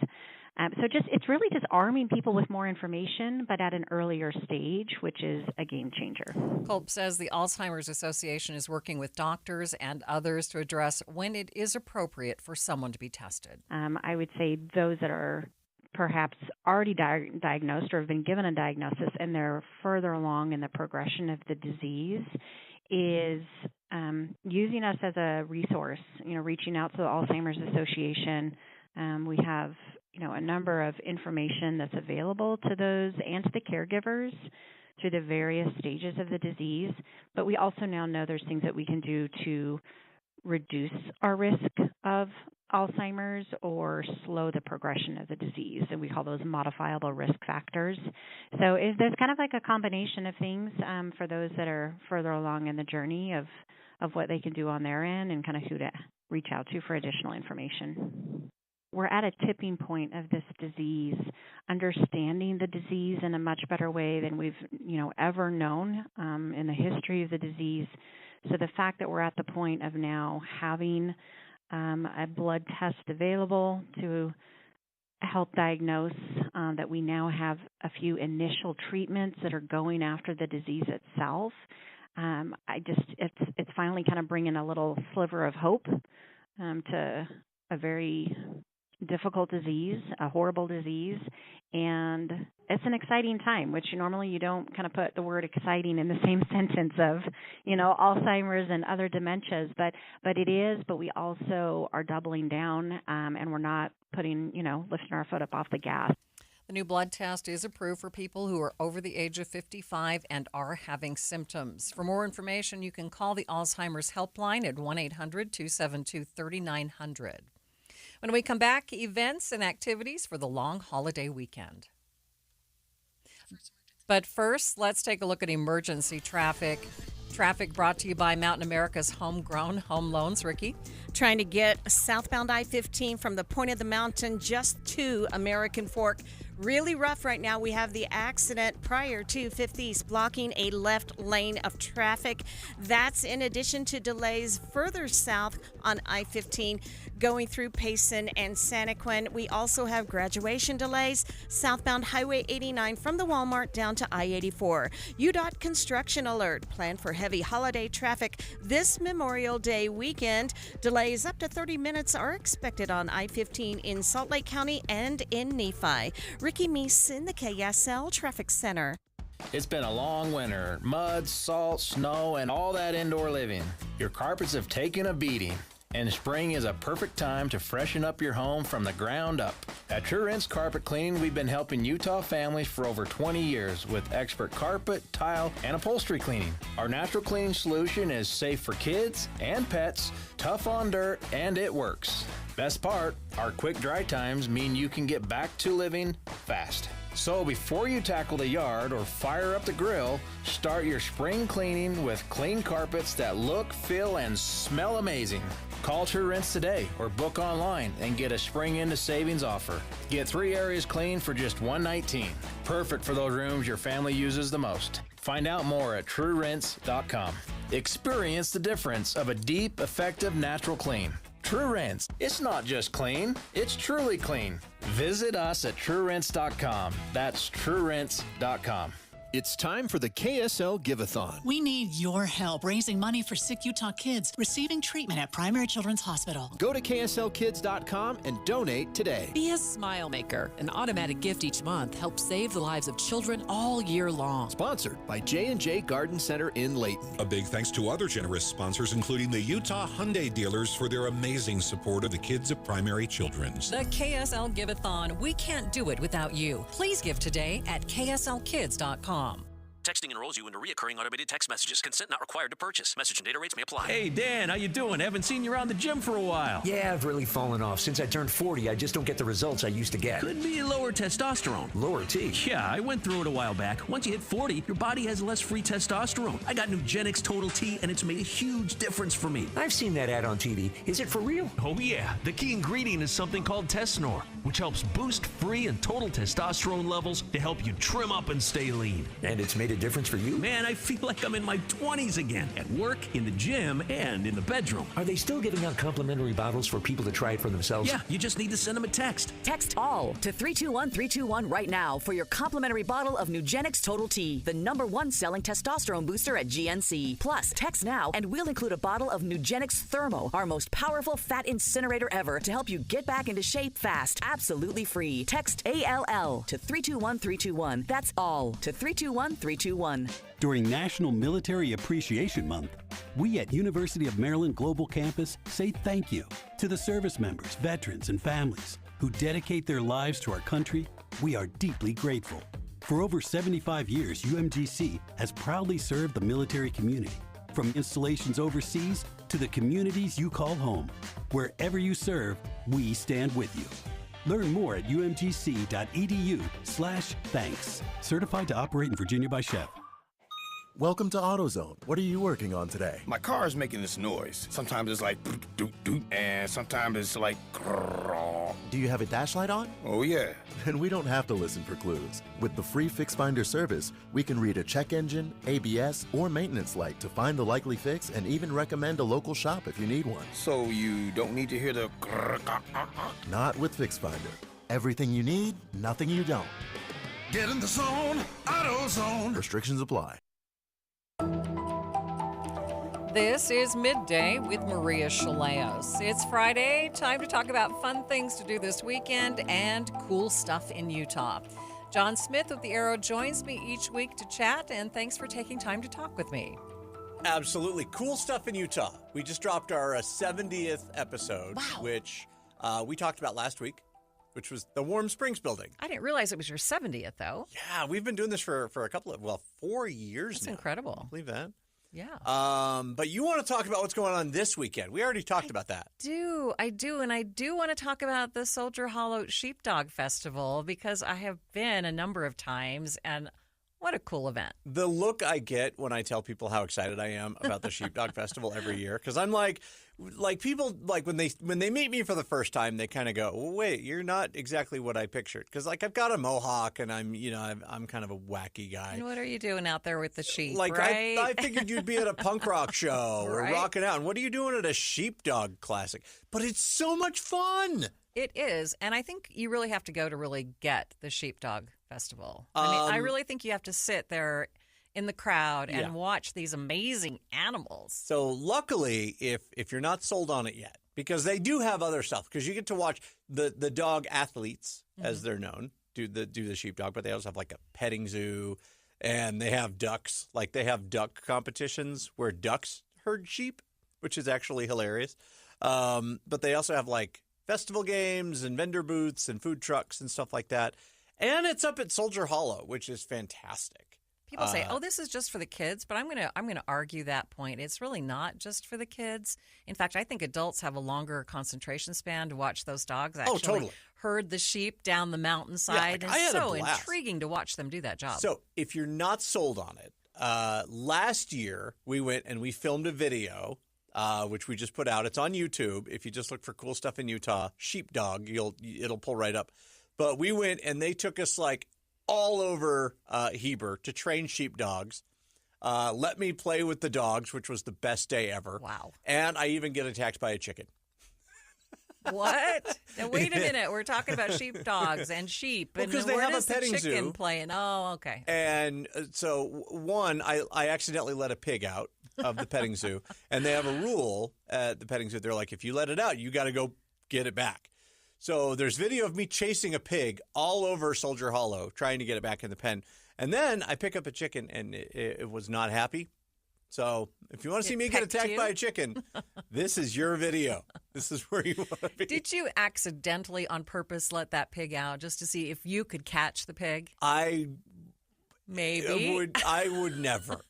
S8: So it's really just arming people with more information, but at an earlier stage, which is a game changer.
S3: Culp says the Alzheimer's Association is working with doctors and others to address when it is appropriate for someone to be tested.
S8: I would say those that are perhaps already diagnosed or have been given a diagnosis and they're further along in the progression of the disease is using us as a resource, reaching out to the Alzheimer's Association. We have a number of information that's available to those and to the caregivers through the various stages of the disease. But we also now know there's things that we can do to reduce our risk of Alzheimer's or slow the progression of the disease, and we call those modifiable risk factors. So there's kind of like a combination of things for those that are further along in the journey of what they can do on their end and kind of who to reach out to for additional information. We're at a tipping point of this disease, understanding the disease in a much better way than we've, ever known in the history of the disease. So the fact that we're at the point of now having a blood test available to help diagnose, that we now have a few initial treatments that are going after the disease itself. It's finally kind of bringing a little sliver of hope to a very difficult disease, a horrible disease, and it's an exciting time, which normally you don't kind of put the word exciting in the same sentence of, Alzheimer's and other dementias, but it is, but we also are doubling down, and we're not putting, lifting our foot up off the gas.
S3: The new blood test is approved for people who are over the age of 55 and are having symptoms. For more information, you can call the Alzheimer's helpline at 1-800-272-3900. When we come back, events and activities for the long holiday weekend. But first, let's take a look at emergency traffic. Traffic brought to you by Mountain America's Homegrown Home Loans. Ricky?
S6: Trying to get southbound I-15 from the point of the mountain just to American Fork. Really rough right now. We have the accident prior to 5th East blocking a left lane of traffic. That's in addition to delays further south on I-15 going through Payson and Santaquin. We also have graduation delays southbound Highway 89 from the Walmart down to I-84. UDOT construction alert. Plan for heavy holiday traffic this Memorial Day weekend. Delays up to 30 minutes are expected on I-15 in Salt Lake County and in Nephi. Ricky Meese in the KSL Traffic Center.
S9: It's been a long winter. Mud, salt, snow, and all that indoor living. Your carpets have taken a beating, and spring is a perfect time to freshen up your home from the ground up. At True Rents Carpet Cleaning, we've been helping Utah families for over 20 years with expert carpet, tile, and upholstery cleaning. Our natural cleaning solution is safe for kids and pets, tough on dirt, and it works. Best part, our quick dry times mean you can get back to living fast. So before you tackle the yard or fire up the grill, start your spring cleaning with clean carpets that look, feel, and smell amazing. Call True Rents today or book online and get a spring into savings offer. Get 3 areas clean for just $119. Perfect for those rooms your family uses the most. Find out more at TrueRents.com. Experience the difference of a deep, effective, natural clean. True Rents. It's not just clean, it's truly clean. Visit us at TrueRents.com. That's TrueRents.com.
S2: It's time for the KSL Giveathon.
S1: We need your help raising money for sick Utah kids receiving treatment at Primary Children's Hospital.
S2: Go to KSLkids.com and donate today.
S11: Be a smile maker. An automatic gift each month helps save the lives of children all year long.
S2: Sponsored by J&J Garden Center in Layton.
S13: A big thanks to other generous sponsors, including the Utah Hyundai dealers, for their amazing support of the kids of Primary Children's.
S11: The KSL Giveathon. We can't do it without you. Please give today at KSLkids.com.
S18: Texting enrolls you into recurring automated text messages. Consent not required to purchase. Message and data rates may apply.
S19: Hey, Dan, how you doing? Haven't seen you around the gym for a while.
S25: Yeah, I've really fallen off. Since I turned 40, I just don't get the results I used to get.
S19: Could be lower testosterone.
S25: Lower T?
S19: Yeah, I went through it a while back. Once you hit 40, your body has less free testosterone. I got Nugenix Total T, and it's made a huge difference for me.
S25: I've seen that ad on TV. Is it for real?
S19: Oh, yeah. The key ingredient is something called Tesnor, which helps boost free and total testosterone levels to help you trim up and stay lean.
S25: And it's made a difference for you?
S19: Man, I feel like I'm in my 20s again, at work, in the gym, and in the bedroom.
S25: Are they still giving out complimentary bottles for people to try it for themselves?
S19: Yeah, you just need to send them a text.
S27: Text ALL to 321-321 right now for your complimentary bottle of Nugenix Total T, the #1 selling testosterone booster at GNC. Plus, text now and we'll include a bottle of Nugenix Thermo, our most powerful fat incinerator ever, to help you get back into shape fast, absolutely free. Text ALL to 321-321. That's ALL to 321-321.
S28: During National Military Appreciation Month, we at University of Maryland Global Campus say thank you to the service members, veterans, and families who dedicate their lives to our country. We are deeply grateful. For over 75 years, UMGC has proudly served the military community, from installations overseas to the communities you call home. Wherever you serve, we stand with you. Learn more at umgc.edu/thanks. Certified to operate in Virginia by Chef.
S29: Welcome to AutoZone. What are you working on today?
S30: My car is making this noise. Sometimes it's like doot doot, and sometimes it's like grrr.
S29: Do you have a dash light on?
S30: Oh yeah.
S29: Then we don't have to listen for clues. With the free Fix Finder service, we can read a check engine, ABS, or maintenance light to find the likely fix and even recommend a local shop if you need one.
S30: So you don't need to hear the grrr.
S29: Not with Fix Finder. Everything you need, nothing you don't.
S5: Get in the zone, AutoZone.
S29: Restrictions apply.
S3: This is Midday with Maria Shilaos. It's Friday, time to talk about fun things to do this weekend and cool stuff in Utah. John Smith with The Arrow joins me each week to chat, and thanks for taking time to talk with me.
S10: Absolutely. Cool stuff in Utah. We just dropped our 70th episode, which we talked about last week, which was the Warm Springs building.
S3: I didn't realize it was your 70th, though.
S10: Yeah, we've been doing this for a couple of, 4 years now.
S3: That's incredible.
S10: Can you believe that?
S3: Yeah.
S10: But you want to talk about what's going on this weekend. We already talked about that.
S3: I do. And I do want to talk about the Soldier Hollow Sheepdog Festival because I have been a number of times, and what a cool event.
S10: The look I get when I tell people how excited I am about the Sheepdog Festival every year, because I'm like people, like when they meet me for the first time, they kind of go, well, wait, you're not exactly what I pictured. Because like I've got a mohawk and I'm kind of a wacky guy.
S3: And what are you doing out there with the sheep,
S10: like
S3: right?
S10: I figured you'd be at a punk rock show or
S3: Right.
S10: rocking out. And what are you doing at a Sheepdog Classic? But it's so much fun.
S3: It is. And I think you really have to go to really get the Sheepdog Festival. I really think you have to sit there in the crowd and watch these amazing animals.
S10: So luckily, if you're not sold on it yet, because they do have other stuff, because you get to watch the dog athletes, as they're known, do the sheepdog, but they also have like a petting zoo, and they have ducks. Like they have duck competitions where ducks herd sheep, which is actually hilarious. But they also have like festival games and vendor booths and food trucks and stuff like that. And it's up at Soldier Hollow, which is fantastic.
S3: People say, "Oh, this is just for the kids," but I'm gonna argue that point. It's really not just for the kids. In fact, I think adults have a longer concentration span to watch those dogs actually herd the sheep down the mountainside.
S10: Yeah, I
S3: it's
S10: had a
S3: so
S10: blast.
S3: intriguing to watch them do that job.
S10: So if you're not sold on it, last year we went and we filmed a video, which we just put out. It's on YouTube. If you just look for cool stuff in Utah, sheepdog, it'll pull right up. But we went and they took us like all over Heber to train sheepdogs. Let me play with the dogs, which was the best day ever.
S3: Wow.
S10: And I even get attacked by a chicken.
S3: What? Now, wait a minute. We're talking about sheepdogs and sheep.
S10: Well,
S3: and
S10: 'cause they
S3: where
S10: have a
S3: does the
S10: petting
S3: chicken
S10: zoo.
S3: playing? Oh, okay.
S10: And so, one, I accidentally let a pig out of the petting zoo. And they have a rule at the petting zoo. They're like, if you let it out, you got to go get it back. So there's video of me chasing a pig all over Soldier Hollow, trying to get it back in the pen. And then I pick up a chicken, and it was not happy. So if you want to see me get attacked by a chicken, this is your video. This is where you want to be.
S3: Did you accidentally, on purpose, let that pig out just to see if you could catch the pig? Maybe.
S10: I would never.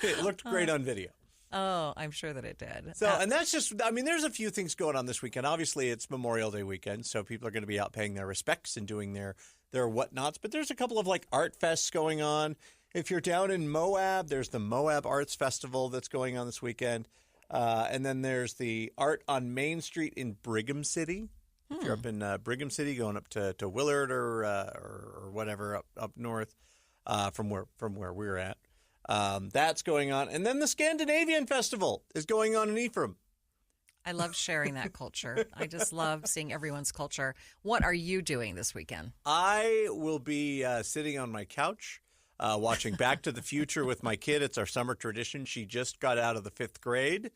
S10: It looked great on video.
S3: Oh, I'm sure that it did.
S10: So, and that's just, I mean, there's a few things going on this weekend. Obviously, it's Memorial Day weekend, so people are going to be out paying their respects and doing their whatnots. But there's a couple of like art fests going on. If you're down in Moab, there's the Moab Arts Festival that's going on this weekend. And then there's the Art on Main Street in Brigham City. If you're up in Brigham City, going up to Willard or whatever up north from where we're at. That's going on. And then the Scandinavian Festival is going on in Ephraim.
S3: I love sharing that culture. I just love seeing everyone's culture. What are you doing this weekend?
S10: I will be sitting on my couch watching Back to the Future with my kid. It's our summer tradition. She just got out of the 5th grade,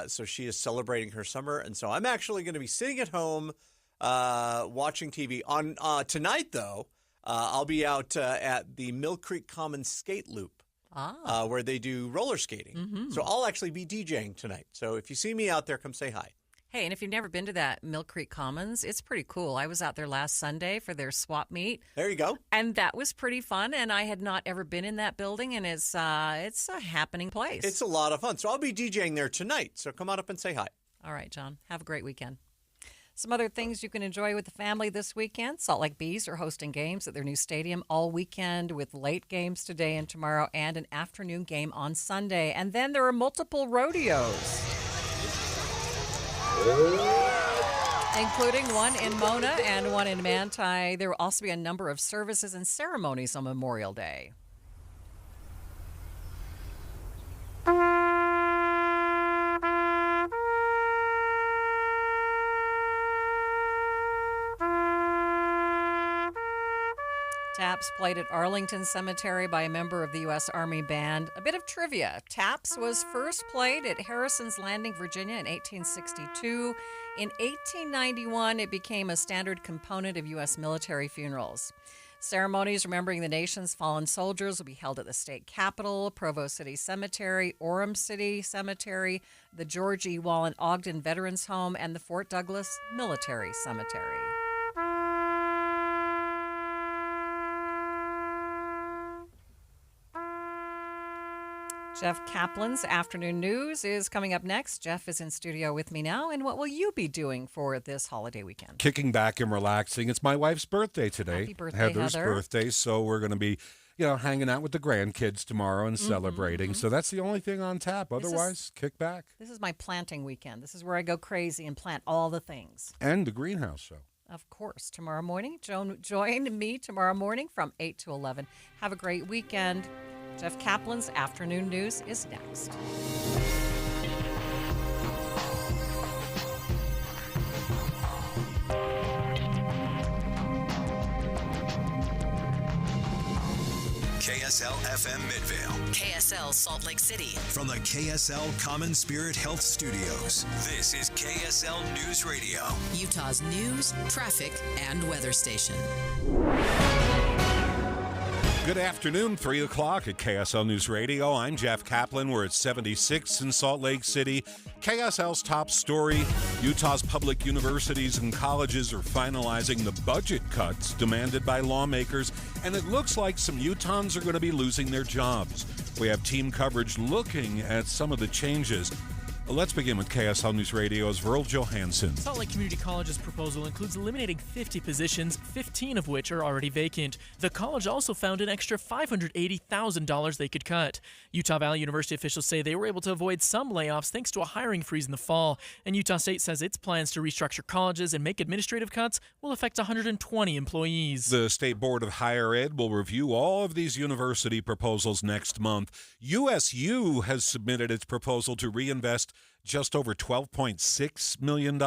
S10: so she is celebrating her summer. And so I'm actually going to be sitting at home watching TV. On tonight, though, I'll be out at the Mill Creek Commons Skate Loop. Where they do roller skating.
S3: Mm-hmm.
S10: So I'll actually be DJing tonight. So if you see me out there, come say hi.
S3: Hey, and if you've never been to that Mill Creek Commons, it's pretty cool. I was out there last Sunday for their swap meet.
S10: There you go.
S3: And that was pretty fun, and I had not ever been in that building, and it's a happening place.
S10: It's a lot of fun. So I'll be DJing there tonight. So come on up and say hi.
S3: All right, John. Have a great weekend. Some other things you can enjoy with the family this weekend. Salt Lake Bees are hosting games at their new stadium all weekend with late games today and tomorrow and an afternoon game on Sunday. And then there are multiple rodeos, including one in Mona and one in Manti. There will also be a number of services and ceremonies on Memorial Day. Taps played at Arlington Cemetery by a member of the U.S. Army Band. A bit of trivia. Taps was first played at Harrison's Landing, Virginia in 1862. In 1891, it became a standard component of U.S. military funerals. Ceremonies remembering the nation's fallen soldiers will be held at the state capitol, Provo City Cemetery, Orem City Cemetery, the George E. Wallen Ogden Veterans Home, and the Fort Douglas Military Cemetery. Jeff Kaplan's Afternoon News is coming up next. Jeff is in studio with me now. And what will you be doing for this holiday weekend?
S12: Kicking back and relaxing. It's my wife's birthday today.
S3: Happy birthday,
S12: Heather's
S3: Heather.
S12: birthday. So we're going to be, hanging out with the grandkids tomorrow and celebrating. So that's the only thing on tap. Otherwise, kick back.
S3: This is my planting weekend. This is where I go crazy and plant all the things.
S12: And the greenhouse show.
S3: Of course. Tomorrow morning. Join me tomorrow morning from 8 to 11. Have a great weekend. Jeff Kaplan's Afternoon News is next.
S14: KSL FM Midvale.
S27: KSL Salt Lake City.
S14: From the KSL Common Spirit Health Studios, this is KSL News Radio.
S27: Utah's news, traffic, and weather station.
S12: Good afternoon, 3 o'clock at KSL News Radio. I'm Jeff Kaplan. We're at 76 in Salt Lake City. KSL's top story, Utah's public universities and colleges are finalizing the budget cuts demanded by lawmakers, and it looks like some Utahns are going to be losing their jobs. We have team coverage looking at some of the changes. Let's begin with KSL News Radio's Verl Johansson.
S16: Salt Lake Community College's proposal includes eliminating 50 positions, 15 of which are already vacant. The college also found an extra $580,000 they could cut. Utah Valley University officials say they were able to avoid some layoffs thanks to a hiring freeze in the fall. And Utah State says its plans to restructure colleges and make administrative cuts will affect 120 employees.
S12: The State Board of Higher Ed will review all of these university proposals next month. USU has submitted its proposal to reinvest just over $12.6 million